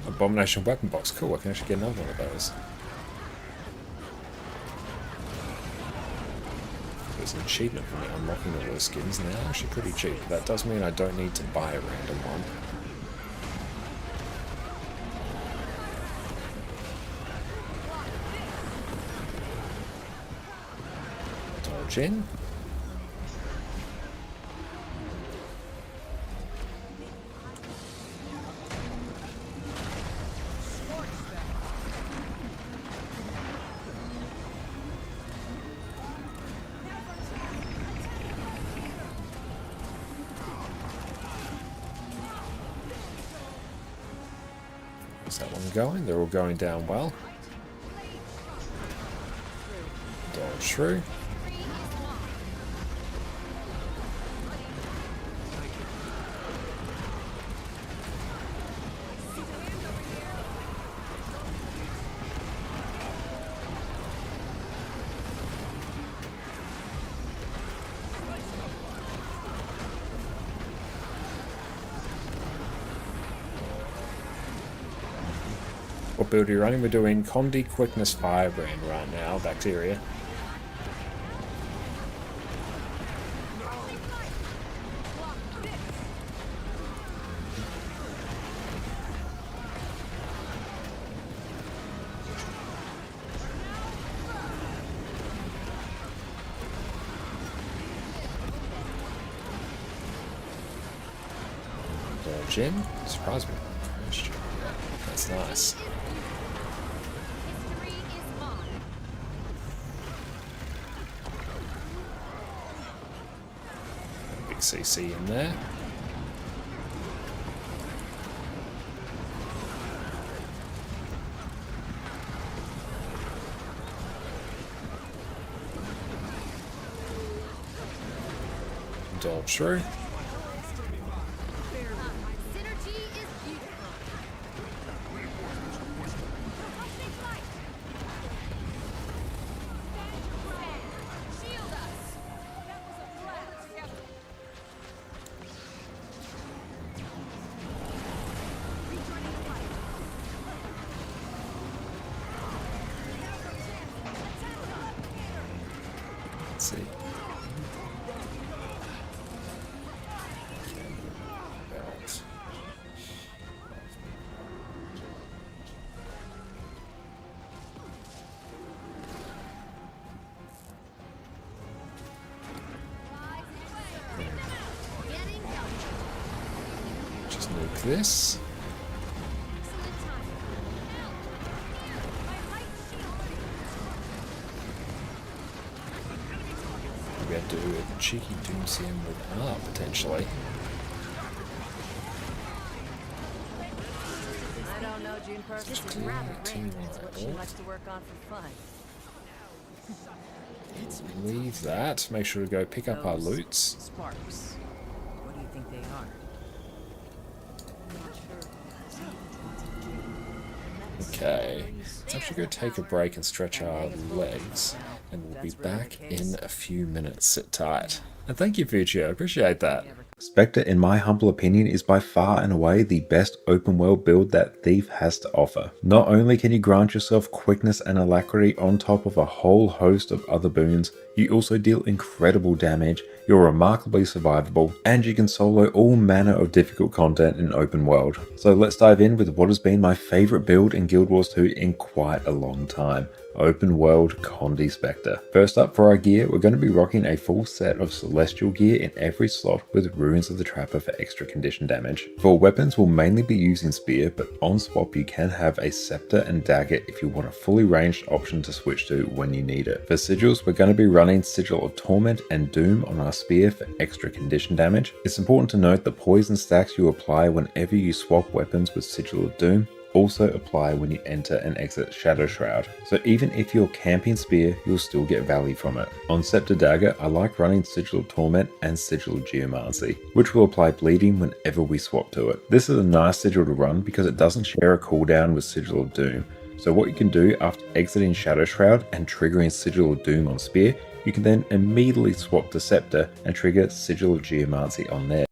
Abomination weapon box. Cool, I can actually get another one of those. There's an achievement for me unlocking all those skins, and they're actually pretty cheap. That does mean I don't need to buy a random one. Dodge in. Is that one going? They're all going down well. Dodge through. What build are you running? We're doing Condi Quickness Firebrand right now, Bacteria. Dodge in. Surprise me. That's nice. Big CC in there. Dodge through. Let's see. Just nuke this. We had to do a cheeky Doomsium with R potentially. I don't know, June Purvis is rather rare. It's what she likes to work on for fun. Leave that. Make sure to go pick up our loots. Sparks. What do you think they are? Okay, let's actually go take a break and stretch our legs, and we'll be back in a few minutes. Sit tight. And thank you, Future. I appreciate that. Spectre, in my humble opinion, is by far and away the best open world build that Thief has to offer. Not only can you grant yourself quickness and alacrity on top of a whole host of other boons, you also deal incredible damage, you're remarkably survivable, and you can solo all manner of difficult content in open world. So let's dive in with what has been my favourite build in Guild Wars 2 in quite a long time. Open World Condi Spectre. First up for our gear, we're going to be rocking a full set of Celestial gear in every slot with Ruins of the Trapper for extra condition damage. For weapons, we'll mainly be using Spear, but on swap you can have a Scepter and Dagger if you want a fully ranged option to switch to when you need it. For sigils, we're going to be running Sigil of Torment and Doom on our Spear for extra condition damage. It's important to note the poison stacks you apply whenever you swap weapons with Sigil of Doom also apply when you enter and exit Shadow Shroud, so even if you're camping Spear, you'll still get value from it. On Scepter Dagger, I like running Sigil of Torment and Sigil of Geomancy, which will apply bleeding whenever we swap to it. This is a nice sigil to run because it doesn't share a cooldown with Sigil of Doom, so what you can do after exiting Shadow Shroud and triggering Sigil of Doom on Spear, you can then immediately swap to Scepter and trigger Sigil of Geomancy on there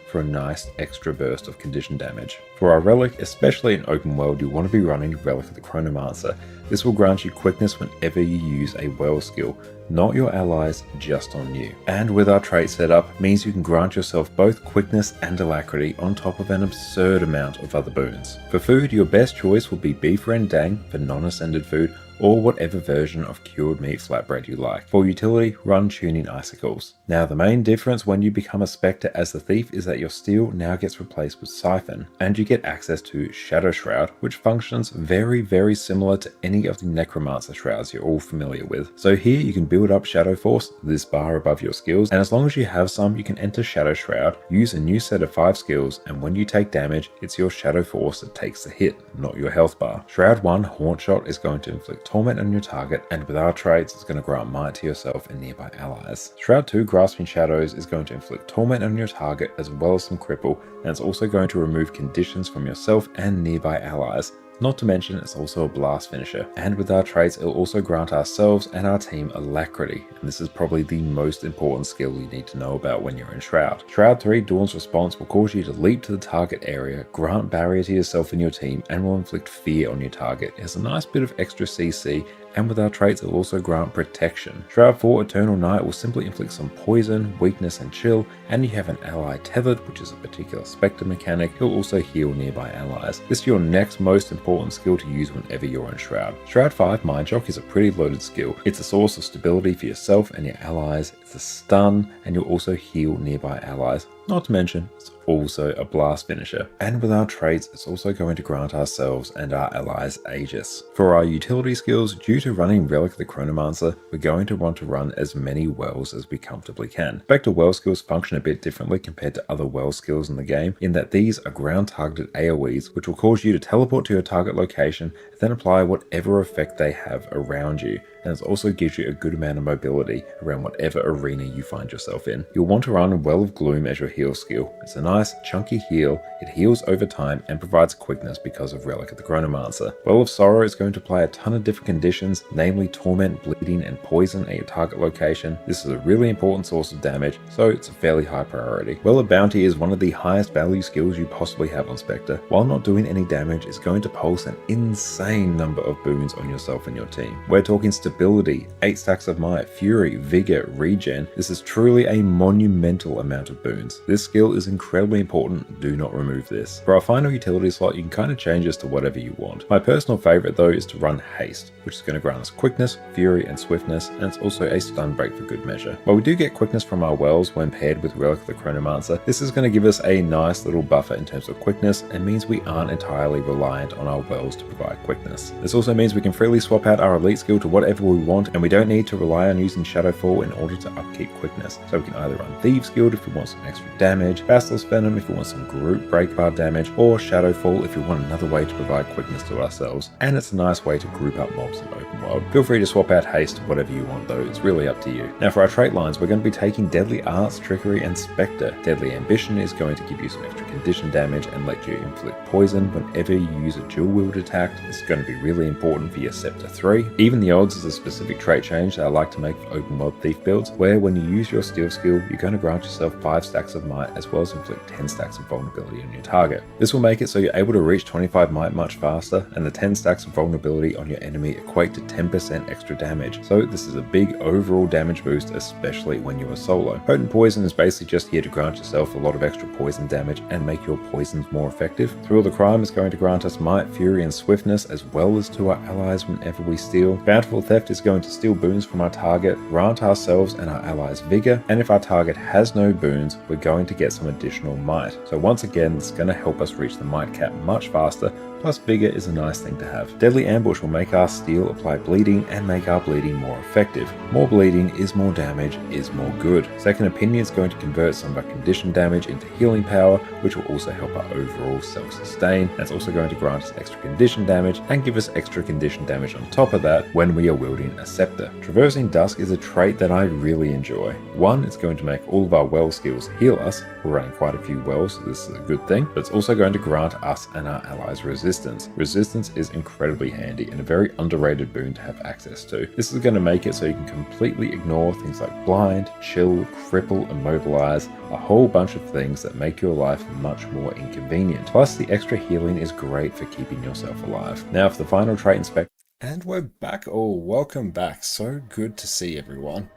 for a nice extra burst of condition damage. For our relic, especially in open world, you want to be running Relic of the Chronomancer. This will grant you quickness whenever you use a well skill, not your allies, just on you. And with our trait setup, means you can grant yourself both quickness and alacrity on top of an absurd amount of other boons. For food, your best choice will be beef rendang for non-ascended food, or whatever version of cured meat flatbread you like. For utility, run Tuning Icicles. Now the main difference when you become a Spectre as the Thief is that your steel now gets replaced with Siphon, and you get access to Shadow Shroud, which functions very similar to any of the Necromancer shrouds you're all familiar with. So here you can build up Shadow Force, this bar above your skills, and as long as you have some, you can enter Shadow Shroud, use a new set of 5 skills, and when you take damage, it's your Shadow Force that takes the hit, not your health bar. Shroud 1 Haunt Shot is going to inflict torment on your target, and with our traits, it's going to grant might to yourself and nearby allies. Shroud 2 Grasping Shadows is going to inflict torment on your target as well as some cripple, and it's also going to remove conditions from yourself and nearby allies. Not to mention, it's also a blast finisher, and with our traits, it'll also grant ourselves and our team alacrity, and this is probably the most important skill you need to know about when you're in Shroud. Shroud 3 Dawn's Response will cause you to leap to the target area, grant barrier to yourself and your team, and will inflict fear on your target. It has a nice bit of extra CC, and with our traits, it will also grant protection. Shroud 4 Eternal Night will simply inflict some poison, weakness, and chill, and you have an ally tethered, which is a particular Spectre mechanic. He'll also heal nearby allies. This is your next most important skill to use whenever you're in Shroud. Shroud 5 Mind Shock is a pretty loaded skill. It's a source of stability for yourself and your allies. It's a stun, and you'll also heal nearby allies. Not to mention, it's also a blast finisher. And with our traits, it's also going to grant ourselves and our allies Aegis. For our utility skills, due to running Relic of the Chronomancer, we're going to want to run as many wells as we comfortably can. Spectre well skills function a bit differently compared to other well skills in the game, in that these are ground targeted AoEs, which will cause you to teleport to your target location and then apply whatever effect they have around you. And it also gives you a good amount of mobility around whatever arena you find yourself in. You'll want to run Well of Gloom as your heal skill. It's a nice chunky heal, it heals over time and provides quickness because of Relic of the Chronomancer. Well of Sorrow is going to apply a ton of different conditions, namely torment, bleeding and poison at your target location. This is a really important source of damage, so it's a fairly high priority. Well of Bounty is one of the highest value skills you possibly have on Spectre. While not doing any damage, it's going to pulse an insane number of boons on yourself and your team. We're talking stability, 8 stacks of might, fury, vigor, regen. This is truly a monumental amount of boons. This skill is incredibly important, do not remove this. For our final utility slot, you can kind of change this to whatever you want. My personal favorite though is to run haste, which is going to grant us quickness, fury and swiftness, and it's also a stun break for good measure. While we do get quickness from our wells when paired with Relic of the Chronomancer, this is going to give us a nice little buffer in terms of quickness and means we aren't entirely reliant on our wells to provide quickness. This also means we can freely swap out our elite skill to whatever we want, and we don't need to rely on using Shadowfall in order to upkeep quickness. So we can either run Thieves Guild if we want some extra damage, Basilisk Venom if we want some group break bar damage, or Shadowfall if we want another way to provide quickness to ourselves. And it's a nice way to group up mobs in open world. Feel free to swap out haste to whatever you want though, it's really up to you. Now for our trait lines, we're going to be taking Deadly Arts, Trickery and Spectre. Deadly Ambition is going to give you some extra condition damage and let you inflict poison whenever you use a dual wield attack. This is going to be really important for your Scepter 3. Even the Odds is a specific trait change that I like to make for open world thief builds, where when you use your steal skill, you're going to grant yourself 5 stacks of might as well as inflict 10 stacks of vulnerability on your target. This will make it so you're able to reach 25 might much faster, and the 10 stacks of vulnerability on your enemy equate to 10% extra damage. So this is a big overall damage boost, especially when you are solo. Potent Poison is basically just here to grant yourself a lot of extra poison damage and make your poisons more effective. Thrill the Crime is going to grant us might, fury and swiftness as well as to our allies whenever we steal. Bountiful Theft is going to steal boons from our target, grant ourselves and our allies vigor, and if our target has no boons, we're going to get some additional might. So once again, it's going to help us reach the might cap much faster, plus vigor is a nice thing to have. Deadly Ambush will make our steal apply bleeding and make our bleeding more effective. More bleeding is more damage, is more good. Second Opinion is going to convert some of our condition damage into healing power, which will also help our overall self-sustain. That's also going to grant us extra condition damage and give us extra condition damage on top of that when we are wielding a scepter. Traversing Dusk is a trait that I really enjoy. One, it's going to make all of our well skills heal us. We're running quite a few wells, so this is a good thing, but it's also going to grant us and our allies resistance. Resistance is incredibly handy and a very underrated boon to have access to. This is going to make it so you can completely ignore things like blind, chill, cripple, immobilize, a whole bunch of things that make your life much more inconvenient. Plus the extra healing is great for keeping yourself alive. Now for the final trait inspect. And we're back. Oh, welcome back. So good to see everyone.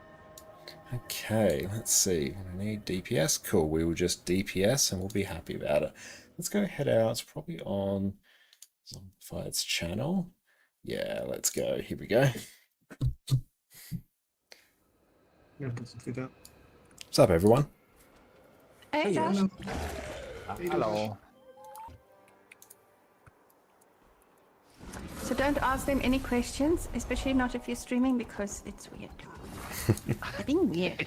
Okay, let's see. I need DPS. Cool. We will just DPS and we'll be happy about it. Let's go head out. It's probably on Zombified's channel. Yeah, let's go. Here we go. What's up, everyone? Hey, Josh. Hello. So don't ask them any questions, especially not if you're streaming, because it's weird. It's being weird.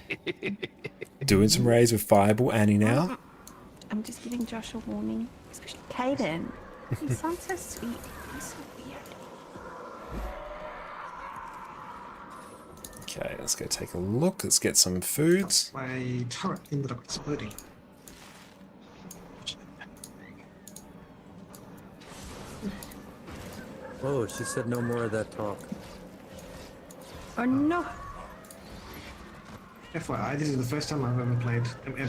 Doing some raids with Fireball Annie now. I'm just giving Josh a warning, especially Caden. He sounds so sweet. He's so weird. let's go take a look. Let's get some foods. My turret ended up exploding. Oh, she said no more of that talk. Oh no! FYI, this is the first time I'm ever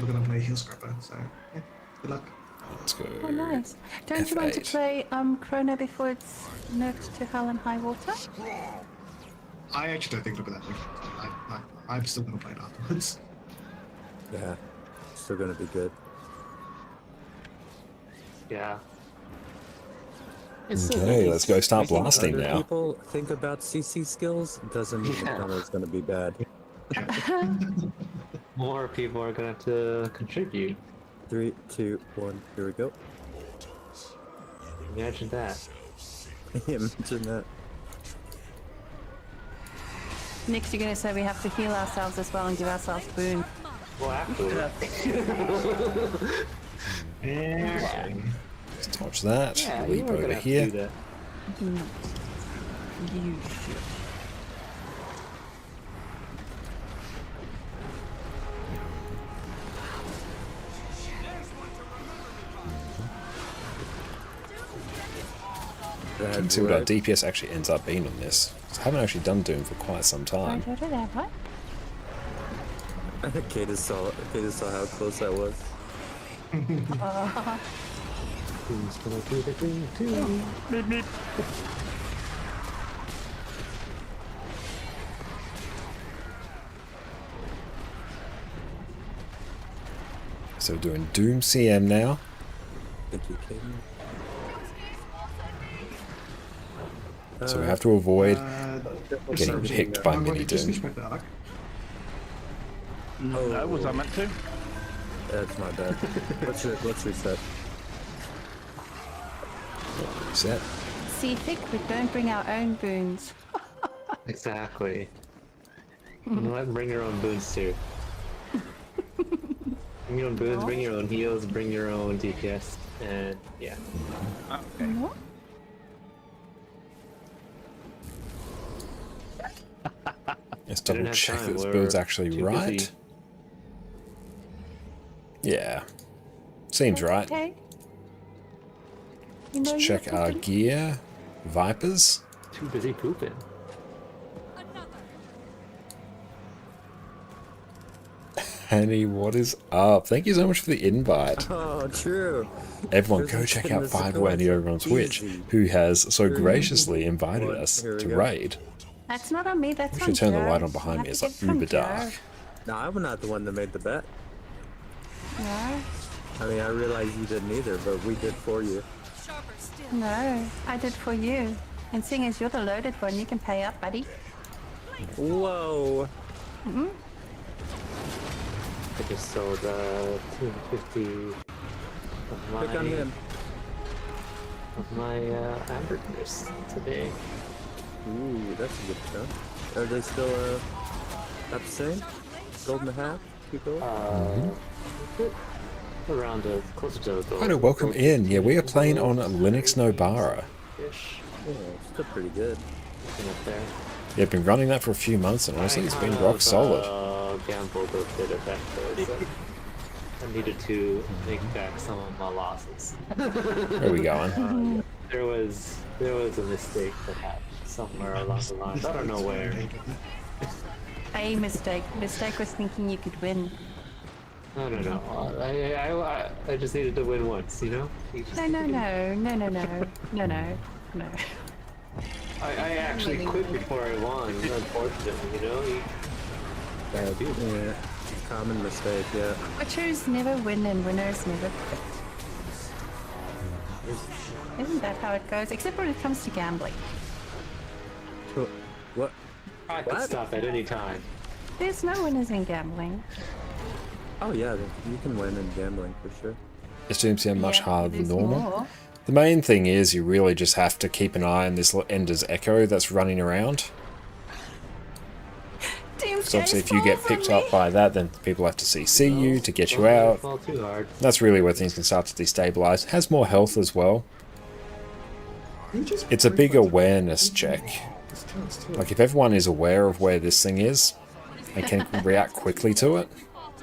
gonna play Heel Scrapper, so yeah, good luck. Let's go. Oh, nice. Don't you want to play Chrono before it's nerfed to Hell and High Water? I actually don't think look at that. I'm still gonna play it afterwards. Yeah, still gonna be good. Yeah. Okay, let's go start blasting Other now. people think about CC skills doesn't mean it's gonna be bad. More people are gonna have to contribute. 3, 2, 1, here we go. Imagine that. Imagine that. Next, you're going to say we have to heal ourselves as well and give ourselves boon. Well, after. Let's touch that. Yeah, Leap over here. Do not. You should. You can see what our DPS actually ends up being on this. I haven't actually done Doom for quite some time. What? Kata saw how close I was. Who's gonna do the thing too? So we're doing Doom CM now. Thank you, Kaden. So we have to avoid getting picked by Mini Doom. No, was I meant to? That's my bad. Let's reset. Reset. See, Thick, we don't bring our own boons. Exactly. You know what? Bring your own boons too. Bring your own boons, bring your own heals, bring your own DPS, and yeah. Okay. Let's double check that this build's actually right. Yeah. Seems right. Okay. Let's check our gear. Vipers. Too busy pooping. Annie, what is up? Thank you so much for the invite. Oh, true. Everyone, go check out 5-Way over on Twitch, who has so graciously invited us to raid. That's not on me, that's We on should turn the Joe. light on behind me. It's like uber dark. No, I'm not the one that made the bet. No. I mean, I realize you didn't either, but we did for you. No, I did for you. And seeing as you're the loaded one, you can pay up, buddy. Whoa. Mm-hmm. I just sold 250 of my hamburgers today. Ooh, that's a good chunk. Are they still about the same? Gold and a half? 2 gold? Around closer to the gold. Hi, welcome in. Yeah, we are playing on Linux Nobara. Ish. Yeah, still pretty good. Up there. Yeah, I've been running that for a few months, and honestly, it's been rock solid. Gambled a bit at that though, so I needed to make back some of my losses. Where are we going? There was a mistake that happened somewhere along the lines. I don't know where. A mistake. Mistake was thinking you could win. No. I just needed to win once, you know? No. I actually quit before I won, unfortunately, you know? Yeah, common mistake, yeah. Witchers never win and winners never quit. Isn't that how it goes? Except when it comes to gambling. What? I could stop at any time. There's no winners in gambling. Oh yeah, you can win in gambling for sure. It seems to be much harder than there's normal. more. The main thing is you really just have to keep an eye on this little Ender's Echo that's running around. So obviously if you get picked up by that, then people have to CC you to get you out. Fall too hard. That's really where things can start to destabilize. It has more health as well. It's a big awareness check. Like if everyone is aware of where this thing is, and can react quickly to it,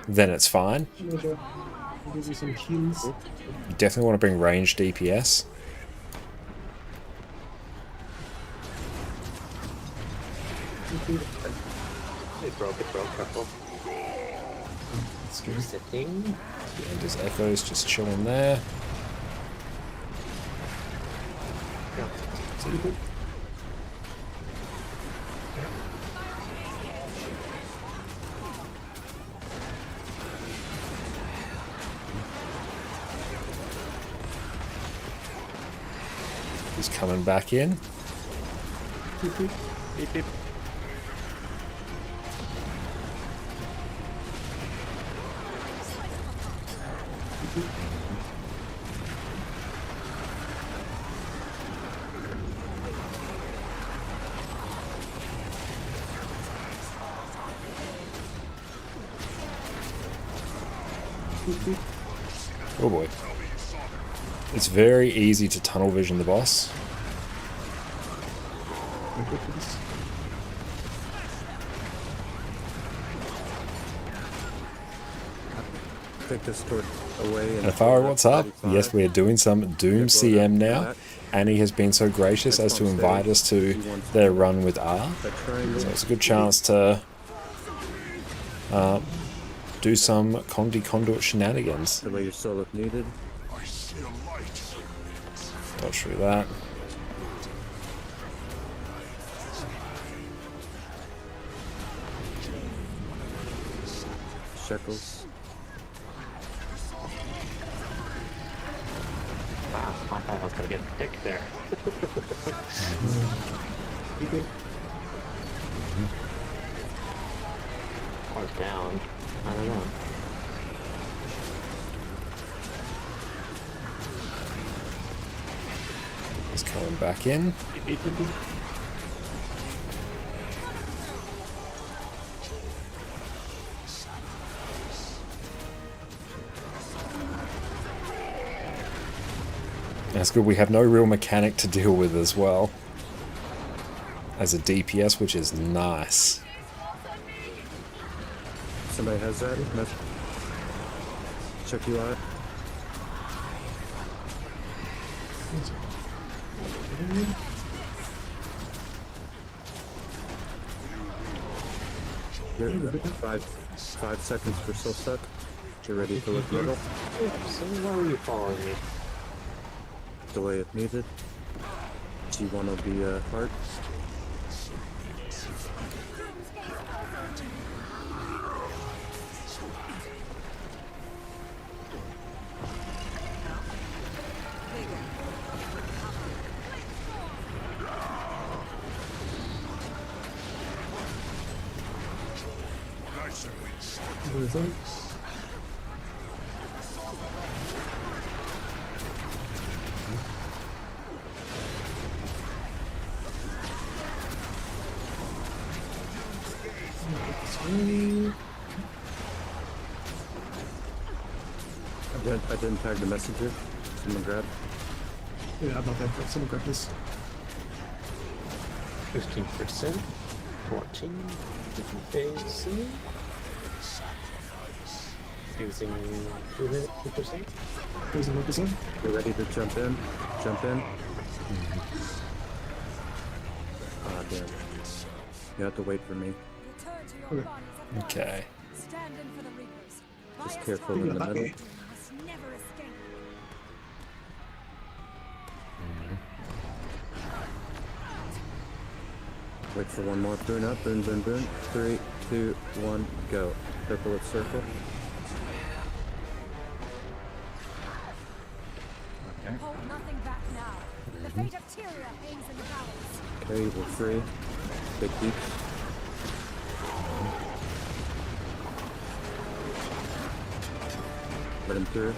then it's fine. I'll give you some heals. You definitely want to bring ranged DPS. It broke, careful. Sitting. And his Echo's just chilling there. He's coming back in. Beep, beep. Oh boy. It's very easy to tunnel vision the boss. Take this sword away. And Nefaro, what's up? Yes, we are doing some Doom CM now. Annie has been so gracious as to invite us to their run with R. So it's a good chance to do some Conduit shenanigans. Delay your soul if needed. Dodge through that. Shekels. Wow, I thought I was gonna get picked there. Or down. I don't know. He's coming back in. That's good. We have no real mechanic to deal with as well as a DPS, which is nice. Somebody has that? Check you out. Here, 5 seconds for soul suck. Get ready to look middle. So why were you following me? Delay if needed. G1 will be hard. What is that? I didn't tag the messenger. Someone grab. Yeah, I'm not there. Someone grab this. 15%. 14. Different phase. Using 2%. Using 1%. You're ready to jump in. Jump in. Ah, damn. You have to wait for me. Okay. Just careful in the middle. Wait for one more. Boon up. Boon, boon, boon. 3, 2, 1, go. Circle it, circle. Hold nothing back now. The fate of Tyria hangs in the balance. Okay, we're free. Big deep. Let him through.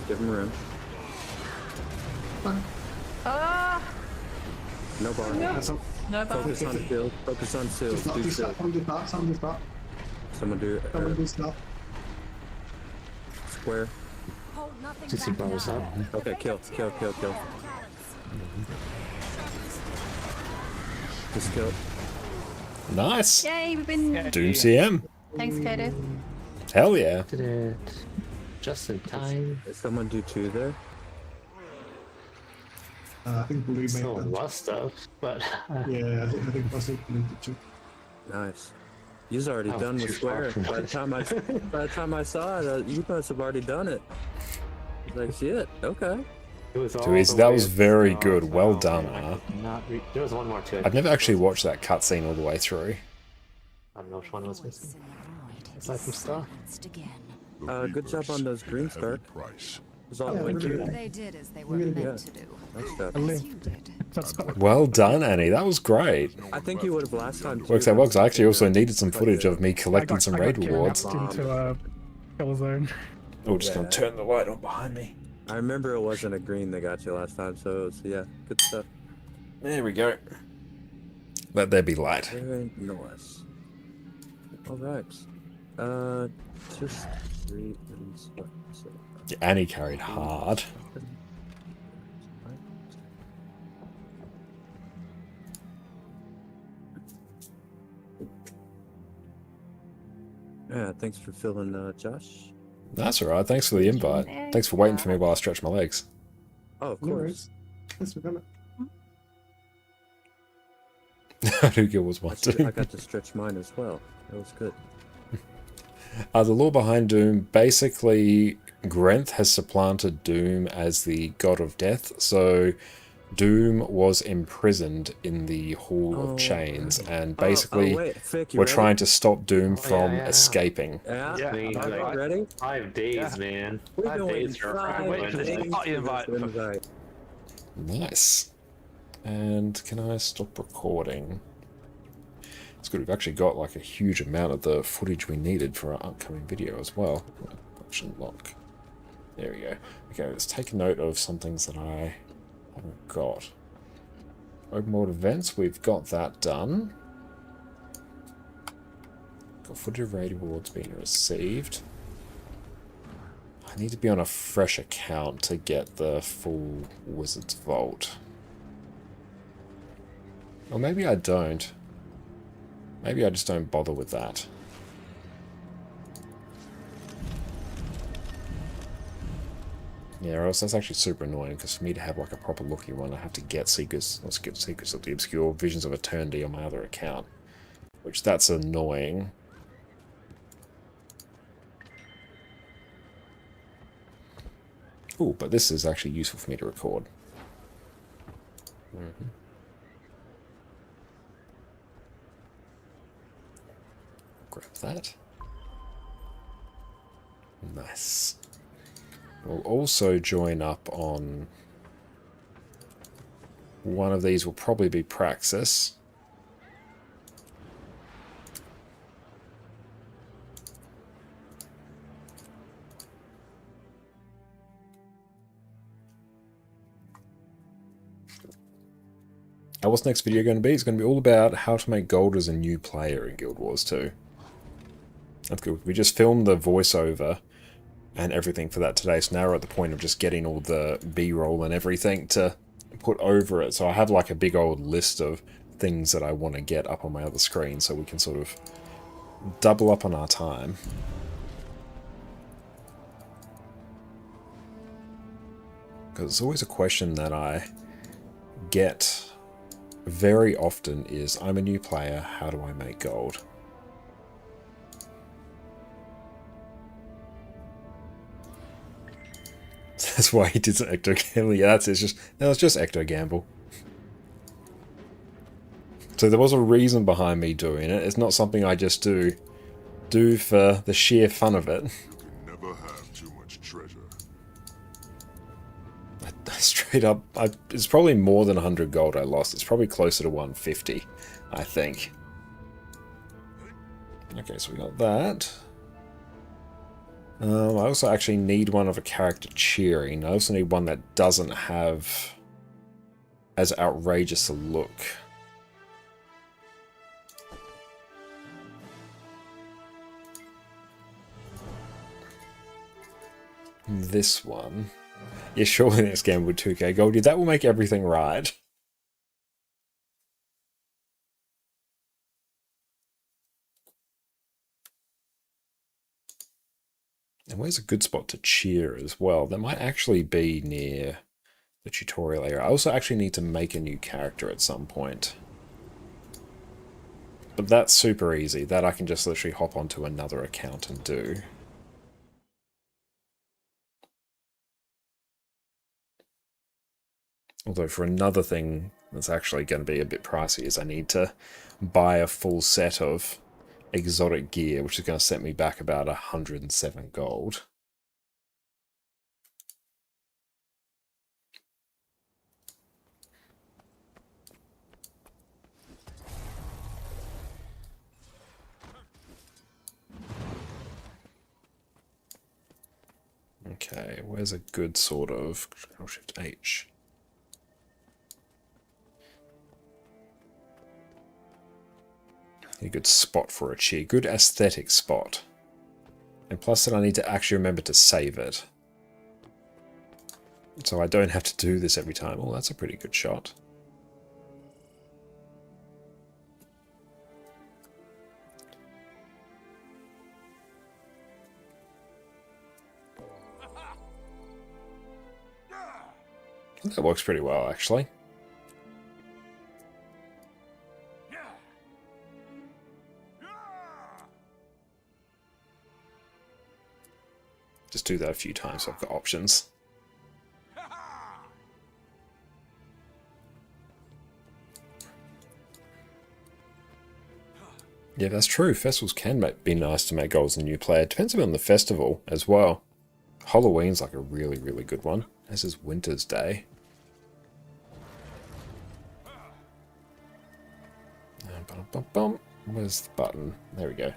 Give him room. No bar. No. No bar. Focus on field. Focus on seals. Do seals. Someone do that. Someone do that. Someone do Someone do that. square. Hold nothing CC back bars now. up. Okay, kill. this kill. Nice. Yay, we've been... Doom CM. Thanks, Kato. Hell yeah. Did it just in time. Did someone do 2 there? I think Blue made Someone that. must have, but Yeah, I think Blue did too. Nice. You've already Oh, done too with far Square. from By the time I saw it, you must have already done it. I was like, shit, okay. it was all Dude, the that way was at the very start, good. Well so done, I huh? could not there was one more to it. I've never actually watched that cutscene all the way through. I don't know which one was missing. Aside from stuff. Good job on those green Stark. Was all They did as they were meant to do. Nice job. As you did. Well done, Annie. That was great. I think you would have last time. Works out well, 'cause I actually also needed some footage of me collecting some raid rewards. Into kill zone. Oh, just gonna turn the light on behind me. I remember it wasn't a green that got you last time, so it was, yeah, good stuff. There we go. Let there be light. Very nice. Alright. Just 3 and stuff. So. Yeah, Annie carried hard. Yeah, thanks for filling, Josh. That's alright. Thanks for the invite. Thanks for waiting for me while I stretch my legs. Oh, of No course. worries. Thanks for coming. Who was one too? I got to stretch mine as well. That was good. The lore behind Doom, basically, Grenth has supplanted Doom as the god of death, so Doom was imprisoned in the Hall of Chains, and basically Vic, we're trying to stop Doom from escaping. Yeah, Yeah. ready? 5 days, Yeah. man. We're 5 doing days for a 5 friend. Wait for this days party for invite. this invite. Nice. And can I stop recording? It's good, we've actually got like a huge amount of the footage we needed for our upcoming video as well. Function lock. There we go. Okay, let's take a note of some things that I haven't got. Open world events, we've got that done. Got footage of raid rewards being received. I need to be on a fresh account to get the full Wizard's Vault. Or maybe I don't. Maybe I just don't bother with that. Yeah, or else that's actually super annoying, because for me to have like a proper looking one, I have to get Secrets, let's get Secrets of the Obscure, Visions of Eternity on my other account. Which, that's annoying. Ooh, but this is actually useful for me to record. Grab that. Nice. We'll also join up on... One of these will probably be Praxis. What's next video going to be? It's going to be all about how to make gold as a new player in Guild Wars 2. That's good. We just filmed the voiceover and everything for that today, so now we're at the point of just getting all the B-roll and everything to put over it. So I have like a big old list of things that I want to get up on my other screen so we can sort of double up on our time. Because it's always a question that I get very often is, I'm a new player, how do I make gold? That's why he did Ecto Gamble. Yeah, that's it. It's just Ecto Gamble. So there was a reason behind me doing it. It's not something I just do for the sheer fun of it. You can never have too much treasure. Straight up, it's probably more than 100 gold I lost. It's probably closer to 150, I think. Okay, so we got that. I also actually need one of a character cheering. I also need one that doesn't have as outrageous a look. This one. Yeah, surely next game with 2k gold. Yeah, that will make everything right. And where's a good spot to cheer as well? That might actually be near the tutorial area. I also actually need to make a new character at some point. But that's super easy. That I can just literally hop onto another account and do. Although for another thing that's actually going to be a bit pricey is I need to buy a full set of exotic gear, which is going to set me back about 107 gold. Okay, where's a good sort of Control-Shift-H? A good spot for a cheer. Good aesthetic spot. And plus that I need to actually remember to save it. So I don't have to do this every time. Oh, that's a pretty good shot. That works pretty well, actually. Just do that a few times so I've got options. Yeah, that's true. Festivals can be nice to make goals in a new player. Depends a bit on the festival as well. Halloween's like a really, really good one, as is Winter's Day. Where's the button? There we go.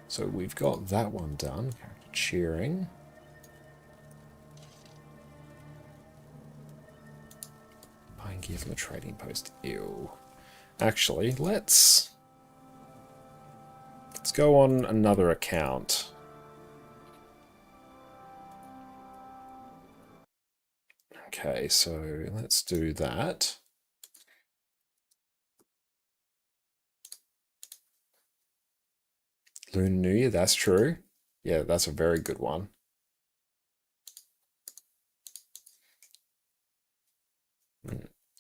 So we've got that one done. Character cheering. Buying gear from the trading post. Ew. Actually, let's go on another account. Okay, so let's do that. Lunar New Year, that's true. Yeah, that's a very good one.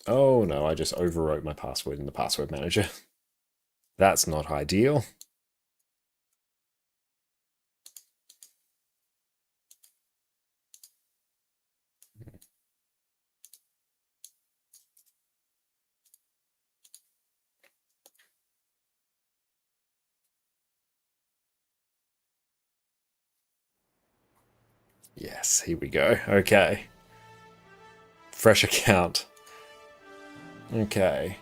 Oh no, I just overwrote my password in the password manager. That's not ideal. Yes, here we go. Okay. Fresh account. Okay.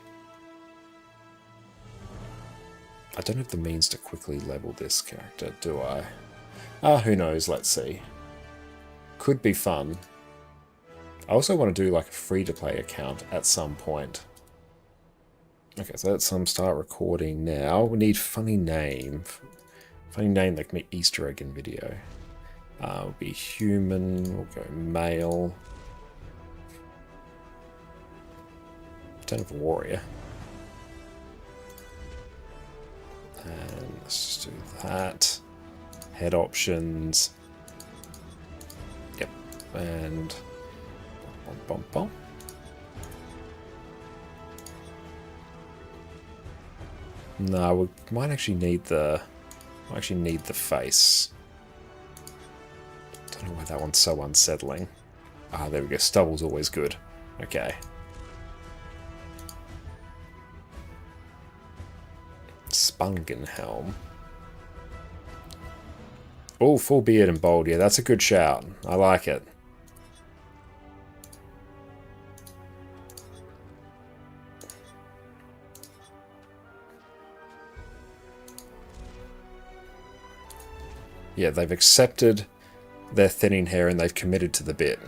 I don't have the means to quickly level this character, do I? Ah, who knows, let's see. Could be fun. I also want to do like a free-to-play account at some point. Okay, so let's start recording now. We need funny name. Funny name that can be Easter egg in video. We'll be human, we'll go male. Don't have a warrior. And let's just do that. Head options. Yep. And bum, bum, bum. No, we might actually need the face. Don't know why that one's so unsettling. Ah, there we go. Stubble's always good. Okay. Spungenhelm. Oh, full beard and bold. Yeah, that's a good shout. I like it. Yeah, they've accepted their thinning hair and they've committed to the bit.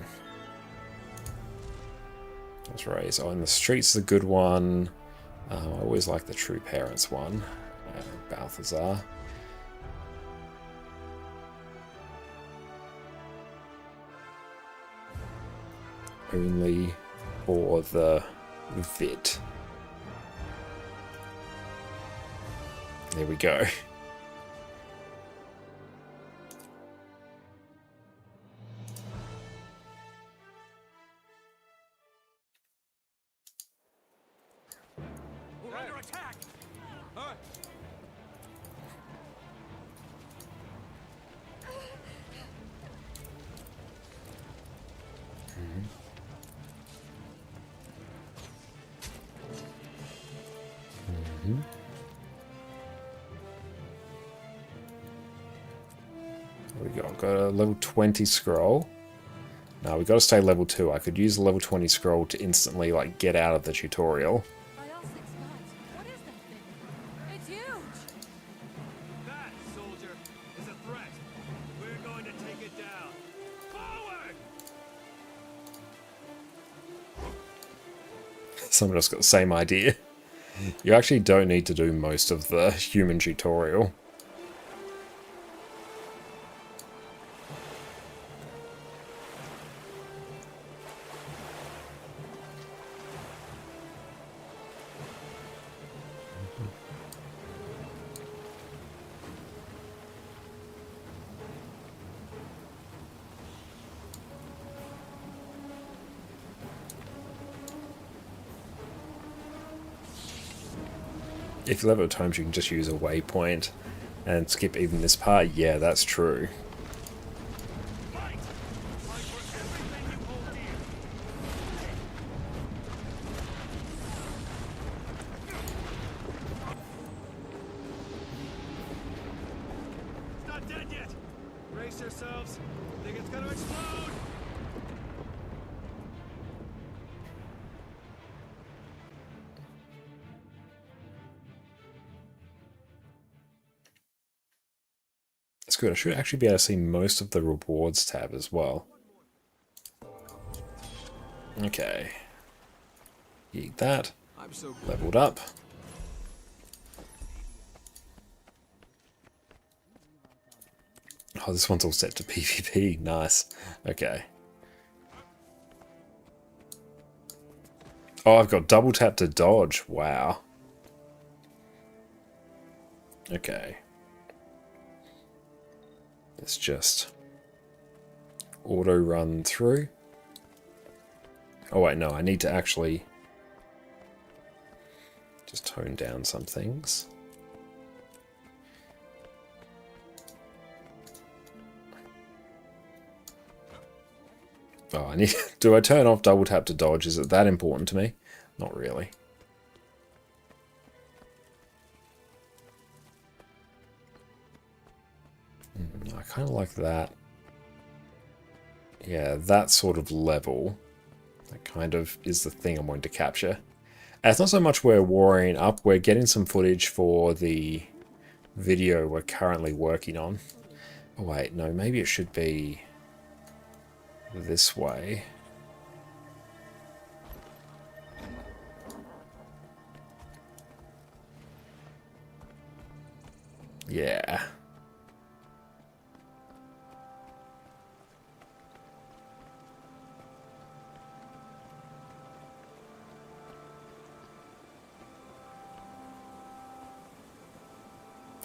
That's right. So in the streets is a good one. I always like the True Parents one. Balthazar. Only for the vid. There we go. I've got a level 20 scroll. Now we've got to stay level 2. I could use a level 20 scroll to instantly like get out of the tutorial. It's huge! That, soldier, is a threat. We're going to take it down. Forward! Someone else got the same idea. You actually don't need to do most of the human tutorial. If you level at times, you can just use a waypoint and skip even this part. Yeah, that's true. It's not dead yet. Brace yourselves. Think it's gonna explode. That's good. I should actually be able to see most of the rewards tab as well. Okay. Eat that. Leveled up. Oh, this one's all set to PvP. Nice. Okay. Oh, I've got double tap to dodge. Wow. Okay. Let's just auto run through. Oh wait, no, I need to actually just tone down some things. Oh, I need. Do I turn off double tap to dodge? Is it that important to me? Not really. I kind of like that. Yeah, that sort of level. That kind of is the thing I'm wanting to capture. And it's not so much we're warring up, we're getting some footage for the video we're currently working on. Oh wait, no, maybe it should be this way. Yeah.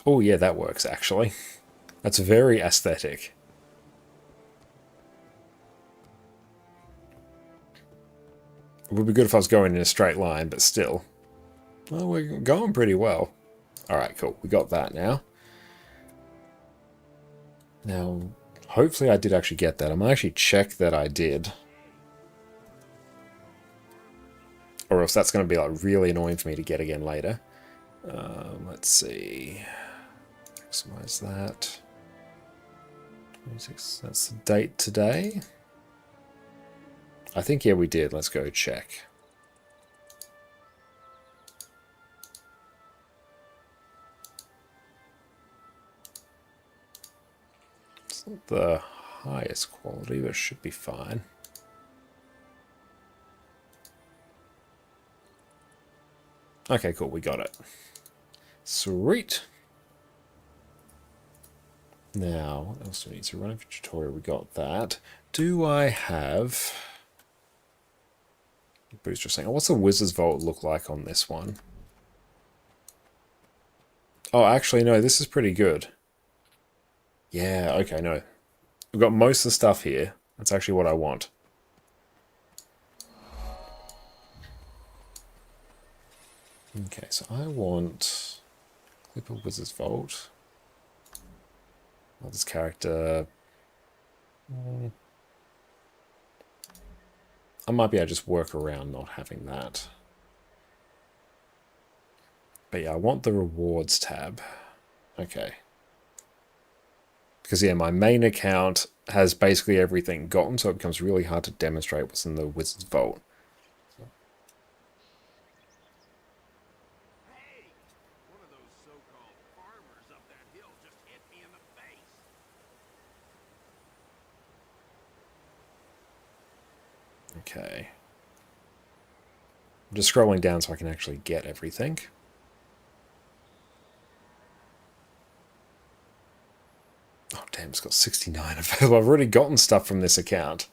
Oh yeah, that works actually. That's very aesthetic. It would be good if I was going in a straight line, but still. Well, we're going pretty well. Alright, cool. We got that now. Now, hopefully I did actually get that. I'm going to actually check that I did. Or else that's going to be like really annoying for me to get again later. Let's see. Maximize that. 26, that's the date today. I think, yeah, we did. Let's go check. It's not the highest quality, but it should be fine. Okay, cool. We got it. Sweet. Now, what else do we need? So running for tutorial, we got that. Do I have... Booster saying, oh, what's the Wizard's Vault look like on this one? Oh, actually, no, this is pretty good. Yeah, okay, no. We've got most of the stuff here. That's actually what I want. Okay, so I want... Clip of Wizard's Vault. Well, this character... I might be able to just work around not having that. But yeah, I want the rewards tab. Okay. Because yeah, my main account has basically everything gotten, so it becomes really hard to demonstrate what's in the Wizard's Vault. Okay. I'm just scrolling down so I can actually get everything. Oh damn, it's got 69 available. I've already gotten stuff from this account.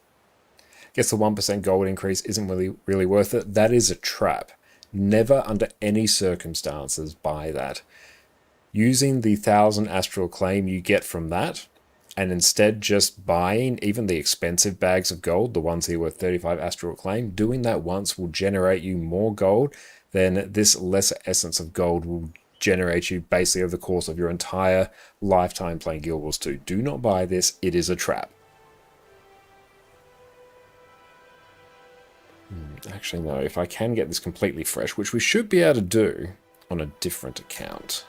Guess the 1% gold increase isn't really worth it. That is a trap. Never under any circumstances buy that. Using the 1,000 astral claim you get from that, and instead just buying even the expensive bags of gold, the ones here worth 35 astral claim, doing that once will generate you more gold than this lesser essence of gold will generate you basically over the course of your entire lifetime playing Guild Wars 2. Do not buy this, it is a trap. Actually, no, if I can get this completely fresh, which we should be able to do on a different account.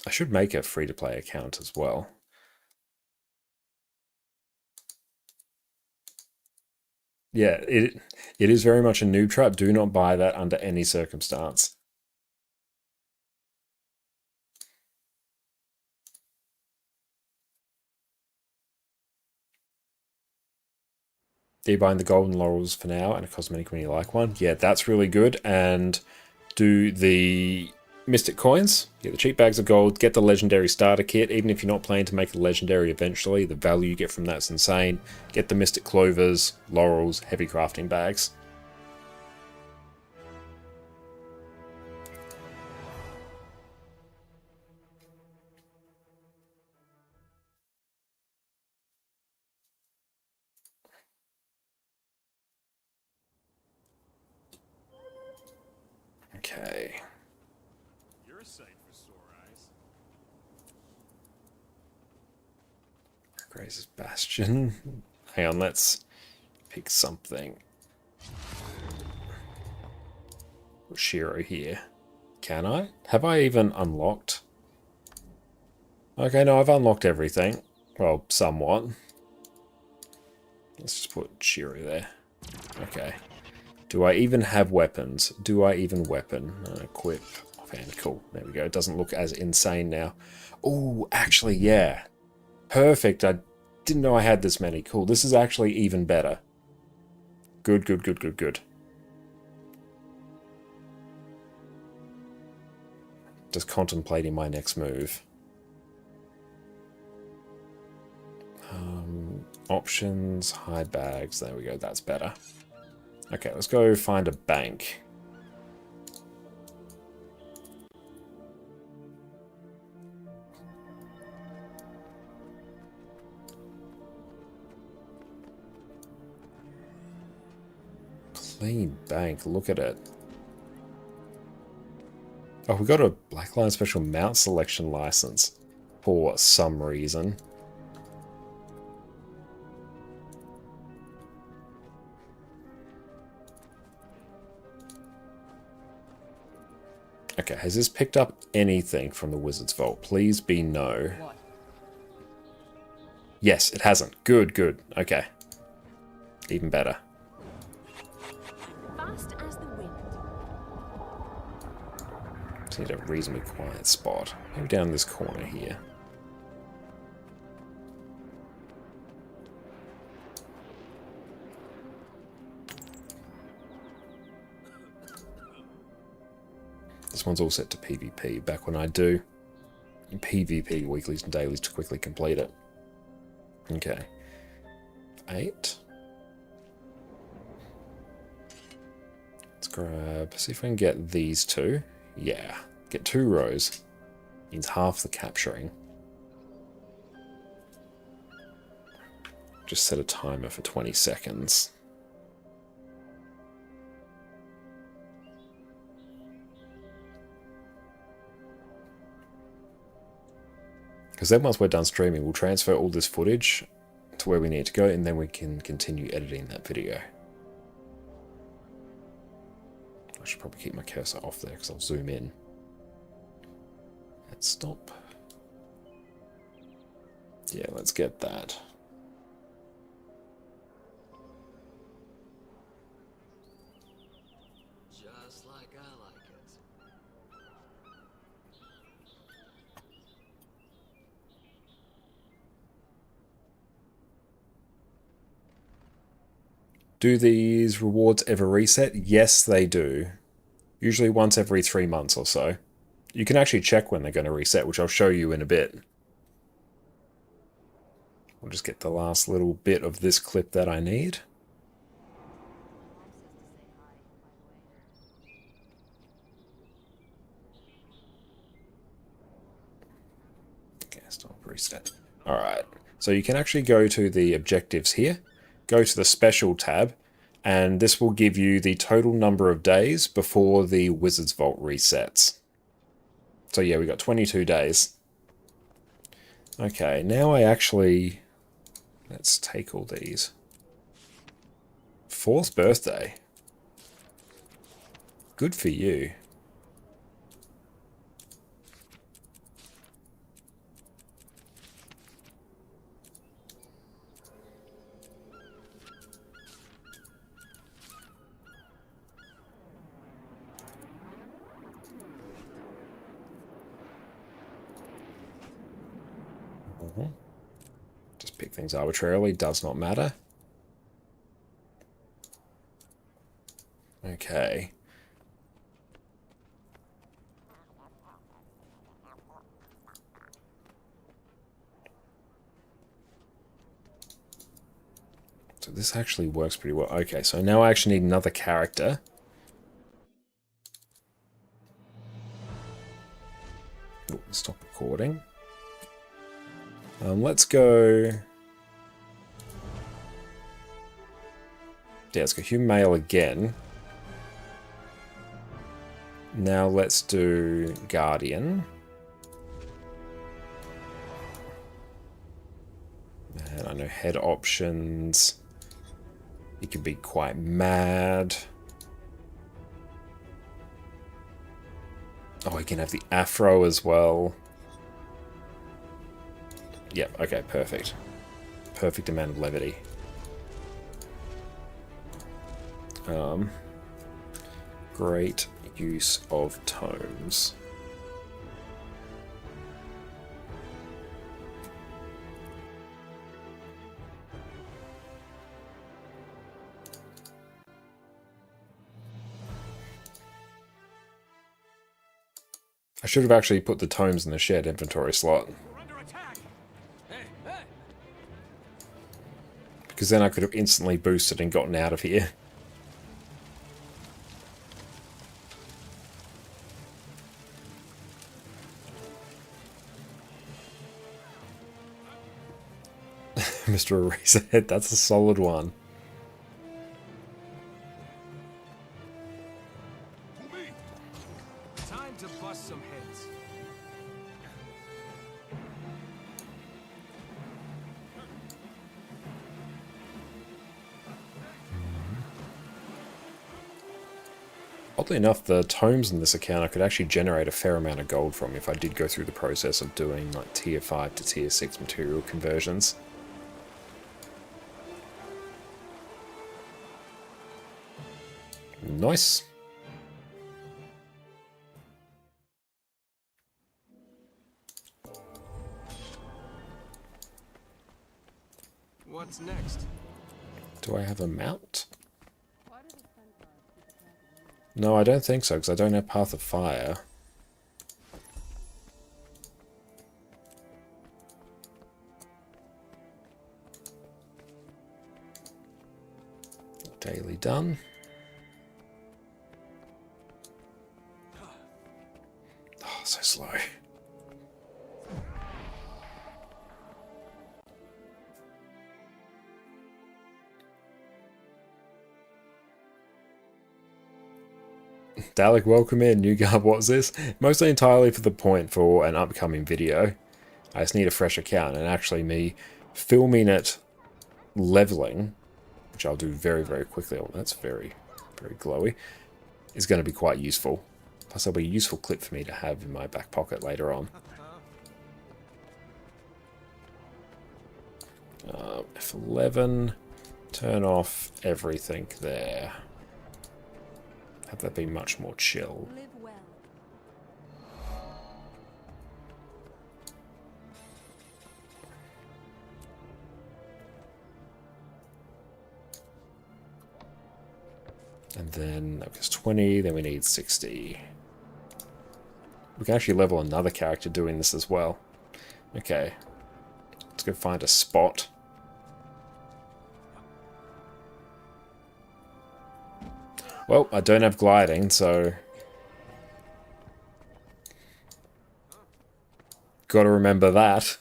I should make a free-to-play account as well. Yeah, it is very much a noob trap. Do not buy that under any circumstance. Are you buying the golden laurels for now and a cosmetic when you like one? Yeah, that's really good. And do the mystic coins, get the cheap bags of gold, get the legendary starter kit, even if you're not planning to make the legendary eventually, the value you get from that's insane. Get the mystic clovers, laurels, heavy crafting bags. Okay. You're a sight for sore eyes. Grace's Bastion. Hang on, let's pick something. Shiro here. Can I? Have I even unlocked? Okay, no, I've unlocked everything. Well, somewhat. Let's just put Shiro there. Okay. Do I even have weapons? Do I even weapon? Equip. Offhand. Cool. There we go. It doesn't look as insane now. Oh, actually, yeah. Perfect. I didn't know I had this many. Cool. This is actually even better. Good, good, good, good, good. Just contemplating my next move. Options, hide bags. There we go. That's better. Okay, let's go find a bank. Clean bank. Look at it. Oh, we got a Blackline Special Mount Selection license for some reason. Okay, has this picked up anything from the Wizard's Vault? Please be no. What? Yes, it hasn't. Good, good. Okay. Even better. Fast as the wind. Just need a reasonably quiet spot. Maybe down this corner here. This one's all set to PvP, back when I do PvP weeklies and dailies to quickly complete it. Okay. 8. Let's grab, see if we can get these two. Yeah, get 2 rows. Means half the capturing. Just set a timer for 20 seconds. Because then once we're done streaming, we'll transfer all this footage to where we need to go, and then we can continue editing that video. I should probably keep my cursor off there because I'll zoom in. And stop. Yeah, let's get that. Just like I like it. Do these rewards ever reset? Yes, they do. Usually once every 3 months or so. You can actually check when they're going to reset, which I'll show you in a bit. We'll just get the last little bit of this clip that I need. Okay, stop, reset. Alright, so you can actually go to the objectives here, go to the special tab, and this will give you the total number of days before the Wizard's Vault resets. So yeah, we got 22 days. Okay, now I actually... Let's take all these. 4th birthday. Good for you. Just pick things arbitrarily, does not matter. Okay. So this actually works pretty well. Okay, so now I actually need another character. Ooh, stop recording. Let's go... Yeah, let's go human male again. Now let's do Guardian. And I know head options. He can be quite mad. Oh, he can have the afro as well. Yep, okay, perfect. Perfect amount of levity. Great use of tomes. I should have actually put the tomes in the shared inventory slot. Because then I could have instantly boosted and gotten out of here. Mr. Eraserhead, that's a solid one. Time to bust some heads. Oddly enough, the tomes in this account I could actually generate a fair amount of gold from if I did go through the process of doing like tier 5 to tier 6 material conversions. Nice. What's next? Do I have a mount? No, I don't think so, because I don't have Path of Fire. Daily done. Oh, so slow. Dalek, welcome in. New Garb, what's this? Mostly entirely for the point for an upcoming video. I just need a fresh account, and actually me filming it leveling, which I'll do very, very quickly. Oh, that's very, very glowy, is going to be quite useful. Plus, it'll be a useful clip for me to have in my back pocket later on. F11, turn off everything there. Have that be much more chill. Live well. And then that was 20, then we need 60. We can actually level another character doing this as well. Okay. Let's go find a spot. Well, I don't have gliding, so... Gotta remember that.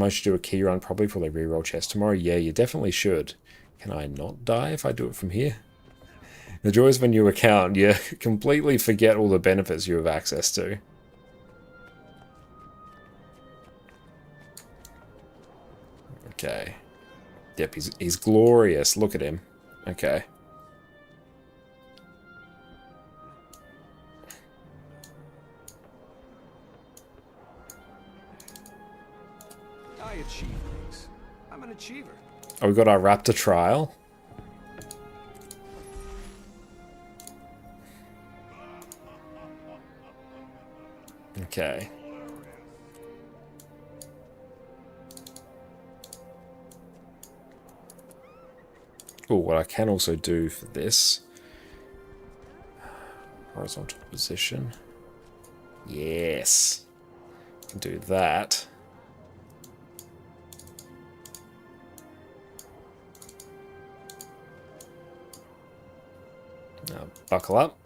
I should do a key run probably before they reroll chest tomorrow. Yeah, you definitely should. Can I not die if I do it from here? The joys of a new account, you completely forget all the benefits you have access to. Okay. Yep, he's glorious. Look at him. Okay. I achieve things. I'm an achiever. Oh, we got our raptor trial. Okay. Oh, what I can also do for this, horizontal position. Yes. Can do that. Now buckle up.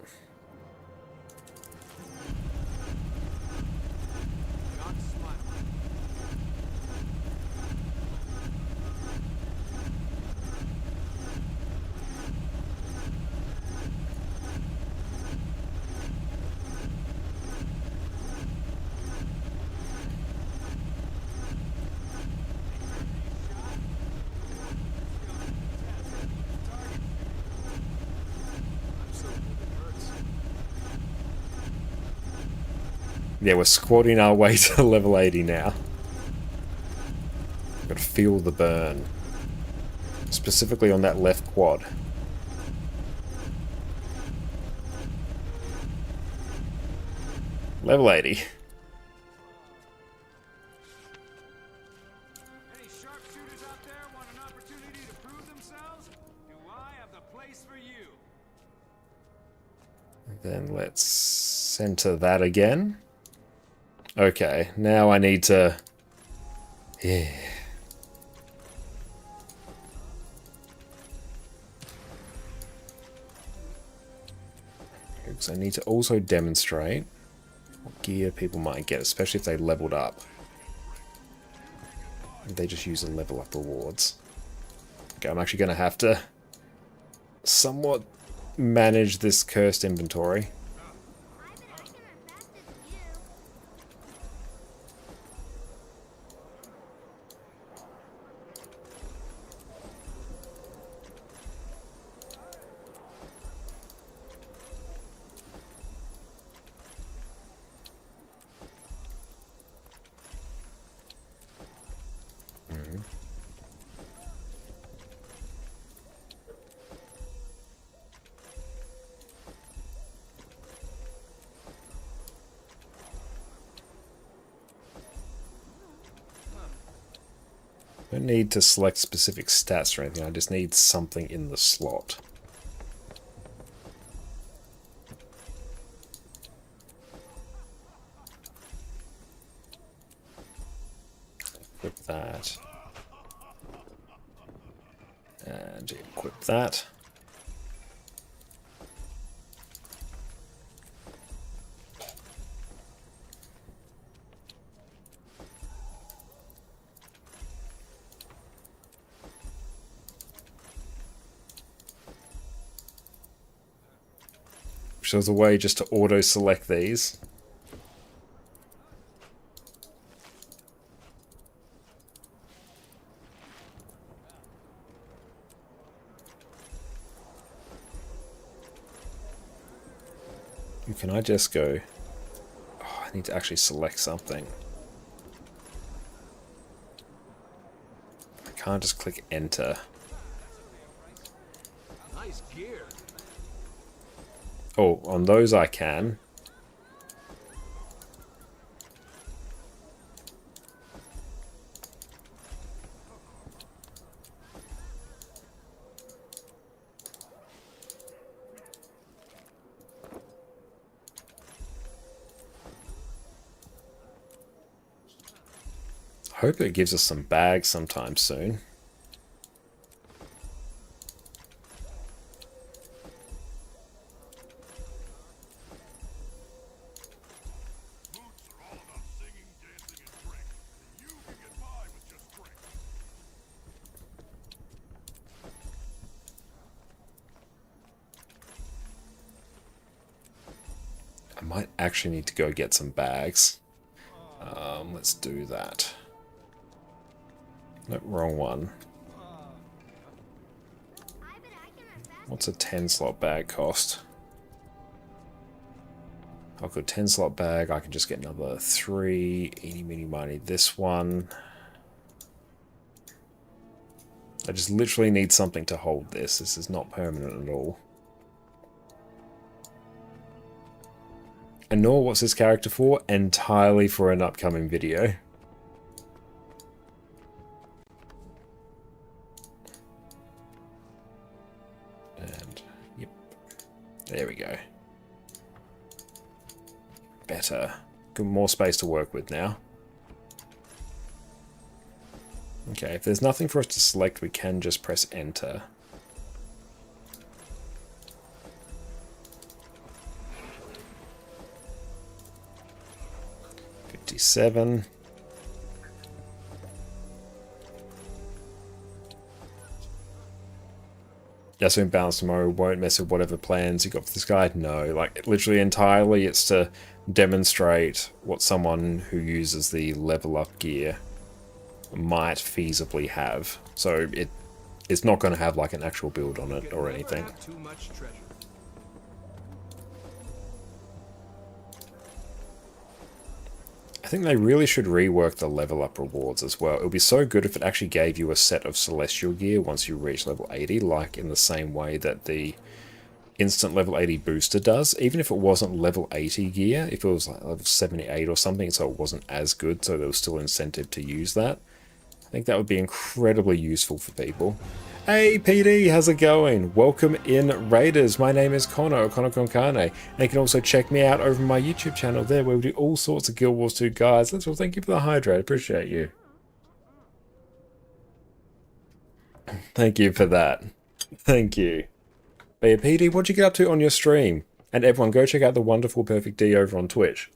Yeah, we're squatting our way to level 80 now. Gotta feel the burn. Specifically on that left quad. Level 80. Any sharpshooters out there want an opportunity to prove themselves? Do I have the place for you? Then let's center that again. Okay, now I need to... Yeah. Because I need to also demonstrate what gear people might get, especially if they leveled up. They just use the level up rewards. Okay, I'm actually going to have to somewhat manage this cursed inventory. I don't need to select specific stats or anything, I just need something in the slot. Equip that. And equip that. So there's a way just to auto-select these. Can I just go... Oh, I need to actually select something. I can't just click enter. Nice gear. Oh, on those I can. Hope it gives us some bags sometime soon. I might actually need to go get some bags. Let's do that. No, wrong one. What's a 10 slot bag cost? I've got a 10 slot bag. I can just get another 3. Eeny, meeny, miny. This one. I just literally need something to hold this. This is not permanent at all. And nor what's this character for? Entirely for an upcoming video. And, yep. There we go. Better. Got more space to work with now. Okay, if there's nothing for us to select, we can just press enter. $57. Yes, in balance tomorrow won't mess with whatever plans you got for this guy. No, like literally entirely it's to demonstrate what someone who uses the level up gear might feasibly have. So it's not going to have like an actual build on it or anything. Too much treasure. I think they really should rework the level up rewards as well. It would be so good if it actually gave you a set of celestial gear once you reach level 80, like in the same way that the instant level 80 booster does. Even if it wasn't level 80 gear, if it was like level 78 or something, so it wasn't as good, so there was still incentive to use that. I think that would be incredibly useful for people. Hey PD, how's it going? Welcome in Raiders. My name is Connor, ConnorConCarne. And you can also check me out over my YouTube channel there where we do all sorts of Guild Wars 2 guides. Let's all thank you for the hydrate. Appreciate you. Thank you for that. Thank you. But yeah, PD, what'd you get up to on your stream? And everyone, go check out the wonderful Perfect D over on Twitch.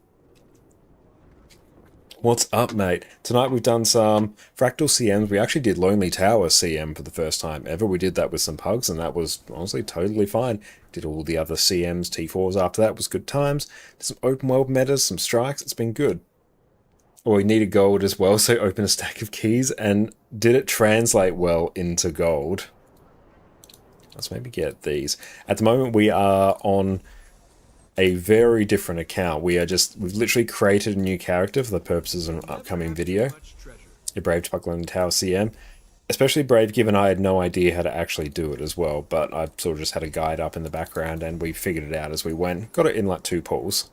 What's up, mate? Tonight we've done some Fractal CMs. We actually did Lonely Tower CM for the first time ever. We did that with some pugs, and that was honestly totally fine. Did all the other CMs, T4s after that. Was good times. Did some open world metas, some strikes. It's been good. Oh, we needed gold as well, so open a stack of keys. And did it translate well into gold? Let's maybe get these. At the moment we are on a very different account. We've literally created a new character for the purposes of an upcoming video. A Brave to Buckland Tower CM. Especially Brave, given I had no idea how to actually do it as well, but I sort of just had a guide up in the background and we figured it out as we went. Got it in like 2 pulls.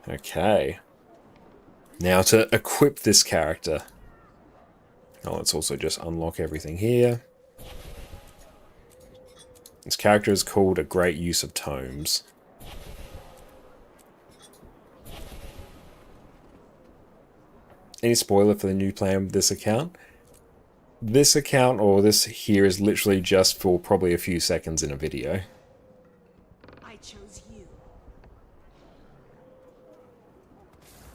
Okay. Now to equip this character. Oh, let's also just unlock everything here. This character is called A Great Use of Tomes. Any spoiler for the new plan with this account? This account, or this here, is literally just for probably a few seconds in a video. I chose you.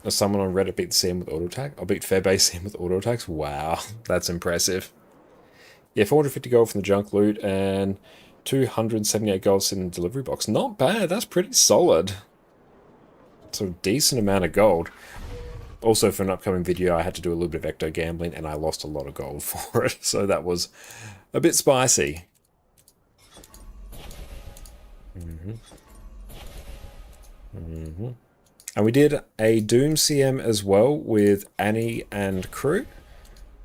Does someone on Reddit beat the CM with auto attack? I'll beat Fairbase CM with auto attacks? Wow, that's impressive. Yeah, 450 gold from the junk loot and 278 gold in the delivery box. Not bad, that's pretty solid. So a decent amount of gold. Also for an upcoming video I had to do a little bit of Ecto gambling and I lost a lot of gold for it. So that was a bit spicy. And we did a Doom CM as well with Annie and crew.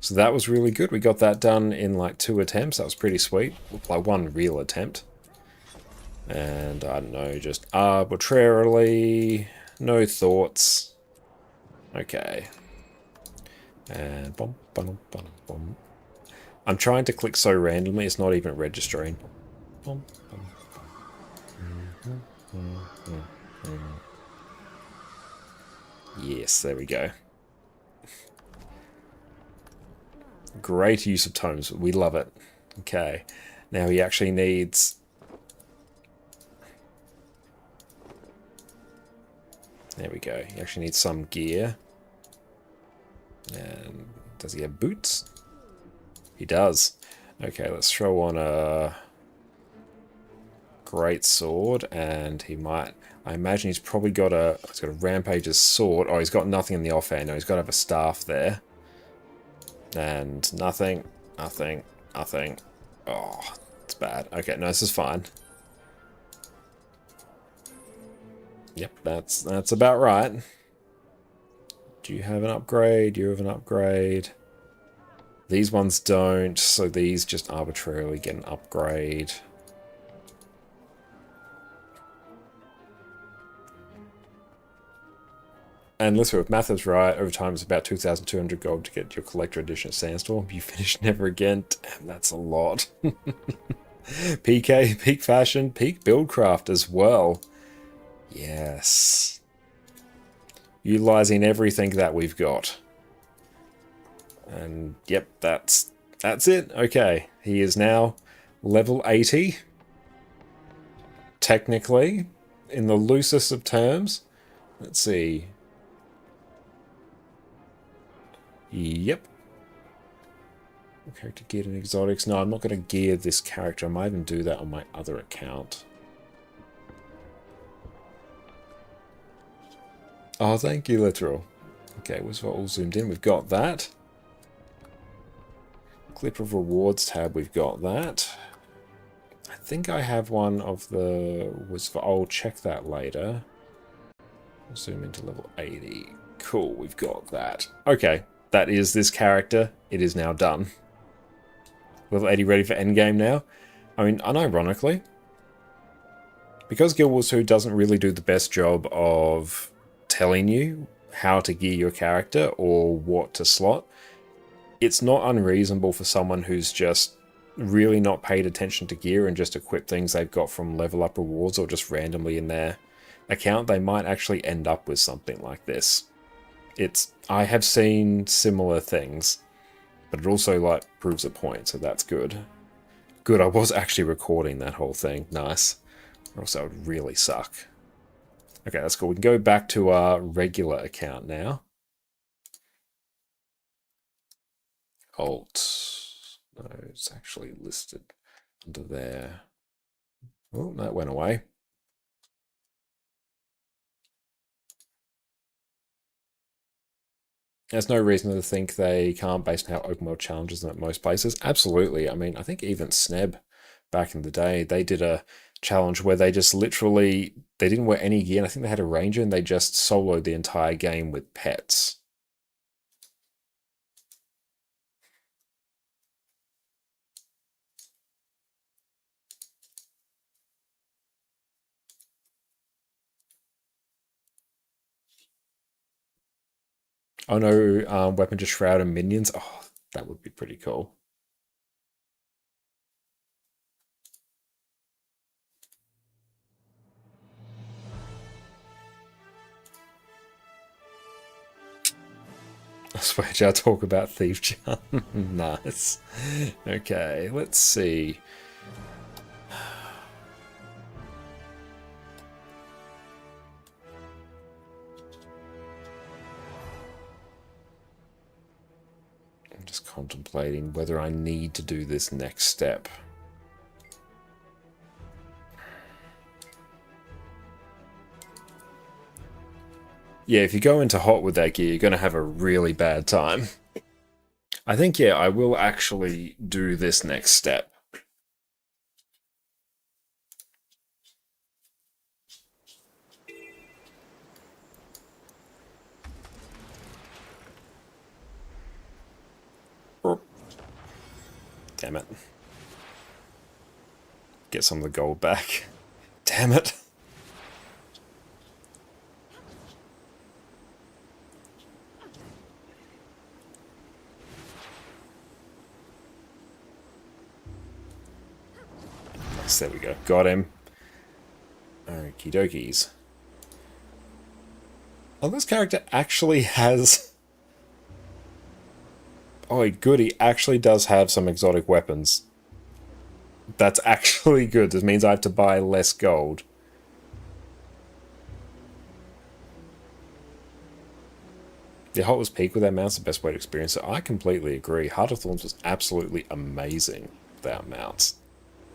So that was really good. We got that done in like 2 attempts. That was pretty sweet. Like 1 real attempt. And I don't know, just arbitrarily, no thoughts. Okay. And boom, boom, boom, boom. I'm trying to click so randomly, it's not even registering. Boom, boom, boom. Yes, there we go. Great use of tones. We love it. Okay. Now he actually needs... There we go. He actually needs some gear. And does he have boots? He does. Okay, let's throw on a great sword, and he might... I imagine he's probably got a... He's got a Rampage's sword. Oh, he's got nothing in the offhand. No, he's got to have a staff there. And nothing, nothing, nothing. Oh, it's bad. Okay, no, this is fine. Yep, that's about right. Do you have an upgrade? You have an upgrade. These ones don't, so these just arbitrarily get an upgrade. And listen, if math is right, over time it's about 2,200 gold to get your collector edition of Sandstorm. You finish never again. Damn, that's a lot. PK, peak fashion, peak buildcraft as well. Yes. Utilizing everything that we've got. And yep, that's it. Okay, he is now level 80. Technically, in the loosest of terms. Let's see. Yep. Character geared in exotics. No, I'm not going to gear this character. I might even do that on my other account. Oh, thank you, Literal. Okay, we've all zoomed in. We've got that. Clip of rewards tab, we've got that. I think I have one of the... I'll check that later. Zoom into level 80. Cool, we've got that. Okay, that is this character. It is now done. Level 80 ready for endgame now. I mean, unironically, because Guild Wars 2 doesn't really do the best job of telling you how to gear your character or what to slot, it's not unreasonable for someone who's just really not paid attention to gear and just equip things they've got from level up rewards or just randomly in their account, they might actually end up with something like this. I have seen similar things, but it also like proves a point, so that's good. Good, I was actually recording that whole thing. Nice. Or else that would really suck. Okay, that's cool. We can go back to our regular account now. Alt. No, it's actually listed under there. Oh, that went away. There's no reason to think they can't based on how open world challenges them at most places. Absolutely. I mean, I think even Sneb back in the day, they did a challenge where they just literally, they didn't wear any gear, and I think they had a ranger, and they just soloed the entire game with pets. Oh no, weapon to shroud and minions. Oh, that would be pretty cool. I swear I'll talk about Thief Charm. Nice. Okay, let's see. I'm just contemplating whether I need to do this next step. Yeah, if you go into hot with that gear, you're going to have a really bad time. I think, yeah, I will actually do this next step. Damn it. Get some of the gold back. Damn it. Nice, there we go. Got him. Okie dokies. Oh, this character actually has... Oh, good, he actually does have some exotic weapons. That's actually good. This means I have to buy less gold. Yeah, Hot was peak with that mount's the best way to experience it. I completely agree. Heart of Thorns was absolutely amazing without mounts.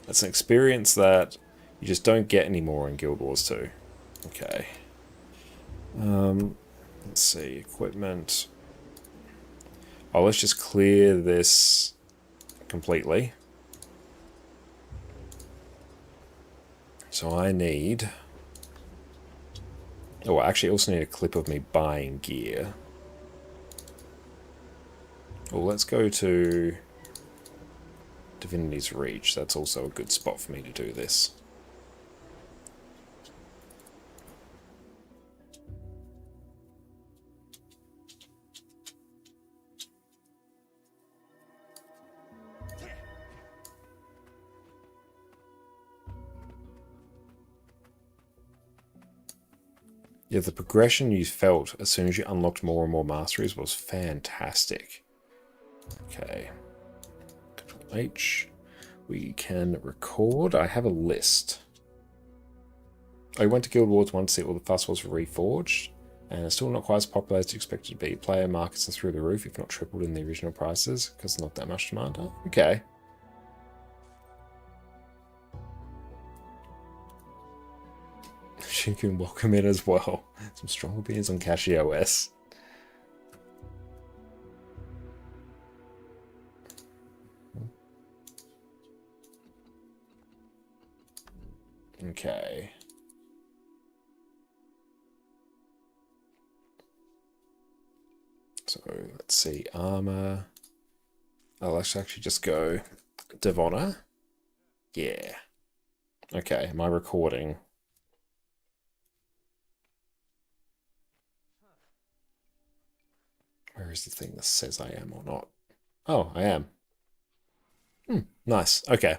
That's an experience that you just don't get anymore in Guild Wars 2. Okay. Let's see. Equipment. Oh, let's just clear this completely. So I need... Oh, I actually also need a clip of me buying gear. Well, let's go to Divinity's Reach. That's also a good spot for me to do this. Yeah, the progression you felt as soon as you unlocked more and more masteries was fantastic. Okay. Control H. We can record. I have a list. I went to Guild Wars 1 to see all the festivals were reforged, and it's still not quite as popular as expected to be. Player markets are through the roof, if not tripled in the original prices, because not that much demand. Okay. You can welcome it as well. Some strong opinions on Cache OS. Okay. So let's see, armor. Oh, let's actually just go Devona. Yeah. Okay, am I recording? Where is the thing that says I am or not? Oh, I am. Nice. Okay.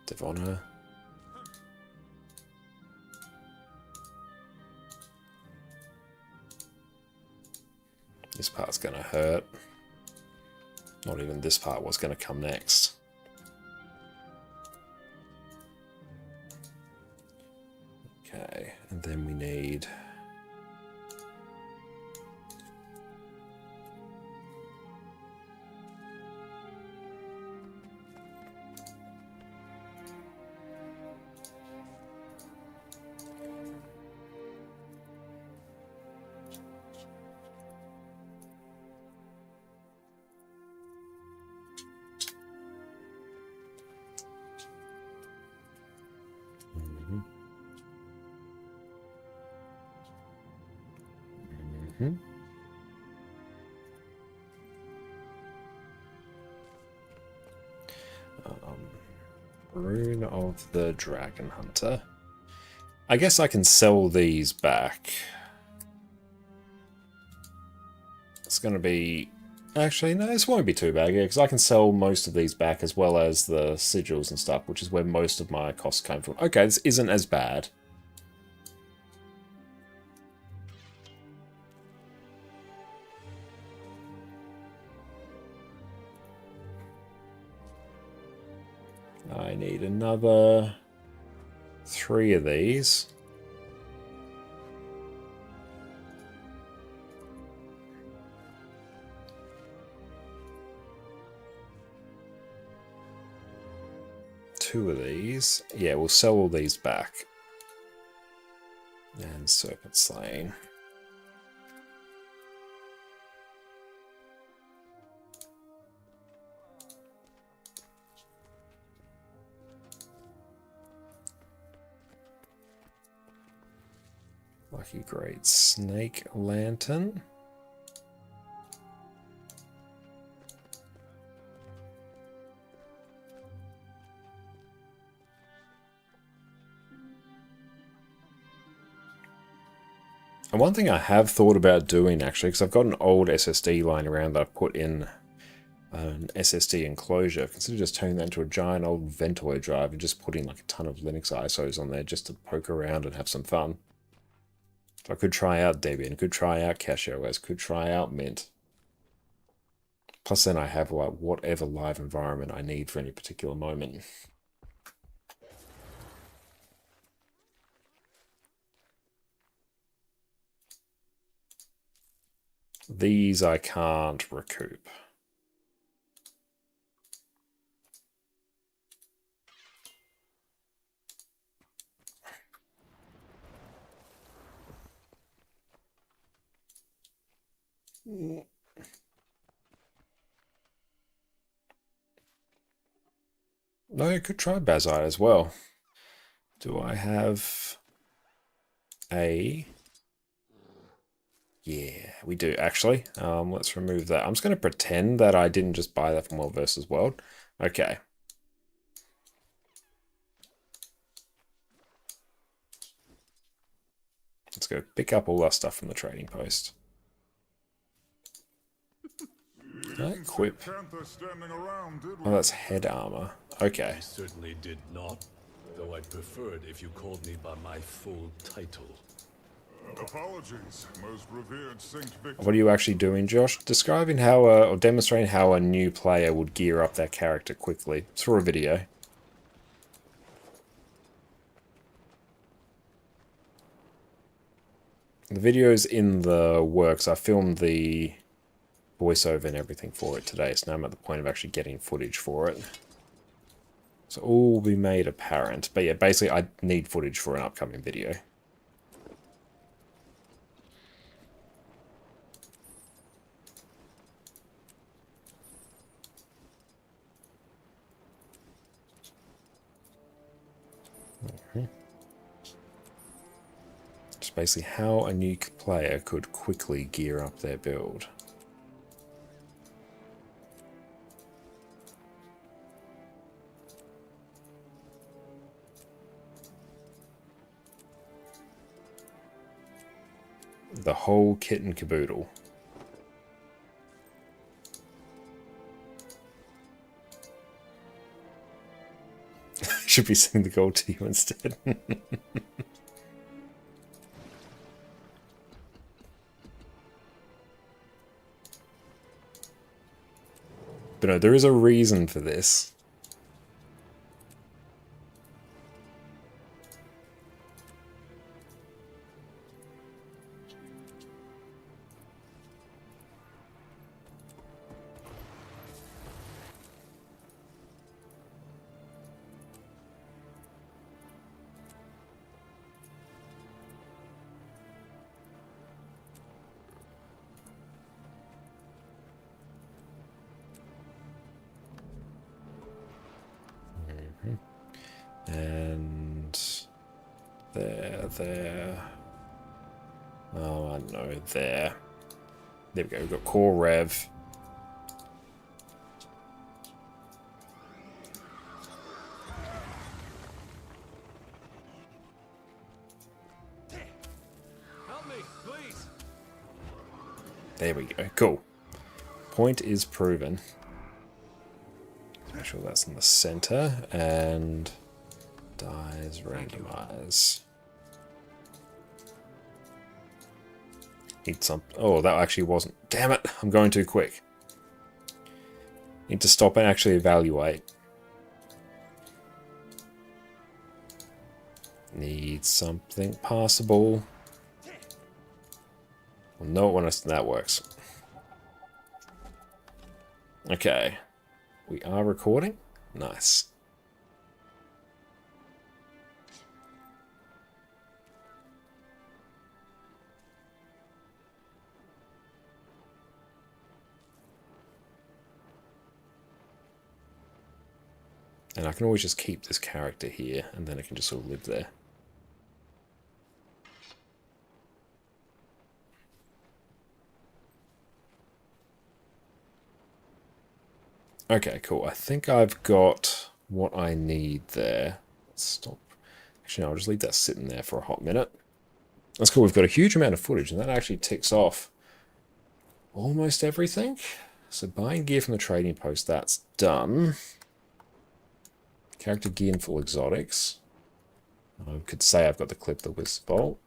Devona. This part's gonna hurt. Not even this part was gonna come next. Okay, and then we need... Rune of the Dragon Hunter. I guess I can sell these back. It's going to be... Actually, no, this won't be too bad, yeah, because I can sell most of these back as well as the sigils and stuff, which is where most of my costs came from. Okay, this isn't as bad. I need another 3 of these. Two of these. Yeah, we'll sell all these back. And Serpent Slaying. Lucky great snake lantern. And one thing I have thought about doing actually, because I've got an old SSD lying around that I've put in an SSD enclosure, consider just turning that into a giant old Ventilo drive and just putting like a ton of Linux ISOs on there just to poke around and have some fun. So I could try out Debian, could try out CacheOS, could try out Mint. Plus then I have like whatever live environment I need for any particular moment. These I can't recoup. No, I could try Bazite as well. Do I have a... Yeah, we do actually. Let's remove that. I'm just going to pretend that I didn't just buy that from World vs. World. Okay. Let's go pick up all our stuff from the trading post. Equip. Oh, that's head armor. Okay. I certainly did not, though I'd prefer it if you called me by my full title. Apologies, most revered Saint Victor. What are you actually doing, Josh? Describing how, or demonstrating how a new player would gear up their character quickly. It's for a video. The video's in the works. I filmed the voiceover and everything for it today, so now I'm at the point of actually getting footage for it. So all will be made apparent. But yeah, basically I need footage for an upcoming video. Just basically how a new player could quickly gear up their build. The whole kit and caboodle. Should be sending the gold to you instead. But no, there is a reason for this. And there. Oh, I know, there. There we go, we've got core rev. Help me, please. There we go, cool. Point is proven. Make sure that's in the center, and dies randomize. Need some. Oh, that actually wasn't. Damn it! I'm going too quick. Need to stop and actually evaluate. Need something passable. Well, no, when that works. Okay, we are recording. Nice. And I can always just keep this character here, and then I can just sort of live there. Okay, cool. I think I've got what I need there. Let's stop. Actually, no, I'll just leave that sitting there for a hot minute. That's cool. We've got a huge amount of footage, and that actually ticks off almost everything. So buying gear from the trading post, that's done. Character gear and full exotics. I could say I've got the clip the Wisp Bolt.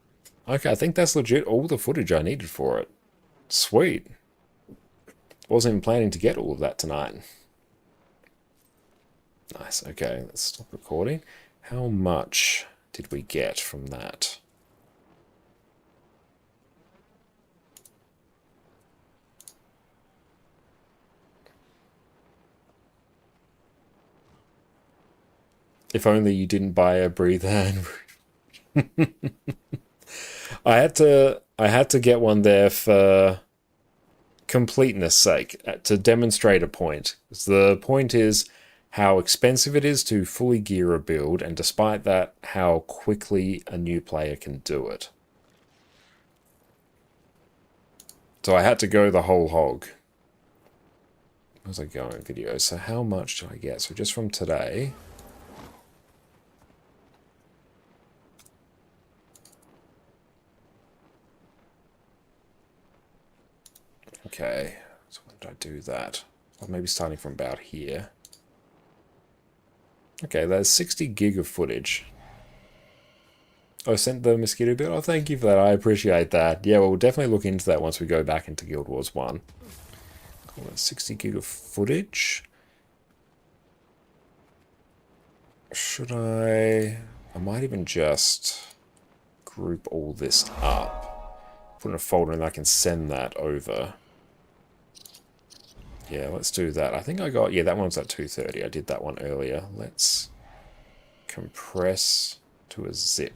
Okay, I think that's legit all the footage I needed for it. Sweet. Wasn't even planning to get all of that tonight. Nice. Okay, let's stop recording. How much did we get from that? If only you didn't buy a breather. I had to get one there for completeness sake, to demonstrate a point. The point is how expensive it is to fully gear a build, and despite that, how quickly a new player can do it. So I had to go the whole hog. Where's I going video? So how much do I get? So just from today. Okay, so when did I do that? Well, maybe starting from about here. Okay, there's 60 gig of footage. Oh, sent the mosquito build? Oh, thank you for that. I appreciate that. Yeah, well, we'll definitely look into that once we go back into Guild Wars 1. Cool, that's 60 gig of footage. Should I might even just group all this up. Put in a folder and I can send that over. Yeah, let's do that. I think I got... Yeah, that one's at 230. I did that one earlier. Let's compress to a zip.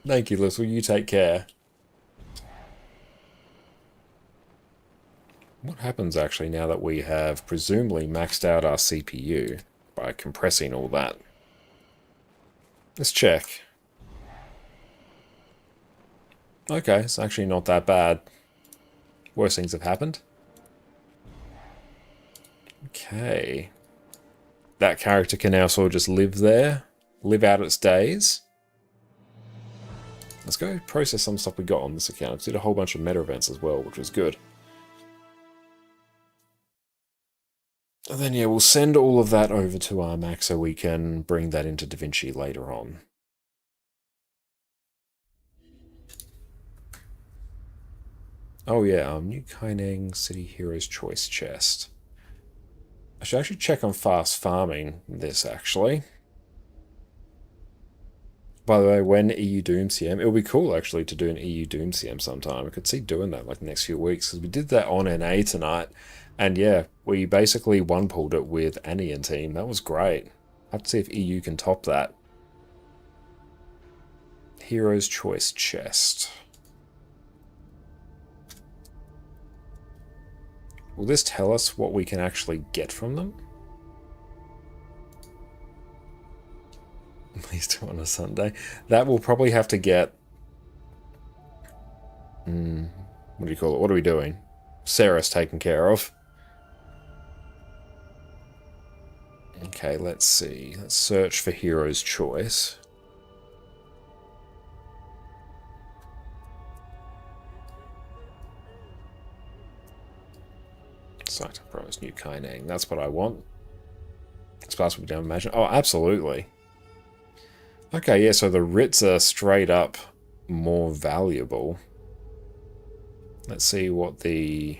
Thank you, Liz. Will you take care? What happens, actually, now that we have presumably maxed out our CPU by compressing all that? Let's check. Okay, it's actually not that bad. Worse things have happened. Okay. That character can now sort of just live there. Live out its days. Let's go process some stuff we got on this account. We did a whole bunch of meta events as well, which was good. And then, yeah, we'll send all of that over to our Mac so we can bring that into DaVinci later on. Oh yeah, New Kaineng City Heroes Choice Chest. I should actually check on fast farming this, actually. By the way, when EU Doom CM, it'll be cool, actually, to do an EU Doom CM sometime. I could see doing that, like, the next few weeks, because we did that on NA tonight. And yeah, we basically one-pulled it with Annie and team. That was great. I have to see if EU can top that. Heroes Choice Chest. Will this tell us what we can actually get from them? Please do on a Sunday. That will probably have to get... what do you call it? What are we doing? Sarah's taken care of. Okay, let's see. Let's search for Hero's Choice. Site to promise New Kaineng. That's what I want. Sparks will be down, imagine. Oh, absolutely. Okay, yeah, so the writs are straight up more valuable. Let's see what the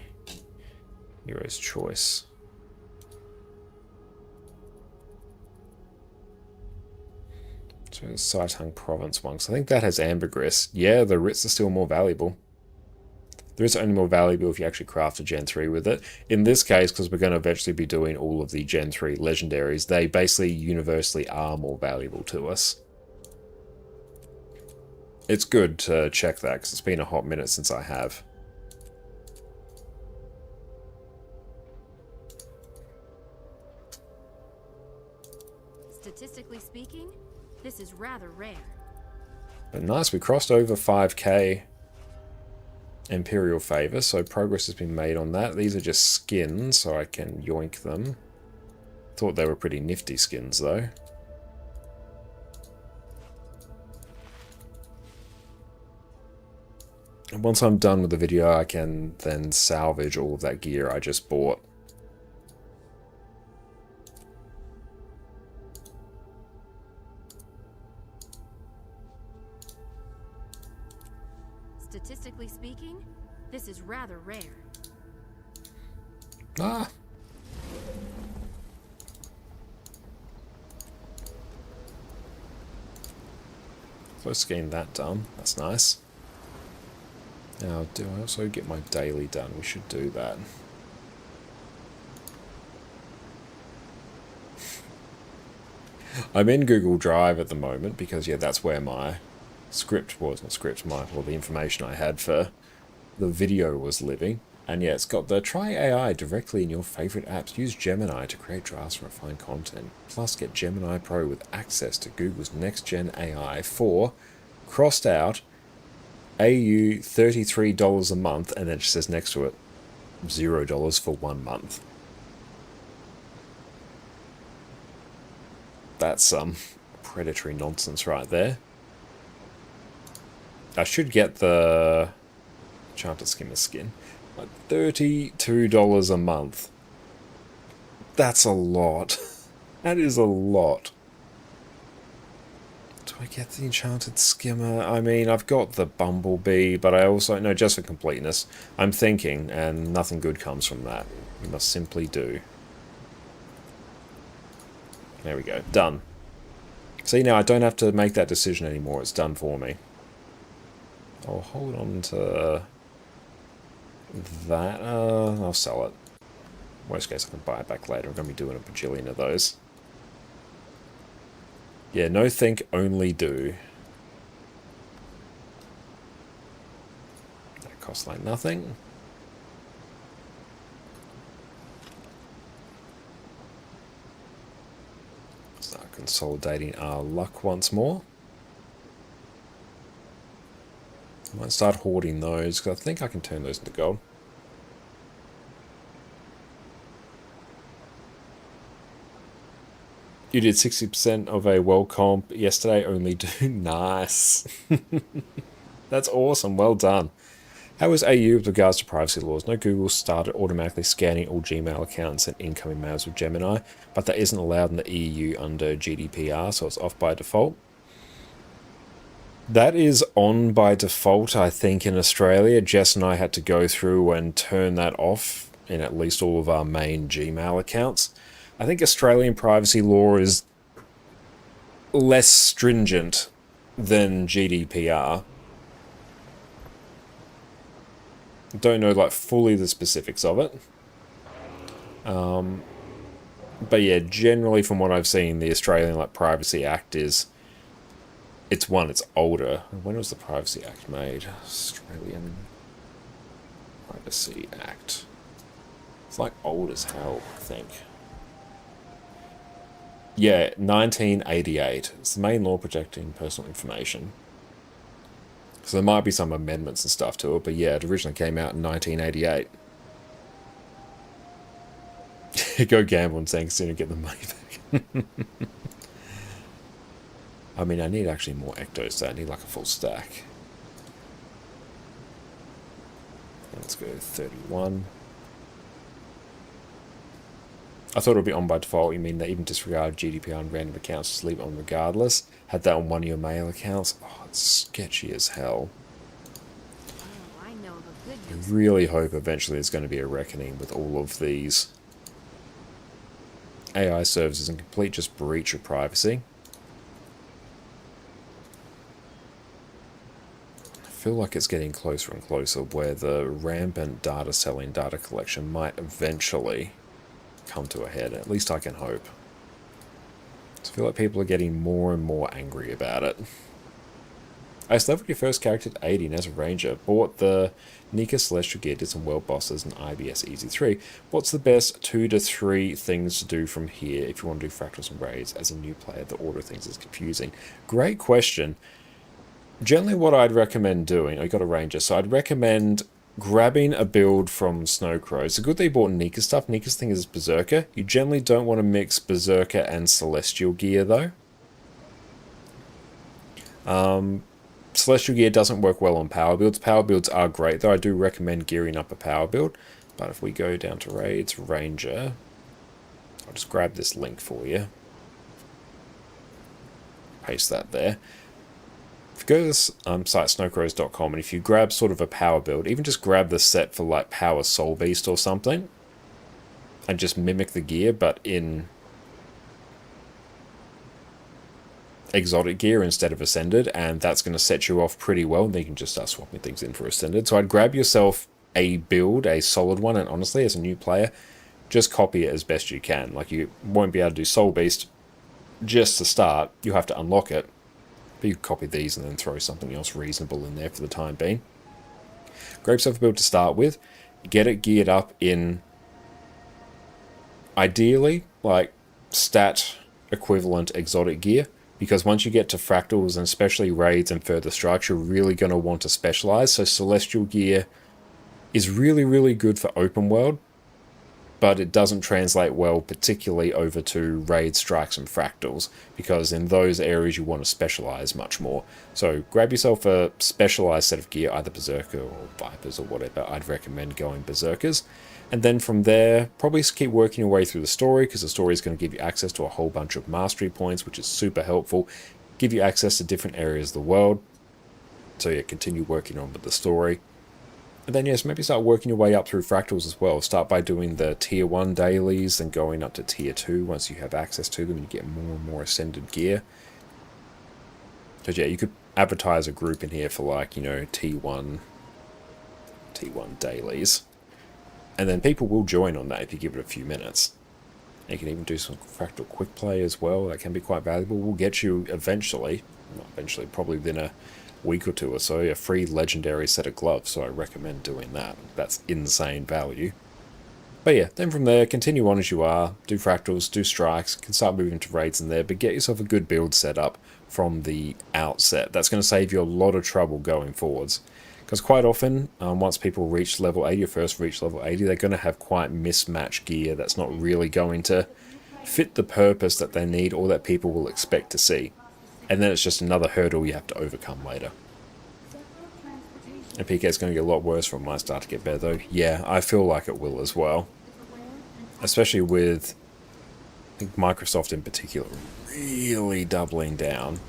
Hero's Choice. So the Saitang Province one. So I think that has ambergris. Yeah, the writs are still more valuable. The writs are only more valuable if you actually craft a Gen 3 with it. In this case, because we're going to eventually be doing all of the Gen 3 legendaries, they basically universally are more valuable to us. It's good to check that, because it's been a hot minute since I have. Statistically speaking, this is rather rare. But nice, we crossed over 5k Imperial favor, so progress has been made on that. These are just skins, so I can yoink them. Thought they were pretty nifty skins, though. And once I'm done with the video, I can then salvage all of that gear I just bought. Statistically speaking, this is rather rare. Ah! Close to getting that done. That's nice. Now, do I also get my daily done? We should do that. I'm in Google Drive at the moment because, yeah, that's where my script was. Not script, well, the information I had for the video was living. And yeah, it's got the try AI directly in your favorite apps. Use Gemini to create drafts and refine content. Plus, get Gemini Pro with access to Google's next-gen AI for, crossed out, AU $33 a month, and then it says next to it, $0 for 1 month. That's some predatory nonsense right there. I should get the Enchanted Skimmer skin. Like $32 a month. That's a lot. That is a lot. Do I get the Enchanted Skimmer? I mean, I've got the Bumblebee, but I also... No, just for completeness. I'm thinking, and nothing good comes from that. You must simply do. There we go. Done. See, now I don't have to make that decision anymore. It's done for me. I'll hold on to that. I'll sell it. Worst case, I can buy it back later. I'm going to be doing a bajillion of those. Yeah, no think, only do. That costs like nothing. Start consolidating our luck once more. I might start hoarding those, because I think I can turn those into gold. You did 60% of a world comp yesterday, only do. Nice. That's awesome, well done. How is AU with regards to privacy laws? No, Google started automatically scanning all Gmail accounts and incoming mails with Gemini, but that isn't allowed in the EU under GDPR, so it's off by default. That is on by default, I think, in Australia. Jess and I had to go through and turn that off in at least all of our main Gmail accounts. I think Australian privacy law is less stringent than GDPR. Don't know, like, fully the specifics of it. But yeah, generally from what I've seen, the Australian, like, Privacy Act is... It's older. When was the Privacy Act made? Australian Privacy Act. It's like old as hell, I think. Yeah, 1988. It's the main law protecting personal information. So there might be some amendments and stuff to it, but yeah, it originally came out in 1988. Go gamble and saying sooner get the money back. I mean, I need actually more Ectos, so I need like a full stack. Let's go 31. I thought it would be on by default. You mean they even disregard GDPR on random accounts, just leave it on regardless? Had that on one of your mail accounts? Oh, it's sketchy as hell. I know of a good I really hope eventually there's going to be a reckoning with all of these AI services and complete just breach of privacy. I feel like it's getting closer and closer where the rampant data selling, data collection might eventually come to a head. At least I can hope. I feel like people are getting more and more angry about it. I leveled your first character to 80 and as a ranger. Bought the Nika Celestial Gear, did some world bosses and IBS Easy 3. What's the best 2 to 3 things to do from here if you want to do fractals and raids? As a new player, the order of things is confusing. Great question. Generally what I'd recommend doing, I got a ranger, so I'd recommend grabbing a build from Snowcrow. It's good they bought Nika's stuff. Nika's thing is Berserker. You generally don't want to mix Berserker and Celestial gear, though. Celestial gear doesn't work well on power builds. Power builds are great, though. I do recommend gearing up a power build. But if we go down to Raids, Ranger, I'll just grab this link for you. Paste that there. If you go to this site, snowcrows.com, and if you grab sort of a power build, even just grab the set for like Power Soul Beast or something, and just mimic the gear, but in exotic gear instead of Ascended, and that's going to set you off pretty well, and then you can just start swapping things in for Ascended. So I'd grab yourself a build, a solid one, and honestly, as a new player, just copy it as best you can. Like, you won't be able to do Soul Beast just to start, you have to unlock it, but you copy these and then throw something else reasonable in there for the time being. Grab yourself a build to start with, get it geared up in, ideally, like, stat equivalent exotic gear, because once you get to fractals, and especially raids and further strikes, you're really going to want to specialize. So Celestial gear is really, really good for open world, but it doesn't translate well, particularly over to raid, strikes, and fractals, because in those areas you want to specialize much more. So grab yourself a specialized set of gear, either Berserker or Vipers or whatever. I'd recommend going Berserkers. And then from there, probably keep working your way through the story, because the story is going to give you access to a whole bunch of mastery points, which is super helpful. Give you access to different areas of the world. So yeah, continue working on with the story. And then yes, maybe start working your way up through fractals as well. Start by doing the tier 1 dailies, then going up to tier 2 once you have access to them and you get more and more Ascended gear. Because yeah, you could advertise a group in here for like, you know, T1 dailies. And then people will join on that if you give it a few minutes. And you can even do some fractal quick play as well. That can be quite valuable. Will get you eventually, not eventually, probably within a week or two or so, a free legendary set of gloves. So I recommend doing that. That's insane value. But yeah, then from there, continue on as you are. Do fractals, do strikes. You can start moving to raids in there. But get yourself a good build set up from the outset. That's going to save you a lot of trouble going forwards. Because quite often, once people reach level 80, or first reach level 80, they're going to have quite mismatched gear that's not really going to fit the purpose that they need or that people will expect to see. And then it's just another hurdle you have to overcome later. And PK is going to get a lot worse from when I start to get better though. Yeah, I feel like it will as well. Especially with, I think Microsoft in particular, really doubling down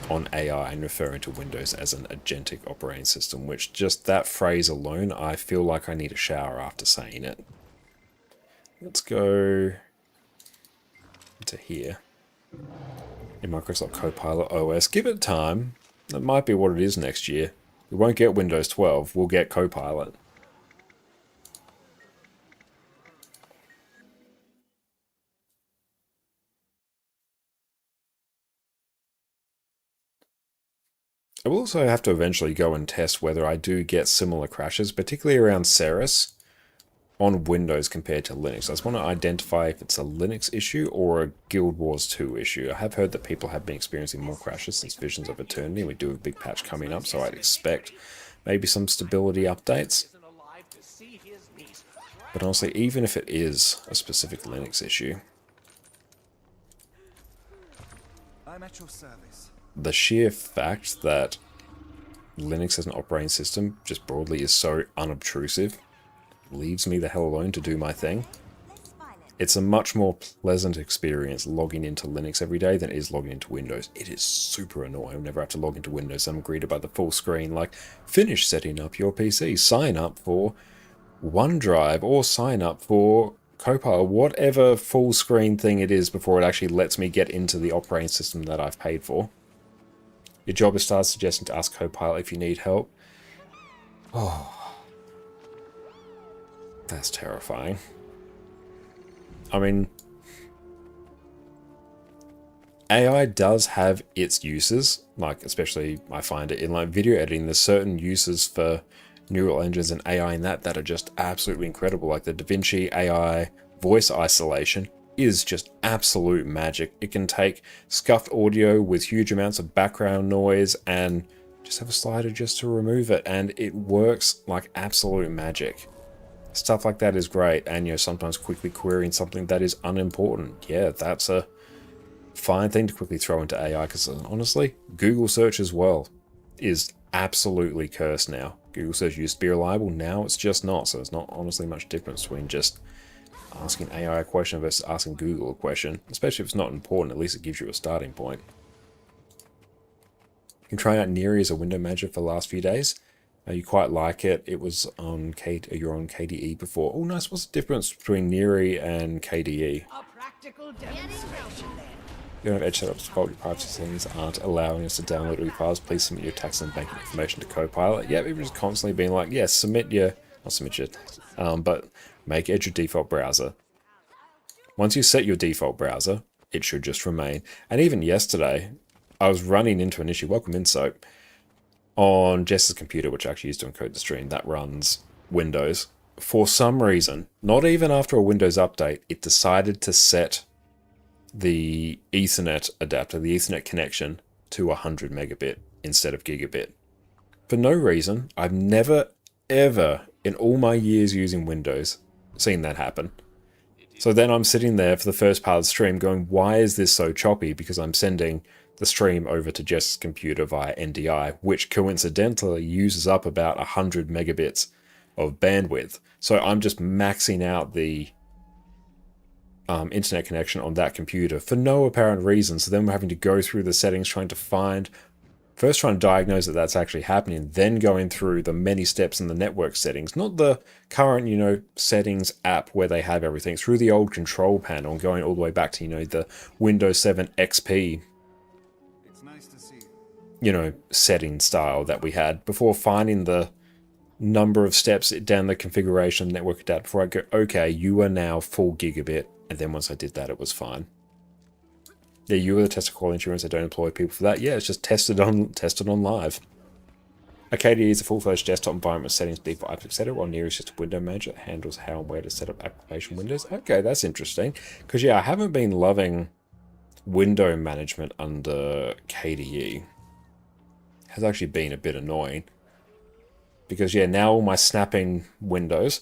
on AI and referring to Windows as an agentic operating system, which just that phrase alone, I feel like I need a shower after saying it. Let's go into here. In Microsoft Copilot OS, give it time. That might be what it is next year. We won't get Windows 12, we'll get Copilot. I will also have to eventually go and test whether I do get similar crashes, particularly around Ceres, on Windows compared to Linux. I just want to identify if it's a Linux issue or a Guild Wars 2 issue. I have heard that people have been experiencing more crashes since Visions of Eternity, and we do have a big patch coming up, so I'd expect maybe some stability updates. But honestly, even if it is a specific Linux issue, I'm at your service. The sheer fact that Linux as an operating system just broadly is so unobtrusive leaves me the hell alone to do my thing. It's a much more pleasant experience logging into Linux every day than it is logging into Windows. It is super annoying whenever I have to log into Windows and I'm greeted by the full screen like, finish setting up your PC, sign up for OneDrive or sign up for Copilot, whatever full screen thing it is before it actually lets me get into the operating system that I've paid for. Your job is start suggesting to ask Copilot if you need help. Oh, that's terrifying. I mean, AI does have its uses, like especially I find it in like video editing. There's certain uses for neural engines and AI in that are just absolutely incredible. Like the DaVinci AI voice isolation is just absolute magic. It can take scuffed audio with huge amounts of background noise and Just have a slider just to remove it, and it works like absolute magic. Stuff like that is great, and sometimes quickly querying something that is unimportant. Yeah, that's a fine thing to quickly throw into AI, because honestly, Google search as well is absolutely cursed now. Google search used to be reliable, now it's just not, so there's not honestly much difference between just asking AI a question versus asking Google a question, especially if it's not important. At least it gives you a starting point. You can try out Neri as a window manager for the last few days. You quite like it. It was on you're on KDE before. Oh, nice. What's the difference between Neri and KDE? A practical demonstration then. You don't have Edge setups. Default privacy settings aren't allowing us to download all your files. Please submit your tax and banking information to Copilot. Yeah, people just constantly being like, yeah, but make Edge your default browser. Once you set your default browser, it should just remain. And even yesterday, I was running into an issue. Welcome in, Soap. On Jess's computer, which I actually used to encode the stream, that runs Windows. For some reason, not even after a Windows update, it decided to set the Ethernet adapter, the Ethernet connection, to 100 megabit instead of gigabit. For no reason. I've never, ever, in all my years using Windows, seen that happen. So then I'm sitting there for the first part of the stream going, why is this so choppy? Because I'm sending the stream over to Jess's computer via NDI, which coincidentally uses up about 100 megabits of bandwidth. So I'm just maxing out the internet connection on that computer for no apparent reason. So then we're having to go through the settings, trying to diagnose that that's actually happening, then going through the many steps in the network settings, not the current, settings app where they have everything, through the old control panel and going all the way back to, the Windows 7 XP setting style that we had before finding the number of steps down the configuration network adapter before I go, okay, you are now full gigabit. And then once I did that, it was fine. Yeah, you were the tester quality insurance. I don't employ people for that. Yeah, it's just tested on live. A KDE is a full-fledged desktop environment settings, default apps, etc. While Neri is just a window manager that handles how and where to set up application windows. Okay, that's interesting. Because yeah, I haven't been loving window management under KDE. Has actually been a bit annoying. Because yeah, now all my snapping windows,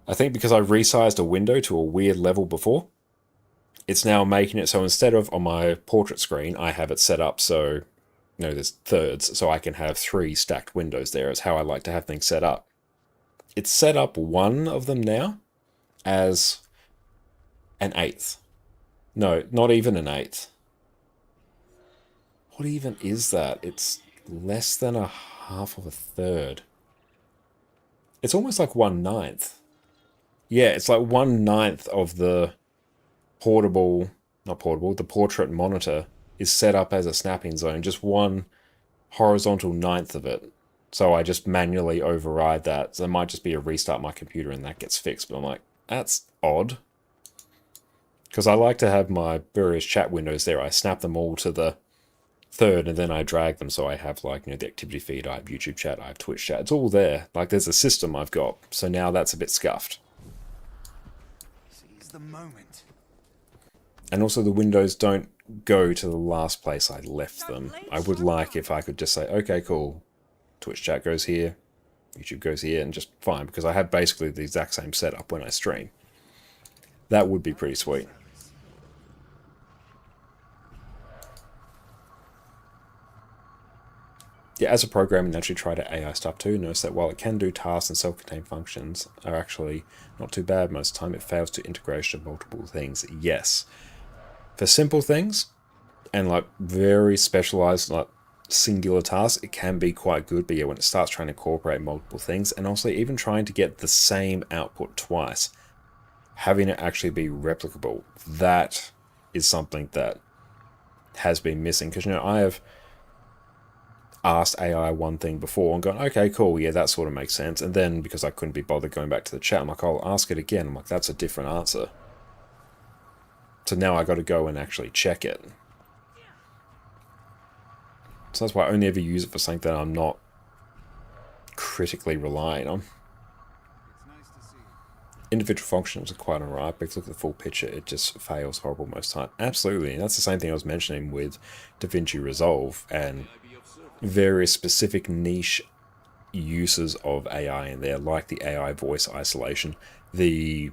I think because I resized a window to a weird level before, it's now making it so instead of on my portrait screen, I have it set up so, there's thirds, so I can have 3 stacked windows there is how I like to have things set up. It's set up one of them now as an 1/8. No, not even an 1/8. What even is that? It's less than a half of a third. It's almost like 1/9. Yeah, it's like 1/9 of the the portrait monitor is set up as a snapping zone, just one horizontal 1/9 of it. So I just manually override that. So it might just be a restart my computer and that gets fixed. But I'm like, that's odd. Because I like to have my various chat windows there. I snap them all to the third and then I drag them. So I have the activity feed, I have YouTube chat, I have Twitch chat. It's all there. Like there's a system I've got. So now that's a bit scuffed. Seize the moment. And also the windows don't go to the last place I left them. I would like if I could just say, okay, cool. Twitch chat goes here, YouTube goes here, and just fine, because I have basically the exact same setup when I stream. That would be pretty sweet. Yeah, as a programmer, naturally try to AI stuff too. Notice that while it can do tasks and self-contained functions are actually not too bad most of the time, it fails to integration of multiple things. Yes. For simple things, and like very specialized, like singular tasks, it can be quite good, but yeah, when it starts trying to incorporate multiple things, and also even trying to get the same output twice, having it actually be replicable, that is something that has been missing. Because, I have asked AI one thing before and gone, okay, cool, yeah, that sort of makes sense. And then, because I couldn't be bothered going back to the chat, I'm like, I'll ask it again. I'm like, that's a different answer. So now I got to go and actually check it. So that's why I only ever use it for something that I'm not critically relying on. Individual functions are quite alright, but if you look at the full picture, it just fails horrible most of the time. Absolutely, and that's the same thing I was mentioning with DaVinci Resolve, and various specific niche uses of AI in there, like the AI voice isolation, the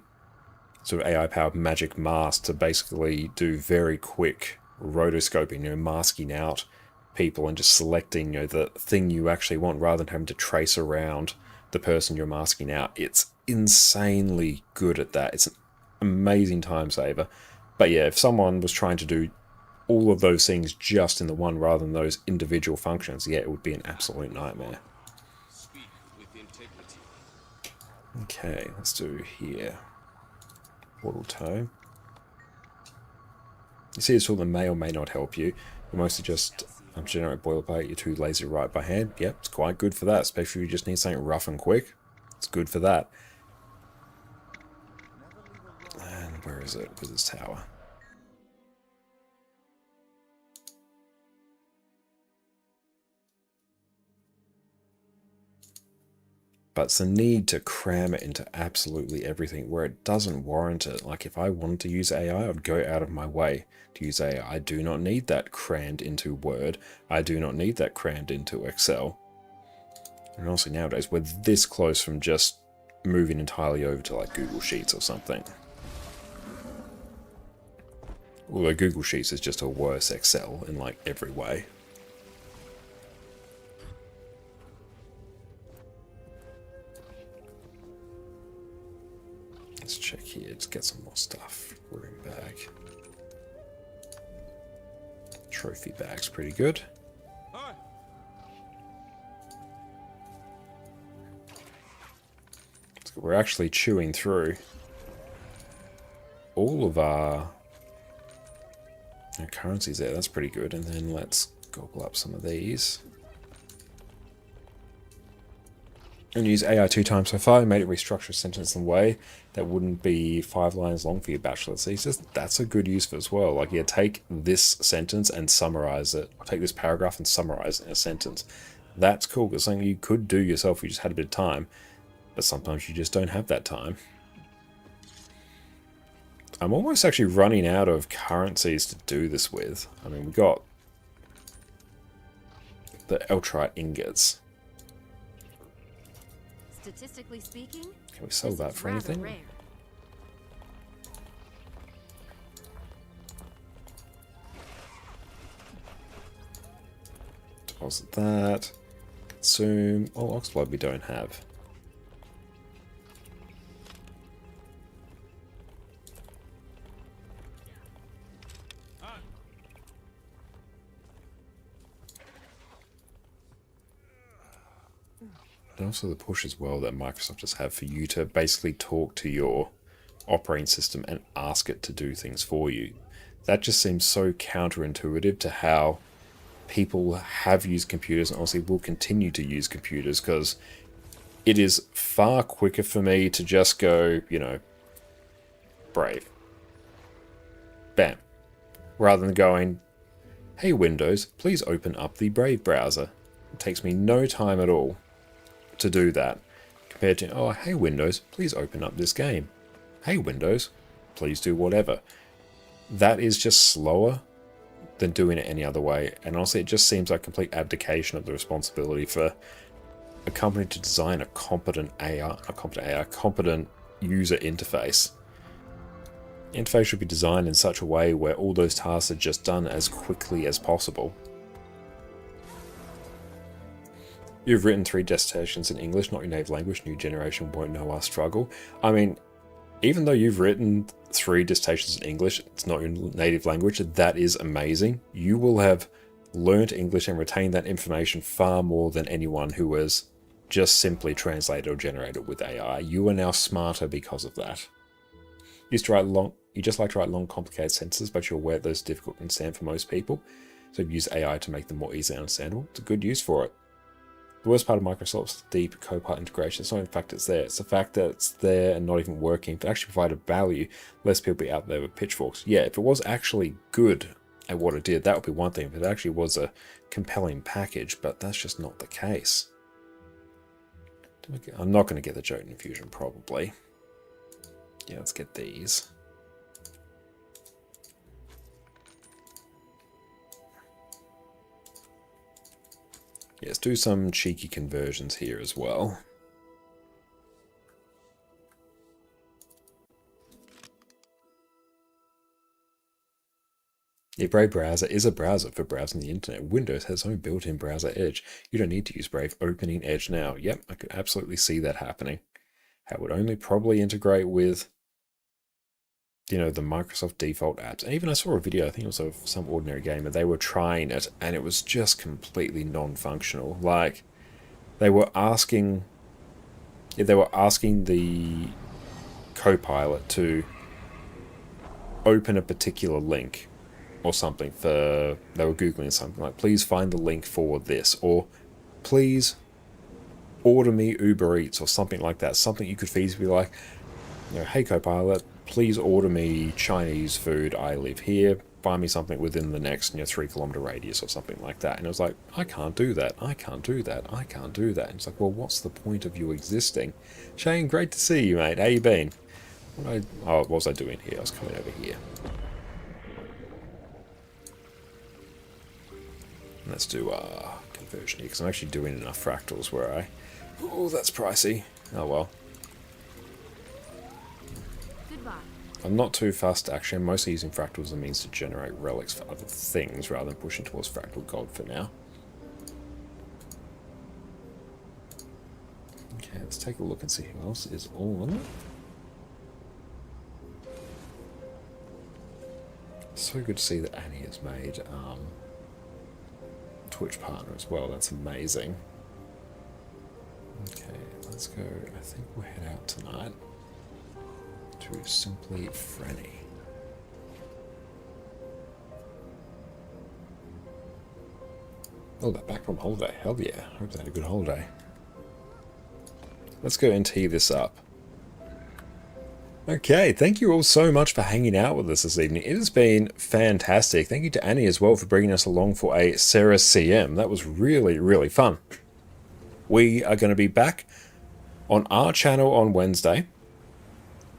sort of AI-powered magic mask to basically do very quick rotoscoping, masking out people and just selecting, the thing you actually want rather than having to trace around the person you're masking out. It's insanely good at that. It's an amazing time saver. But yeah, if someone was trying to do all of those things just in the one rather than those individual functions, yeah, it would be an absolute nightmare. Speak with integrity. Okay, let's do here. Portal toe. You see, it's all that may or may not help you. But mostly just generate boilerplate. You're too lazy to write by hand. Yep, it's quite good for that, especially if you just need something rough and quick. It's good for that. And where is it? Wizard's Tower. But it's the need to cram it into absolutely everything where it doesn't warrant it. Like if I wanted to use AI, I'd go out of my way to use AI. I do not need that crammed into Word. I do not need that crammed into Excel. And also nowadays, we're this close from just moving entirely over to like Google Sheets or something. Although Google Sheets is just a worse Excel in like every way. Let's check here, let's get some more stuff. Room bag. Trophy bag's pretty good. So we're actually chewing through all of our currencies there. That's pretty good. And then let's gobble up some of these. And use AI 2 times so far. I made it restructure a sentence in a way that wouldn't be 5 lines long for your bachelor thesis. That's a good use for it as well. Like, yeah, take this sentence and summarize it. Or take this paragraph and summarize it in a sentence. That's cool. It's something you could do yourself if you just had a bit of time. But sometimes you just don't have that time. I'm almost actually running out of currencies to do this with. I mean, we got the Eltrite ingots. Statistically speaking, can we sell that for anything? Rare. Deposit that. Consume. Oh, Oxblood we don't have. And also the push as well that Microsoft just have for you to basically talk to your operating system and ask it to do things for you. That just seems so counterintuitive to how people have used computers and obviously will continue to use computers, because it is far quicker for me to just go, Brave. Bam. Rather than going, hey Windows, please open up the Brave browser. It takes me no time at all to do that, compared to, oh, hey Windows, please open up this game. Hey Windows, please do whatever. That is just slower than doing it any other way, and honestly it just seems like complete abdication of the responsibility for a company to design a competent competent user interface. The interface should be designed in such a way where all those tasks are just done as quickly as possible. You've written 3 dissertations in English, not your native language. New generation won't know our struggle. I mean, even though you've written 3 dissertations in English, it's not your native language, that is amazing. You will have learnt English and retained that information far more than anyone who has just simply translated or generated with AI. You are now smarter because of that. You just like to write long, complicated sentences, but you're aware those are difficult to understand for most people. So you've used AI to make them more easily understandable. It's a good use for it. The worst part of Microsoft's deep Copilot integration is not in fact it's there. It's the fact that it's there and not even working. If it actually provided value, less people would be out there with pitchforks. Yeah, if it was actually good at what it did, that would be one thing. If it actually was a compelling package, but that's just not the case. I'm not going to get the Jotun Infusion, probably. Yeah, let's get these. Yeah, let's do some cheeky conversions here as well. Yeah, Brave Browser is a browser for browsing the internet. Windows has its own built-in browser Edge. You don't need to use Brave opening Edge now. Yep, I could absolutely see that happening. That would only probably integrate with, you know, the Microsoft default apps. And even I saw a video, I think it was of some ordinary gamer, they were trying it and it was just completely non-functional. Like, they were asking the Copilot to open a particular link or something for, they were Googling something like, please find the link for this, or please order me Uber Eats, or something like that. Something you could feasibly be like, you know, hey Copilot, please order me Chinese food, I live here, find me something within the next 3-kilometer radius or something like that. And it was like, I can't do that, I can't do that, I can't do that. And it's like, well, what's the point of you existing? Shane, great to see you, mate. How you been? What was I doing here? I was coming over here. Let's do conversion here, because I'm actually doing enough fractals where I... Oh, that's pricey. Oh well. Goodbye. I'm not too fussed, actually. I'm mostly using fractals as a means to generate relics for other things, rather than pushing towards fractal gold for now. Okay, let's take a look and see who else is all in it. So good to see that Annie has made Twitch partner as well. That's amazing. Okay, let's go. I think we'll head out tonight to Simply Franny. Oh, they're back from holiday. Hell yeah. Hope they had a good holiday. Let's go and tee this up. Okay, thank you all so much for hanging out with us this evening. It has been fantastic. Thank you to Annie as well for bringing us along for a Sarah CM. That was really, really fun. We are going to be back on our channel on Wednesday,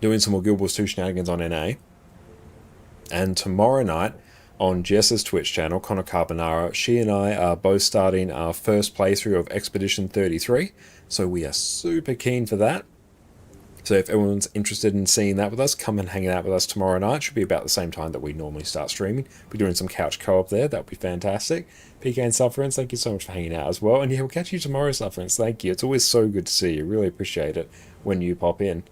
doing some more Guild Wars 2 shenanigans on NA. And tomorrow night on Jess's Twitch channel, ConnorConCarne, she and I are both starting our first playthrough of Expedition 33. So we are super keen for that. So if everyone's interested in seeing that with us, come and hang out with us tomorrow night. Should be about the same time that we normally start streaming. Be doing some couch co-op there. That would be fantastic. PK and Sufferance, thank you so much for hanging out as well. And yeah, we'll catch you tomorrow, Sufferance. Thank you. It's always so good to see you. Really appreciate it when you pop in.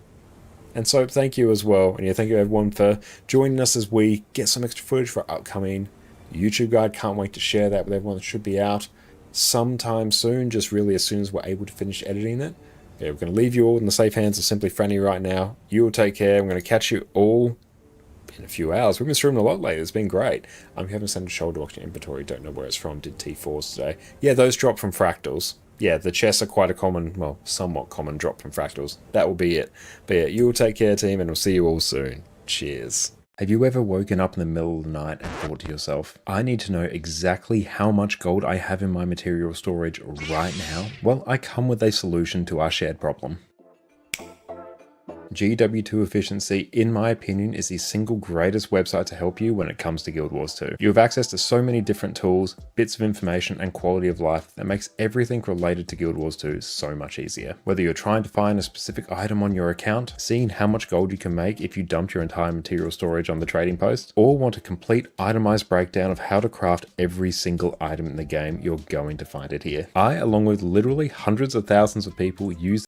And so thank you as well. And yeah, thank you everyone for joining us as we get some extra footage for our upcoming YouTube guide. Can't wait to share that with everyone. It should be out sometime soon, just really as soon as we're able to finish editing it. Yeah, we're going to leave you all in the safe hands of Simply Franny right now. You will take care. I'm going to catch you all in a few hours. We've been streaming a lot lately. It's been great. You haven't sent a shoulder watch to inventory. Don't know where it's from. Did T4s today. Yeah, those drop from fractals. Yeah, the chests are quite a common, well, somewhat common drop from fractals. That will be it. But yeah, you will take care, team, and we'll see you all soon. Cheers. Have you ever woken up in the middle of the night and thought to yourself, I need to know exactly how much gold I have in my material storage right now? Well, I come with a solution to our shared problem. GW2 Efficiency, in my opinion, is the single greatest website to help you when it comes to Guild Wars 2. You have access to so many different tools, bits of information, and quality of life that makes everything related to Guild Wars 2 so much easier. Whether you're trying to find a specific item on your account, seeing how much gold you can make if you dumped your entire material storage on the trading post, or want a complete itemized breakdown of how to craft every single item in the game, you're going to find it here. I, along with literally hundreds of thousands of people, use